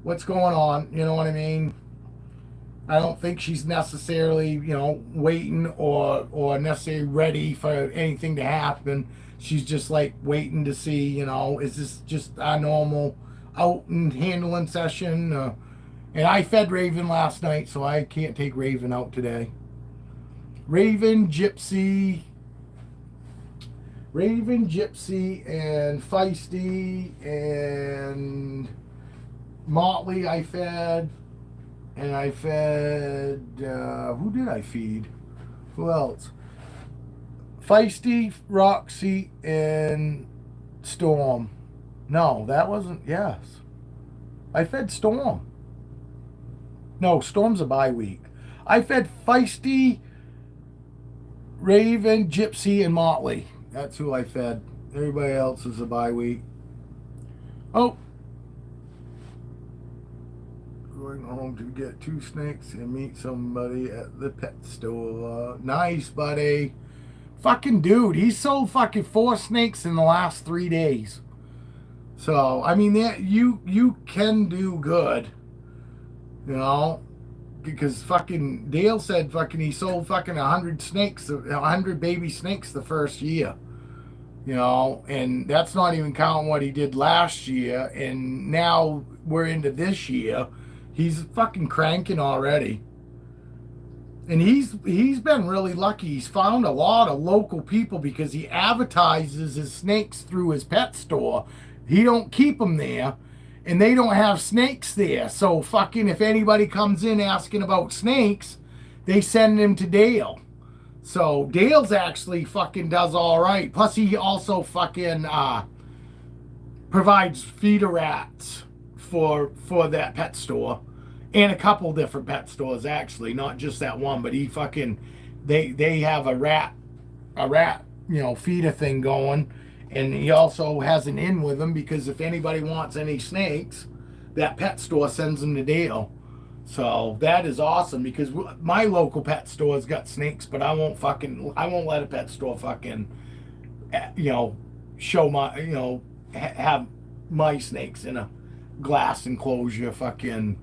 What's going on? You know what I mean? I don't think she's necessarily, waiting or necessarily ready for anything to happen. She's just like waiting to see, is this just a normal out and handling session? And I fed Raven last night, so I can't take Raven out today. Raven, Gypsy, and Feisty, and Motley I fed. And I fed, who did I feed? Who else? Feisty, Roxy, and Storm. No, that wasn't, yes. I fed Storm. No, Storm's a bye week. I fed Feisty, Raven, Gypsy, and Motley. That's who I fed. Everybody else is a bye week. Oh. Going home to get 2 snakes and meet somebody at the pet store. Nice, buddy. Fucking dude, he sold fucking 4 snakes in the last 3 days. So, I mean, you can do good. Because fucking Dale said fucking he sold fucking 100 snakes, 100 baby snakes the first year. And that's not even counting what he did last year. And now we're into this year. He's fucking cranking already. And he's been really lucky. He's found a lot of local people because he advertises his snakes through his pet store. He don't keep them there, and they don't have snakes there. So fucking if anybody comes in asking about snakes, they send them to Dale. So Dale's actually fucking does all right. Plus he also fucking provides feeder rats for that pet store, and a couple different pet stores actually, not just that one. But he fucking they have a rat feeder thing going, and he also has an in with them because if anybody wants any snakes, that pet store sends them to Dale. So that is awesome because my local pet store's got snakes, but I won't let a pet store fucking show my have my snakes in a glass enclosure fucking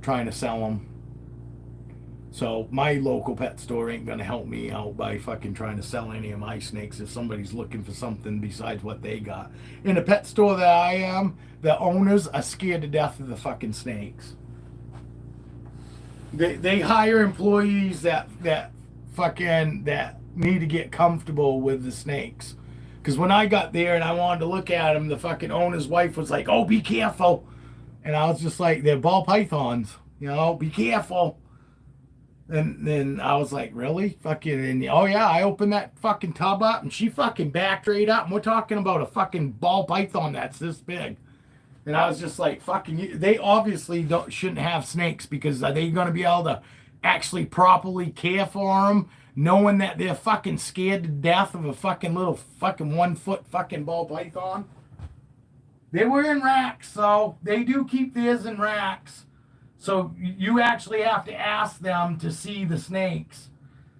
trying to sell them. So my local pet store ain't gonna help me out by fucking trying to sell any of my snakes if somebody's looking for something besides what they got. In the pet store that I am, the owners are scared to death of the fucking snakes. They hire employees that need to get comfortable with the snakes. Because when I got there and I wanted to look at them, the fucking owner's wife was like, "Oh, be careful," and I was just like, "They're ball pythons, be careful." And then I was like, really? Fucking, and oh yeah, I opened that fucking tub up and she fucking backed right up. And we're talking about a fucking ball python that's this big. And I was just like, fucking, they obviously shouldn't have snakes because are they going to be able to actually properly care for them, knowing that they're fucking scared to death of a fucking little fucking 1 foot fucking ball python? They were in racks, so they do keep theirs in racks. So you actually have to ask them to see the snakes.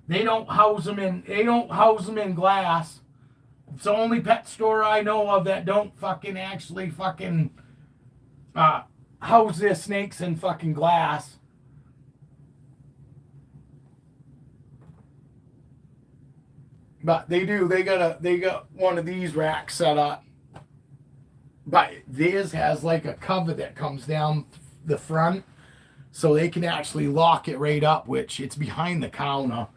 They don't house them in glass. It's the only pet store I know of that don't fucking actually fucking house their snakes in fucking glass. But they do. They got one of these racks set up. But theirs has like a cover that comes down the front. So they can actually lock it right up, which it's behind the counter.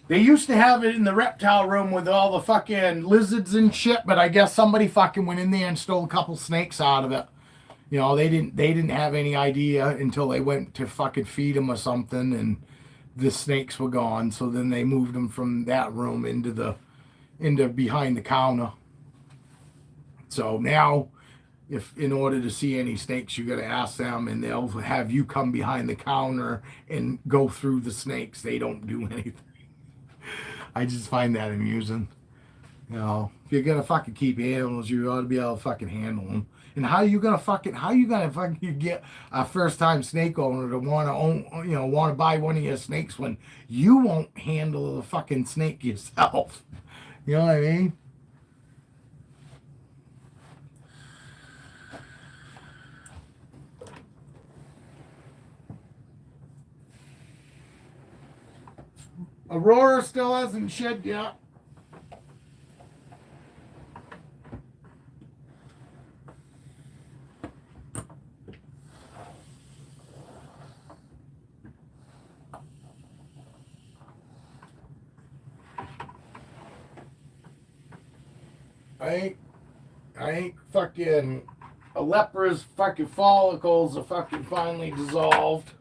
They used to have it in the reptile room with all the fucking lizards and shit, but I guess somebody fucking went in there and stole a couple snakes out of it. They didn't have any idea until they went to fucking feed them or something, and the snakes were gone. So then they moved them from that room into behind the counter. So now, if in order to see any snakes, you got to ask them, and they'll have you come behind the counter and go through the snakes. They don't do anything. I just find that amusing. If you're gonna fucking keep animals, you ought to be able to fucking handle them. And how you gonna fucking get a first time snake owner to want to buy one of your snakes when you won't handle the fucking snake yourself? You know what I mean? Aurora still hasn't shed yet. I ain't fucking a leper's fucking follicles are fucking finally dissolved.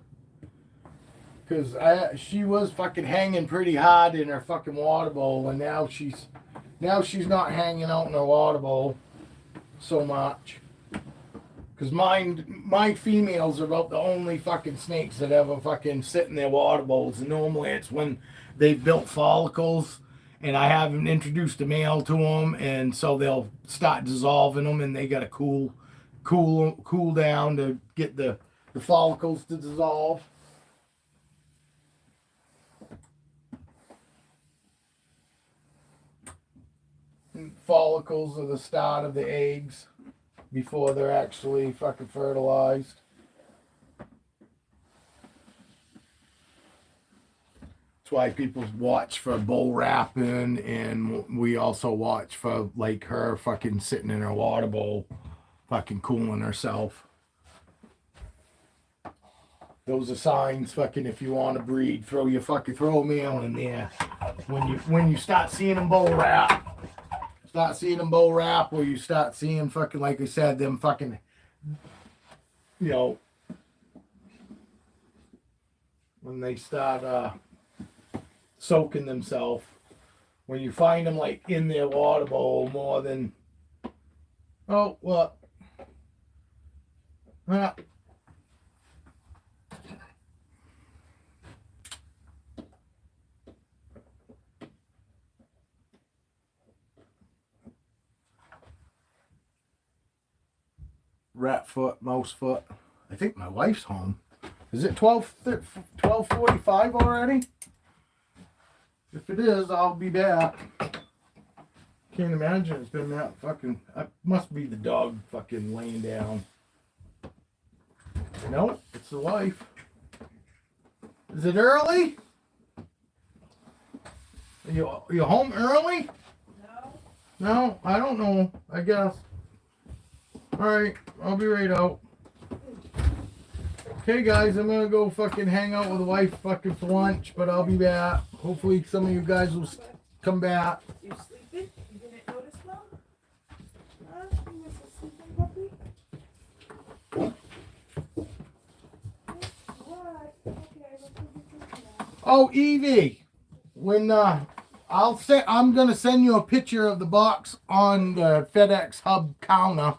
Because she was fucking hanging pretty hard in her fucking water bowl, and now she's not hanging out in her water bowl so much. Because my females are about the only fucking snakes that ever fucking sit in their water bowls. And normally it's when they've built follicles, and I haven't introduced a male to them, and so they'll start dissolving them, and they got to cool down to get the follicles to dissolve. Follicles are the start of the eggs before they're actually fucking fertilized. That's why people watch for bull wrapping, and we also watch for like her fucking sitting in her water bowl, fucking cooling herself. Those are signs, fucking, if you want to breed, throw a male in there. When you start seeing them bull wrap. Start seeing them bull wrap, or you start seeing fucking, like I said, them fucking, when they start soaking themselves. When you find them like in their water bowl more than, oh, what? Rat foot, mouse foot. I think my wife's home. Is it 12:45 already? If it is, I'll be back. Can't imagine it's been that fucking. Must be the dog fucking laying down. No, it's the wife. Is it early? Are you home early? No. No, I don't know. I guess. Alright, I'll be right out. Okay, guys, I'm gonna go fucking hang out with the wife fucking for lunch, but I'll be back. Hopefully, some of you guys will come back. You sleeping? You didn't notice, Mom? Huh? You was a sleeping puppy? What? Okay, let's go get this now. Oh, Evie, when I'm gonna send you a picture of the box on the FedEx hub counter.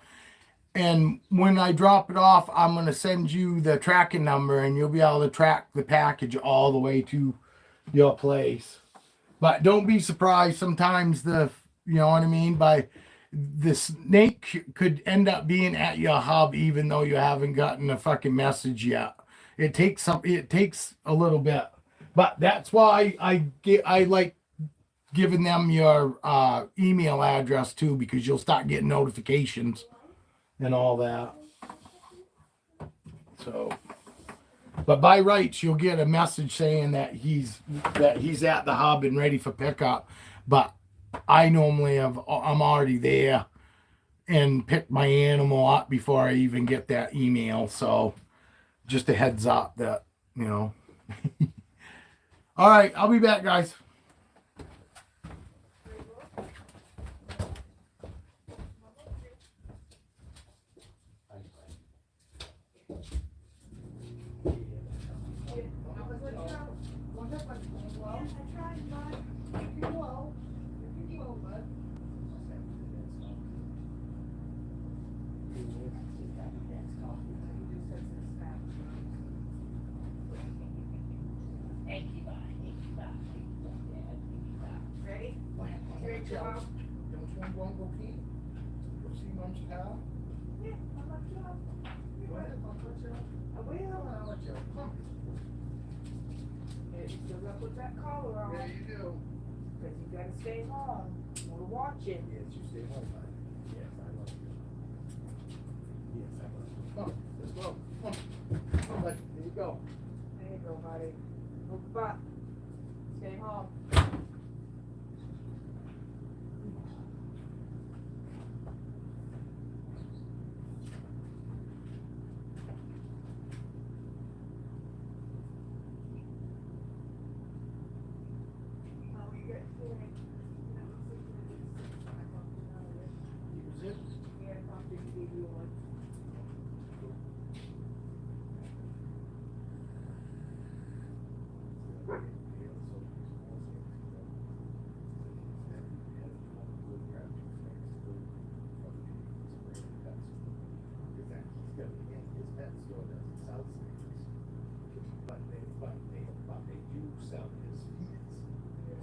And when I drop it off, I'm going to send you the tracking number and you'll be able to track the package all the way to your place. But don't be surprised. Sometimes you know what I mean? The snake could end up being at your hub even though you haven't gotten a fucking message yet. It takes a little bit. But that's why I like giving them your email address too, because you'll start getting notifications and all that. So, but by rights, you'll get a message saying that he's at the hub and ready for pickup. But I'm already there and pick my animal up before I even get that email. So, just a heads up that, you know. All right, I'll be back, guys. Put that collar on. Yeah, you do. Because you gotta stay home. We're watching. Yes, you stay home, buddy. Yes, I love you. Yes, I love you. Come on, let's go. Come on. Come on, buddy. There you go. There you go, buddy. Move the butt. Stay home.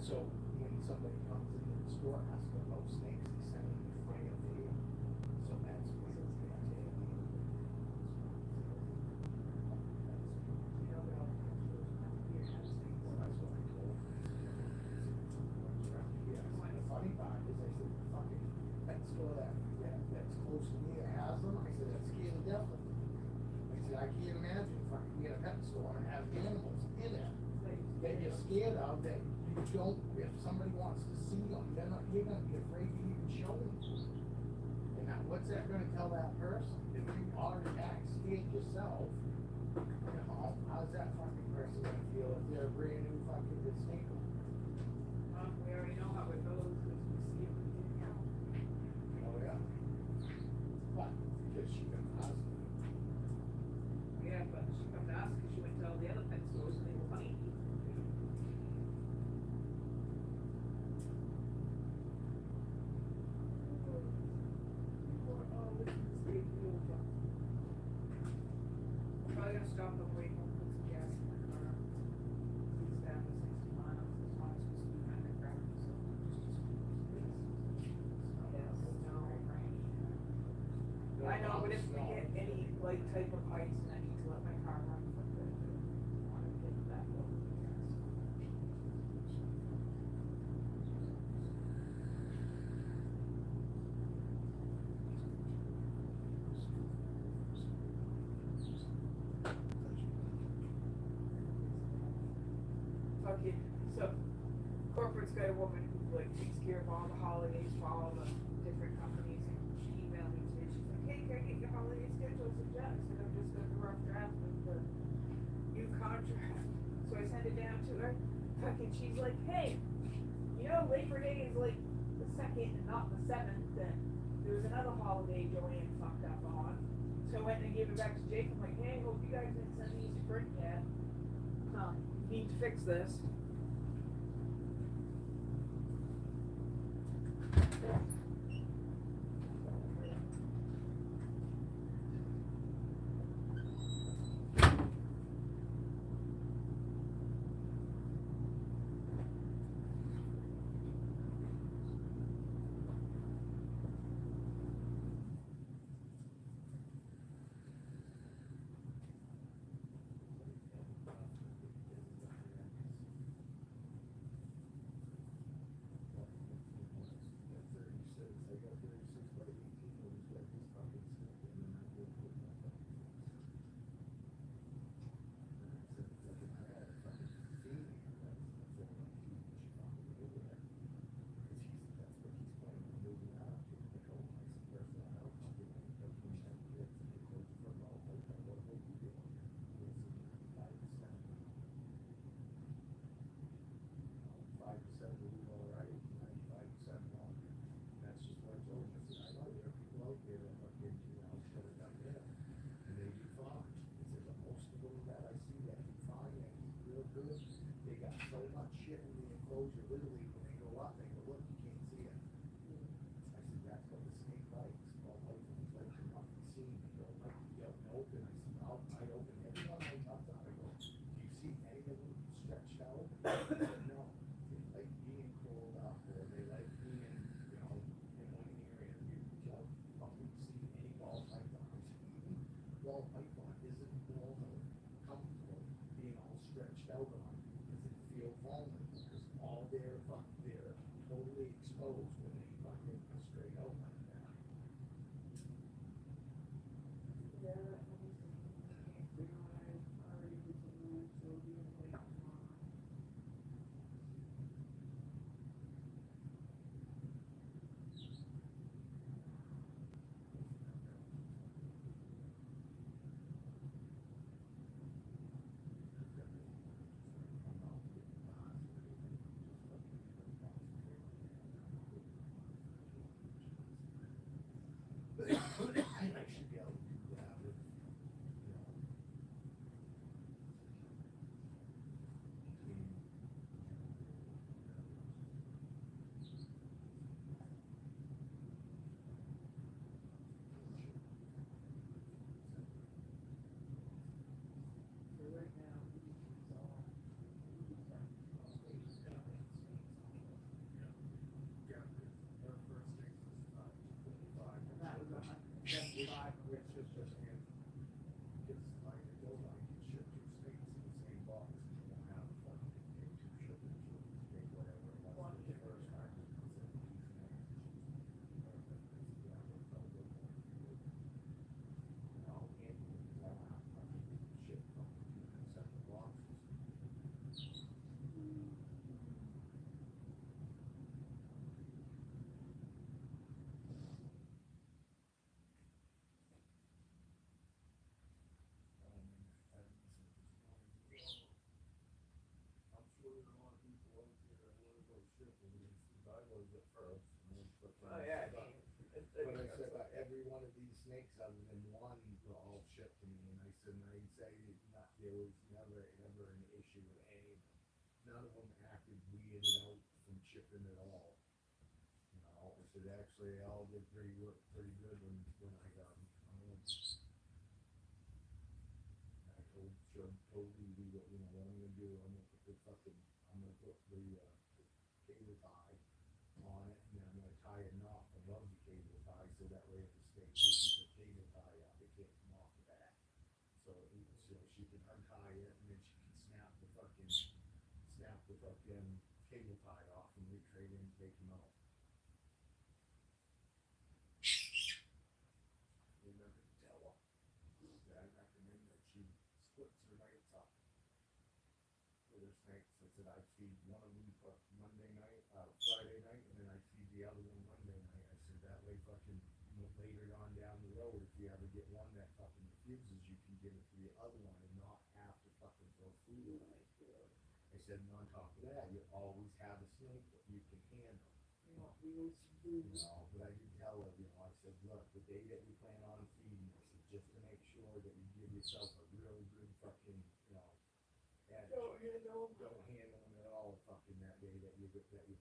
So when somebody comes into the store and asks about snakes, they send them the frame of the ear. So that's what it's going to take. The funny part is I said, the fucking pet store that's close to me that has them, I said, that's scared to death of them. I said, I can't imagine if I can get a pet store and have animals in it that you're scared of, that you don't, if somebody wants to see them, you're going to be afraid to even show them to them. And now, what's that going to tell that person? If you already act scared yourself, you know, how's that fucking person going to feel if they're a brand new fucking snake? We already know how it goes because we see everything now. Oh, yeah. But, because she can ask me. Yeah, but she come to us because she went to all the other pet stores and they were funny. stop on the way home, put some gas in my car. It's down to 60 miles. It's not supposed to be kind of crappy, so yes, no. I know, but if we get any like type of ice and I need to let my car run for a bit, I want to get that low. Okay, so corporate's got a woman who like takes care of all the holidays for all the different companies, and she emailed me today. She's like, "Hey, can I get your holiday schedules adjusted? I'm just doing a rough draft of the new contract." So I sent it down to her. Fucking, she's like, "Hey, you know Labor Day is like the 2nd and not the 7th, and there was another holiday Joanne fucked up on." So I went and gave it back to Jake. I'm like, "Hey, hope you guys didn't send these to print yet. Need to fix this." Oh yeah, I mean, But I said, every one of these snakes other than one were all shipped to me, and I said, and I say, not, there was never ever an issue with any of them. None of them acted weirded out from shipping at all. You know, I said, actually, they all did pretty good when I got them. I told the fucking cable tied off and we trade in, take them out. Remember to tell her that I recommend that she splits her nights up with her snakes. I said I feed one of them for Monday night, Friday night, and then I feed the other one Monday night. I said that way fucking later on down the road, if you ever get one that fucking refuses, you can give it to the other one and not have to fucking throw food away. I said, and on top of that, you always have a snake that you can handle. But I did tell her, I said, look, the day that you plan on feeding, I said, just to make sure that you give yourself a real good fucking, attitude. Don't handle them at all fucking that day that you're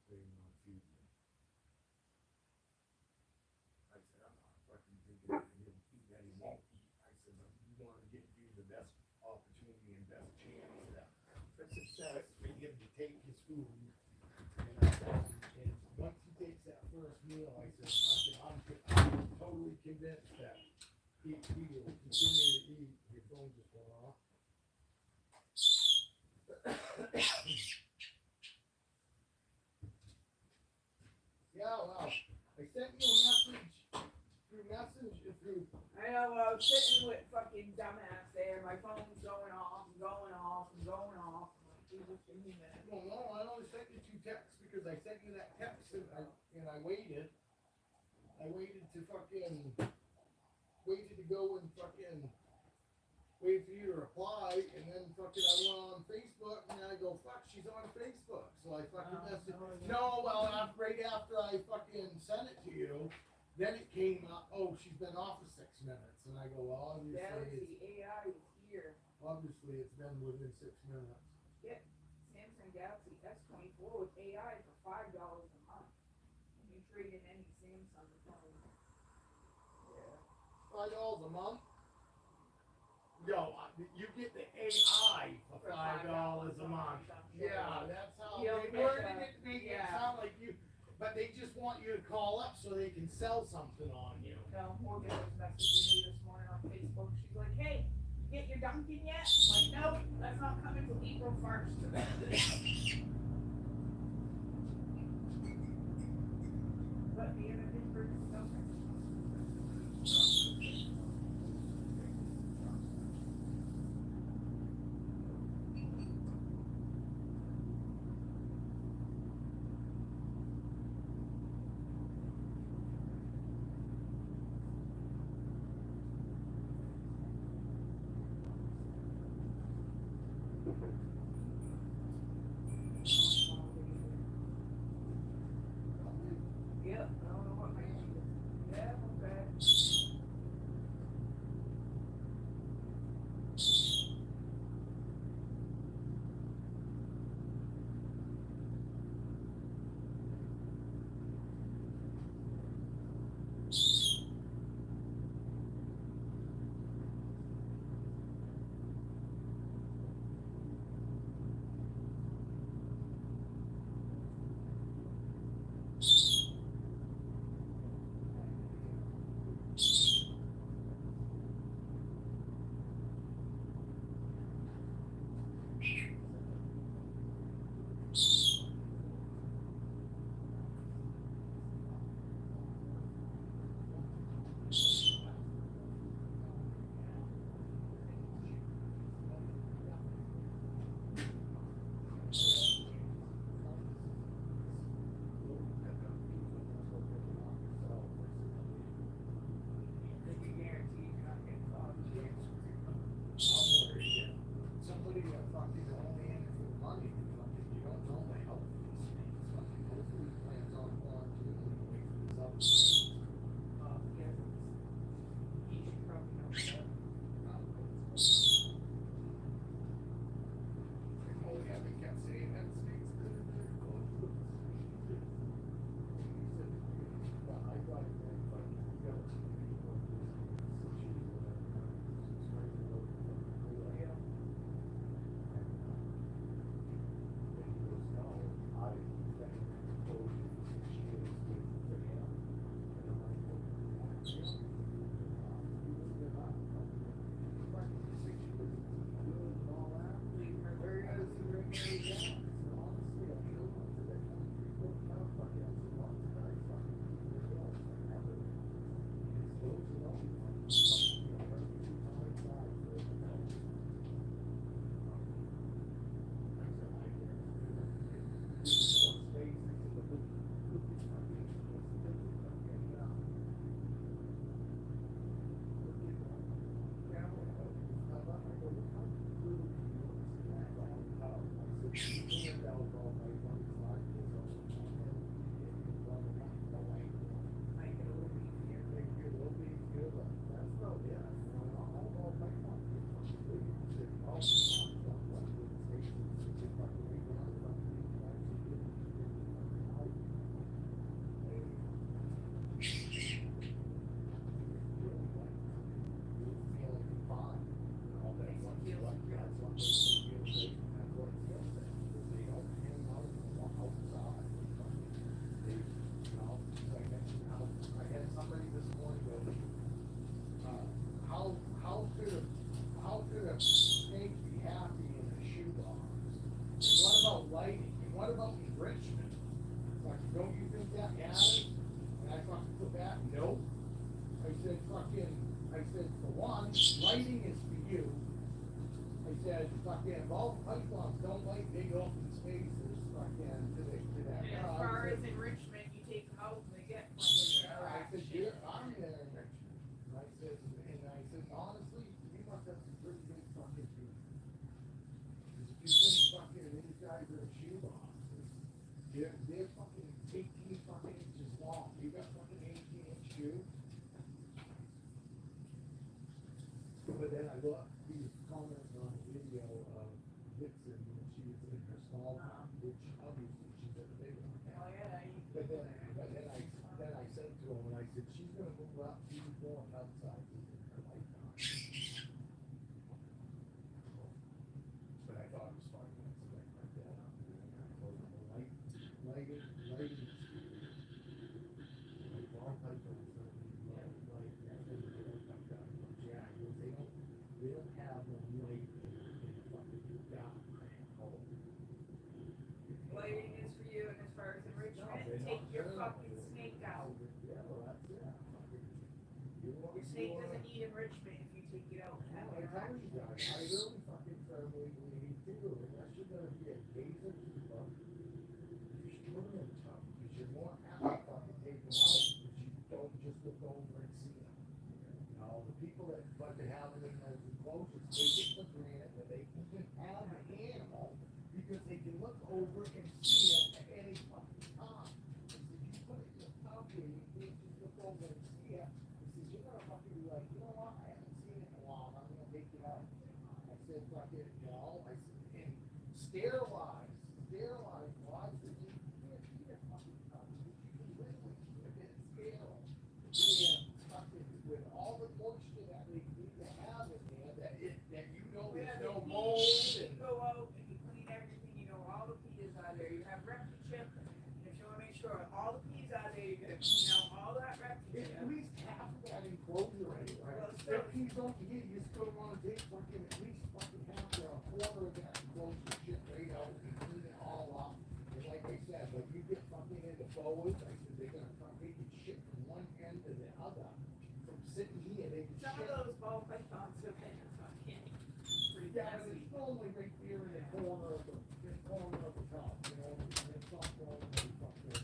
planning on feeding them. I said, I'm not fucking thinking that he'll eat that he won't eat. I said, but you wanna give you the best opportunity and best chance for success for him to take his food. And once he takes that first meal, I said, I'm totally convinced that he will continue to eat. Your phone just went off. Yeah, well, I sent you a message through. I know, I was sitting with fucking dumbass there, my phone's going off and going off and going off. I'm like, Jesus, give me a minute. Well, no, I only sent you 2 texts because I sent you that text and I waited. I waited to go and wait for you to reply, and then fucking I went on Facebook and I go, fuck, she's on Facebook. So I fucking messaged. No, well, right after I fucking sent it to you, then it came up, oh, she's been off for 6 minutes. And I go, well, Galaxy AI is here. obviously it's been within 6 minutes. Samsung Galaxy S24 with AI for $5 a month. You trade in any Samsung phone. $5 a month? Yo, you get the AI for $5 a month. Yeah, that's how they worded it to make it sound like you, but they just want you to call up so they can sell something on you. No, Morgan was messaging me this morning on Facebook. She's like, hey, you get your Dunkin' yet? I'm like, nope, that's not coming till April 1st. But the other Pittsburgh is so Yep, I don't know what my issue is. Yeah. could a snake be happy in a shoebox? And what about lighting? And what about enrichment? Like, don't you think that matters? And I fucking put back, nope. I said, for one, lighting is for you. I said, ball pythons don't like big open spaces, to that. And as far as enrichment, you take them out and they get plenty of I said, interaction. I'm in enrichment. And I said, honestly, you must have some pretty big fucking feet. Because if you think fucking these guys are shoeboxes, they're fucking 18 fucking inches long. You got fucking 18-inch shoe. But then I looked, he was commenting on a video of Vixen when she was in her small town, which obviously she's at the big one now. Oh, yeah, But then I said to him, and I said, she's gonna move up 2 more cub sizes in her lifetime. But I thought it was funny, I said, like that, I told him, lighting, like long pythons don't need light, yeah, they don't have no light in the fucking dark hole. lighting is for you, and as far as enrichment, take your fucking snake out. Yeah, well, that's it. Your snake doesn't need enrichment if you take it out and have I tell you interaction. guys, I really fucking firmly believe too, unless you're gonna be a gazer keeper, you should put them in a tub, because you're more apt to fucking take them out, if you don't just look over and see them. You know, the people that fucking have them in those enclosures, take it for granted that they can have an animal, because they can look over and see it at any fucking time. If you put it in a tub here, you can't just look over and see it. You're gonna fucking be like, you know what, I haven't seen it in a while, I'm gonna take it out. I said, fucking, I said, and sterilize, why? Because you can't eat a fucking tub, you can literally keep it sterile. Yeah, fucking, with all the moisture that they need to have in there, that you know there's no mold You and. go out and you clean everything, you know, all the peas out there, you have refuse chip, and if you wanna make sure all the peas out there, you're gonna clean out all that refuse It's chip. at least half of that enclosure anyway. Well, If still- you don't get, you still wanna take fucking, at least fucking half or a quarter of that enclosure shit right out and clean it all up. And like I said, like you get fucking into Boas, I said they're gonna fucking shit from one end to the other. From sitting here, they can Some of shit. those ball pythons have been fucking pretty Yeah, but messy. it's normally right there in the corner of the top, you know, it's not normally fucking.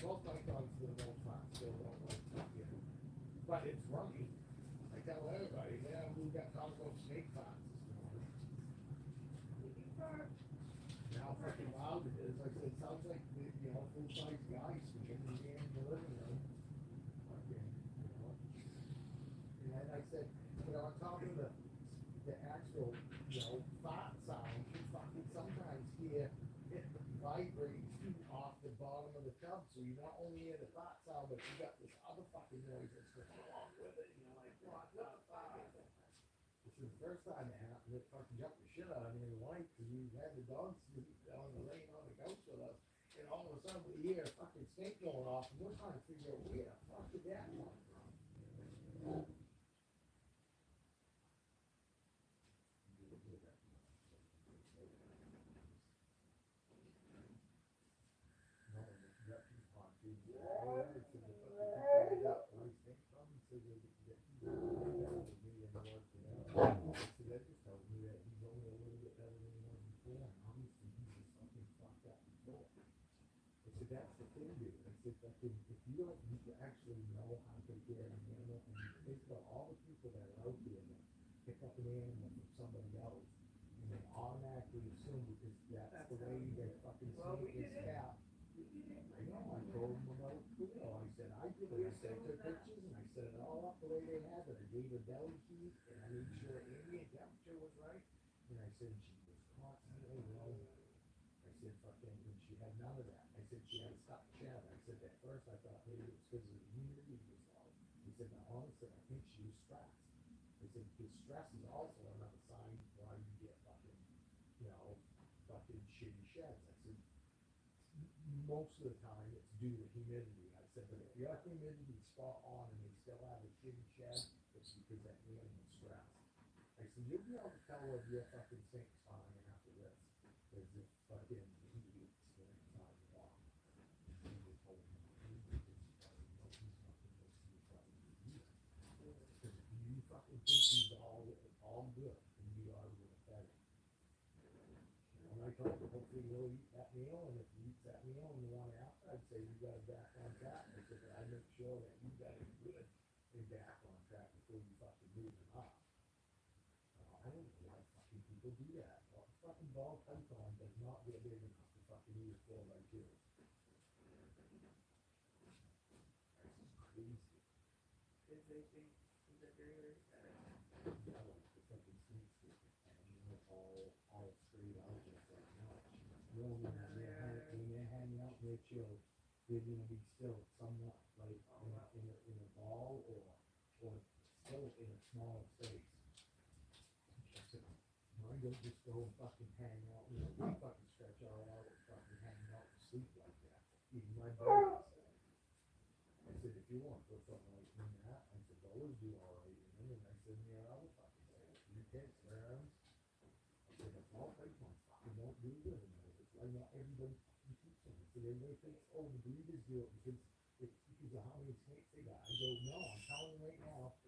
Both pythons for the most part still don't like fucking, but it's running. I tell everybody, yeah, we got talked about snake pots this morning. And how fucking loud it is, like, it sounds like, full-size guys speaking in the living room. Fucking, And then I said, on top of the actual, fart sound, you fucking sometimes hear it vibrate off the bottom of the tub, so you not only hear the fart sound, but you got this other fucking noise that's going along with it, and you're like, what the fuck? This is the first time it happened, it fucking jumped the shit out of me in the night, because we had the dogs sleep down the lane on the couch with us, and all of a sudden we hear a fucking snake going off, and we're trying to figure out where the fuck did that come from? That's the thing, dude. I said, if you don't actually know how to take care of an animal, and you think about all the people that are out there that pick up an animal from somebody else, and they automatically assume because that's the way they fucking Well, we see did this it. cat. I know, I told them about Pluto. I said, I did it. I said, I took pictures and I set it all up the way they had it. I gave her belly heat and I made sure ambient temperature was right. And I said, she was constantly rolling. I said, fucking, and she had none of that. I said, she had stuck shed. I said, at first I thought maybe it was because the humidity was low. He said, no, honestly, I think she was stressed. I said, because stress is also another sign why you get fucking, fucking shitty sheds. I said, most of the time it's due to humidity. I said, but if your humidity's spot on and they still have a shitty shed, it's because that animal's be able to tell if your fucking snake's fine after this. Cause if fucking he eats the next time you walk. You just hold him. You just fucking know he's not gonna go see you fucking eat. Cause if you fucking think he's all good, then you are gonna fed him. And I told him, hopefully he'll eat that meal, and if he eats that meal and the one after, I'd say you got it back on track. I said, but I make sure that you got it good and back on track before you fucking move him up. I don't know why fucking people do that. Well, fucking ball python does not get big enough to fucking eat a 4x2. That's just crazy. Cause they think that they're very fat. Yeah, like the fucking snakes do. And you know, all straight out, just like, no. You know, when they're hanging out in their chill, they're gonna be still somewhat, like, in a ball or still in a small space. Mine don't just go and fucking hang out, you know, we fucking stretch all out and fucking hang out and sleep like that. Even my buddies. I said, if you want to put something like in that, I said, Boas do all right in it, and I said, there are other fucking things, you kids, worms. I said, if all pythons fucking don't do good in those, it's why not everybody fucking keeps them. I said, everybody thinks, oh, the breeders do it because it's because of how many snakes they got. I go, no, I'm telling you right now,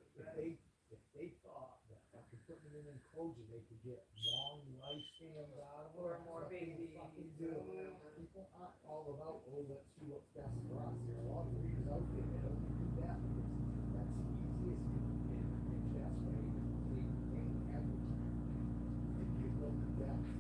if they thought that fucking putting them in an enclosure, they could get long lifespans out of them. Or more that's what they babies fucking or do. whatever. People aren't all about, oh, let's do what's best for us. There are a lot of breeders out there that only do that because that's the easiest and best way to maintain everything. And give them the best.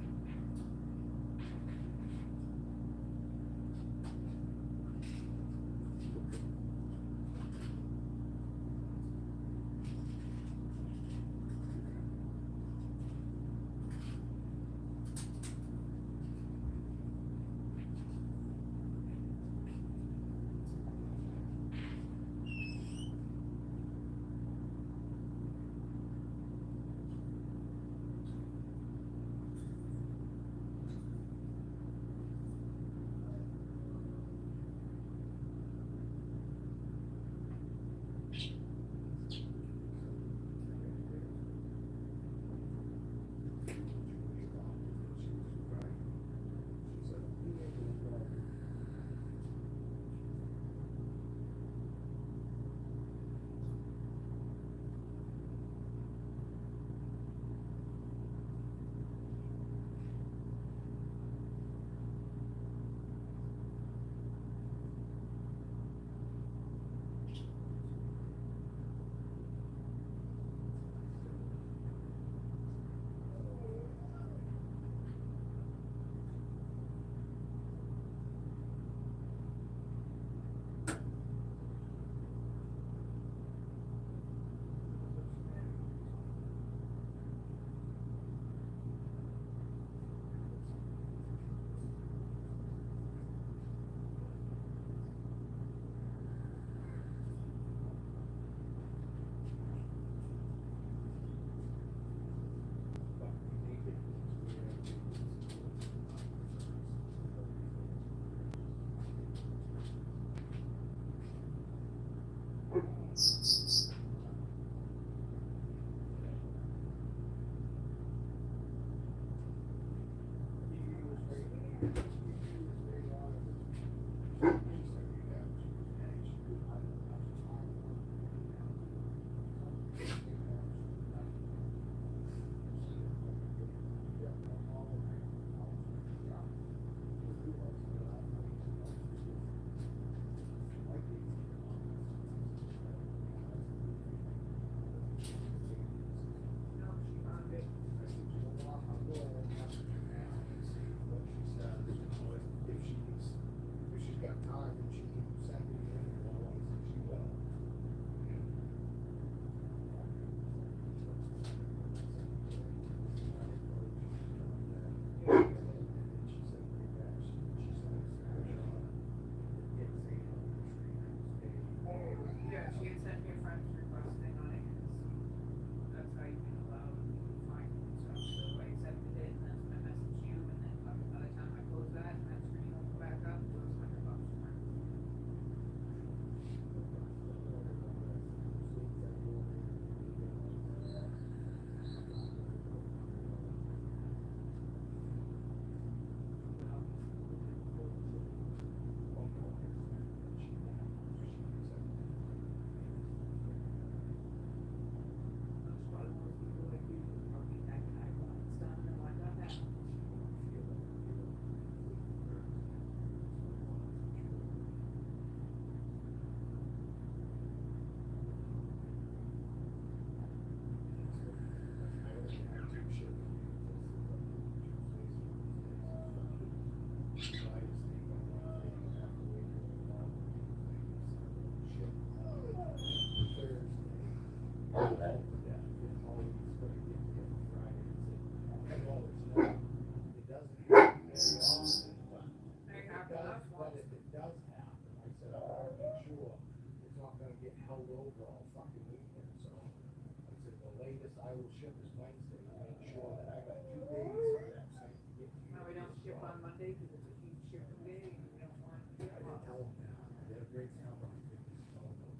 I will ship this Wednesday to make sure that I got 2 days for that snake to get to you. Now we don't ship on Monday because it's a huge shipping day and we don't want to. I didn't tell them that. They're great now, but I think it's all about.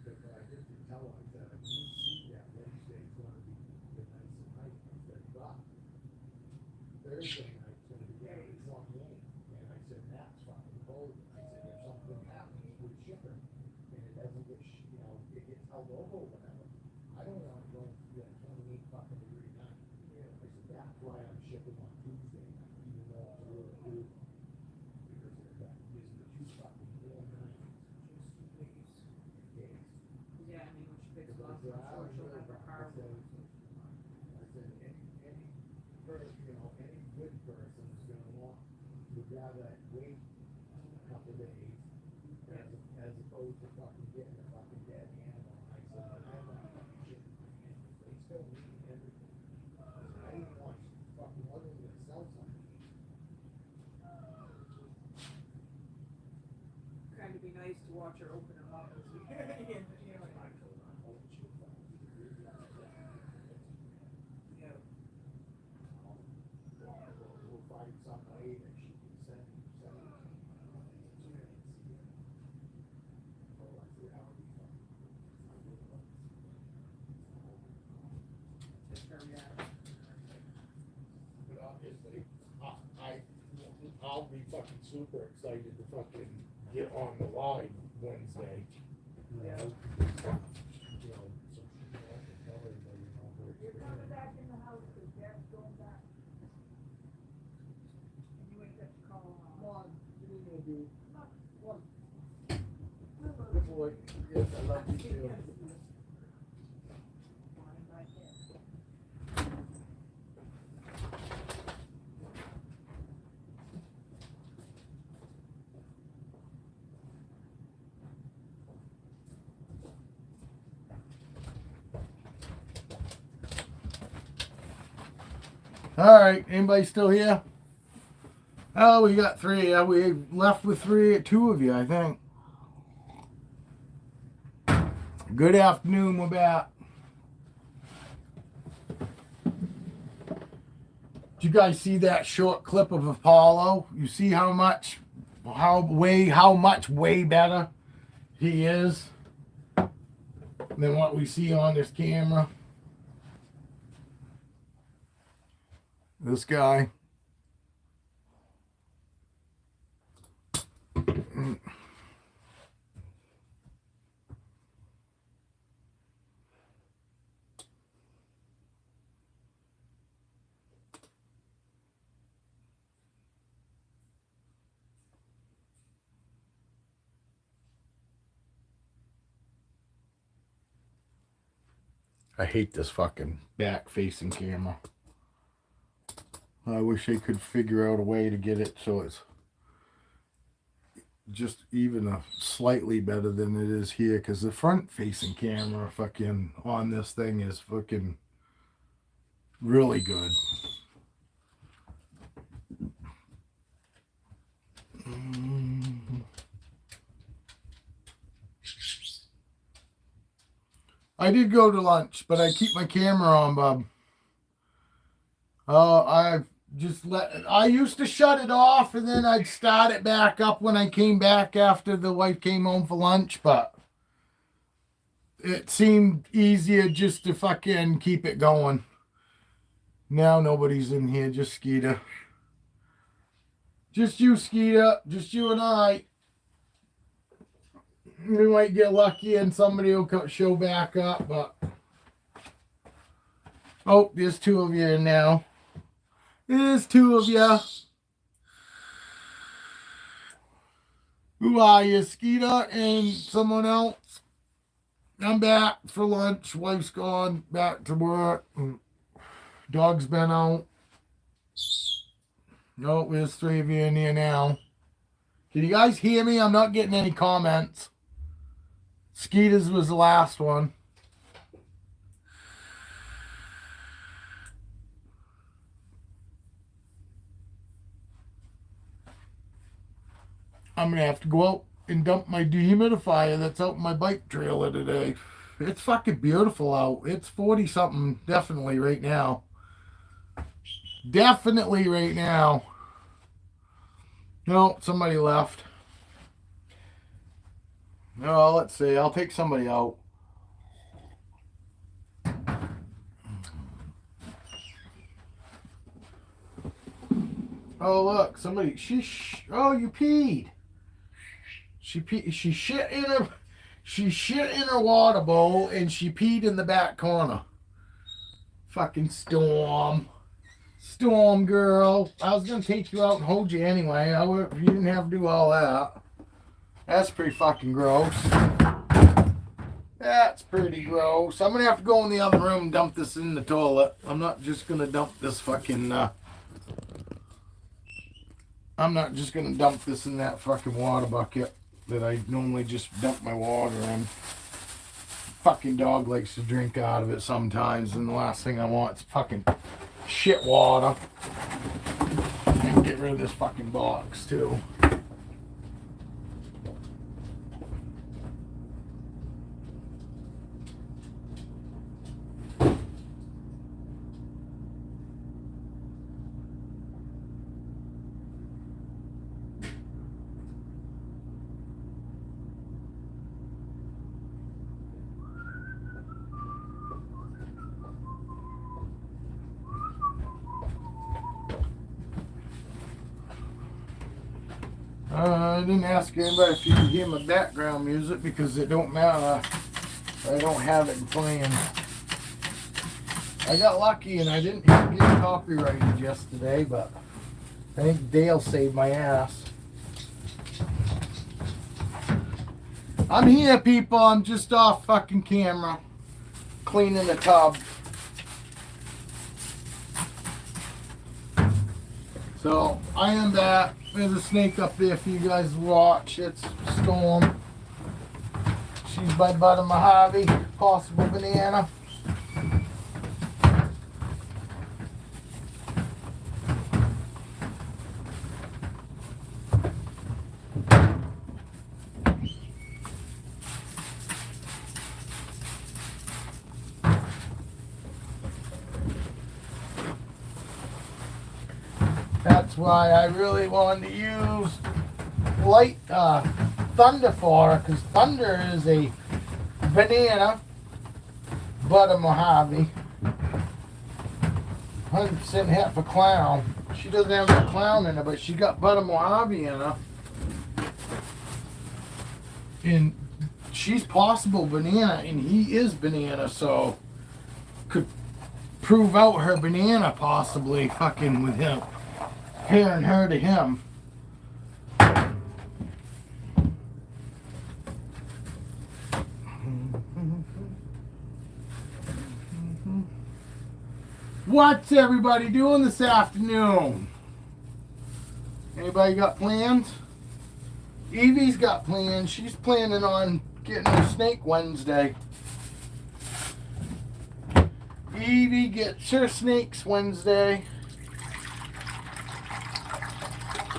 But I did tell them, I said, if you see that Wednesday's gonna be nice and nice, I said, but Thursday night's gonna be very 28. And I said, that's fucking cold. I said, if something happens with shipping and it doesn't get, it gets held over or whatever, I don't want to go, 28 fucking degree night. I said, that's why I'm shipping on Tuesday night, even though it's a little cool. Because there's the 2 fucking warm nights. Days. Yeah, I mean, when she picks Because up, I I'm said, sure she'll have her car. I said, any person, any good person is gonna want, would rather wait a couple days as opposed to fucking getting a fucking dead animal. I said, I'm not fucking shitting my animals, they still need everything. I didn't want fucking other than to sell something. Kind of be nice to watch her open them up as we, you know, I told her, oh, she'll fucking do it. yeah. We'll find some way that she can send it. So I can see it. Oh, I see how we Just her reaction. But obviously, I'll be fucking super excited to fucking get on the live Wednesday. Yeah. So she can also tell everybody, her You're coming experience. back in the house, cause Dad's going back. And you ain't got your call on. Come on, what are you gonna do? What? Good boy. Yes, I love you too. All right, anybody still here? Oh, we got 3. We left with 2 of you, I think. Good afternoon, we're back. Did you guys see that short clip of Apollo? You see how much way better he is than what we see on this camera? This guy. I hate this fucking back-facing camera. I wish they could figure out a way to get it so it's just even a slightly better than it is here, because the front-facing camera fucking on this thing is fucking really good. I did go to lunch, but I keep my camera on, Bob. Oh, I used to shut it off and then I'd start it back up when I came back after the wife came home for lunch, but it seemed easier just to fucking keep it going. Now nobody's in here, just Skeeter. Just you, Skeeter. Just you and I. We might get lucky and somebody will show back up, but... Oh, there's 2 of you now. There's 2 of you. Who are you, Skeeter and someone else? I'm back for lunch. Wife's gone back to work. Dog's been out. No, there's 3 of you in here now. Can you guys hear me? I'm not getting any comments. Skeeter's was the last one. I'm going to have to go out and dump my dehumidifier that's out in my bike trailer today. It's fucking beautiful out. It's 40 something definitely right now. Definitely right now. No, somebody left. No, let's see. I'll take somebody out. Oh, look, somebody. Oh, you peed. She shit in her. She shit in her water bowl and she peed in the back corner. Fucking Storm. Storm girl. I was gonna take you out and hold you anyway. You didn't have to do all that. That's pretty fucking gross. That's pretty gross. I'm gonna have to go in the other room and dump this in the toilet. I'm not just gonna dump this fucking I'm not just gonna dump this in that fucking water bucket that I normally just dump my water in. Fucking dog likes to drink out of it sometimes, and the last thing I want is fucking shit water. And get rid of this fucking box too. I didn't ask anybody if you could hear my background music because it don't matter. I don't have it playing. I got lucky and I didn't get copyrighted yesterday, but I think Dale saved my ass. I'm here, people. I'm just off fucking camera, cleaning the tub. So I am back. There's a snake up there for you guys to watch. It's Storm. She's by Butter Mojave, possible banana. That's why I really wanted to use light Thunder for her, because Thunder is a banana, Butter Mojave, 100% hit for clown. She doesn't have a clown in her, but she got Butter Mojave in her. And she's possible banana, and he is banana, so could prove out her banana possibly fucking with him. Comparing her to him. What's everybody doing this afternoon? Anybody got plans? Evie's got plans. She's planning on getting her snake Wednesday. Evie gets her snakes Wednesday.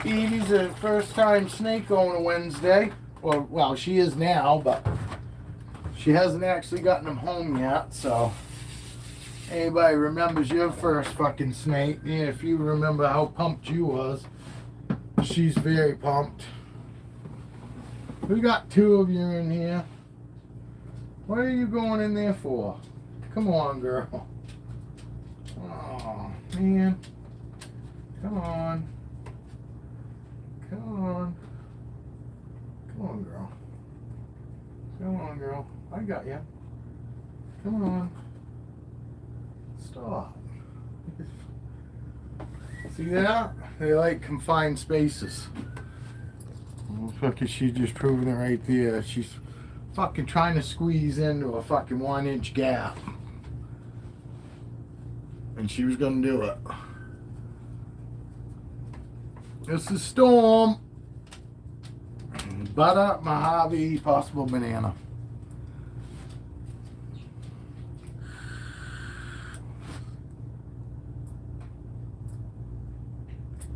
Evie's a first time snake owner Wednesday. Well, she is now, but she hasn't actually gotten them home yet, so anybody remembers your first fucking snake, yeah, if you remember how pumped you was, she's very pumped. We got two of you in here. What are you going in there for? Come on, girl. Oh, man. Come on. Come on. Come on, girl. Come on, girl. I got you. Come on. Stop. See that? They like confined spaces. Fuck, is she just proving it right there? She's fucking trying to squeeze into a fucking 1-inch gap. And she was gonna do it. This is Storm. Butter Mojave, possible banana.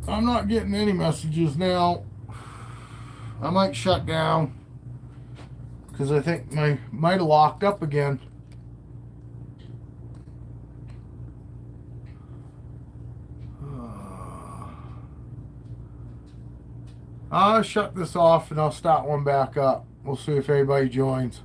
I'm not getting any messages now. I might shut down. Because I think my might have locked up again. I'll shut this off and I'll start one back up. We'll see if anybody joins.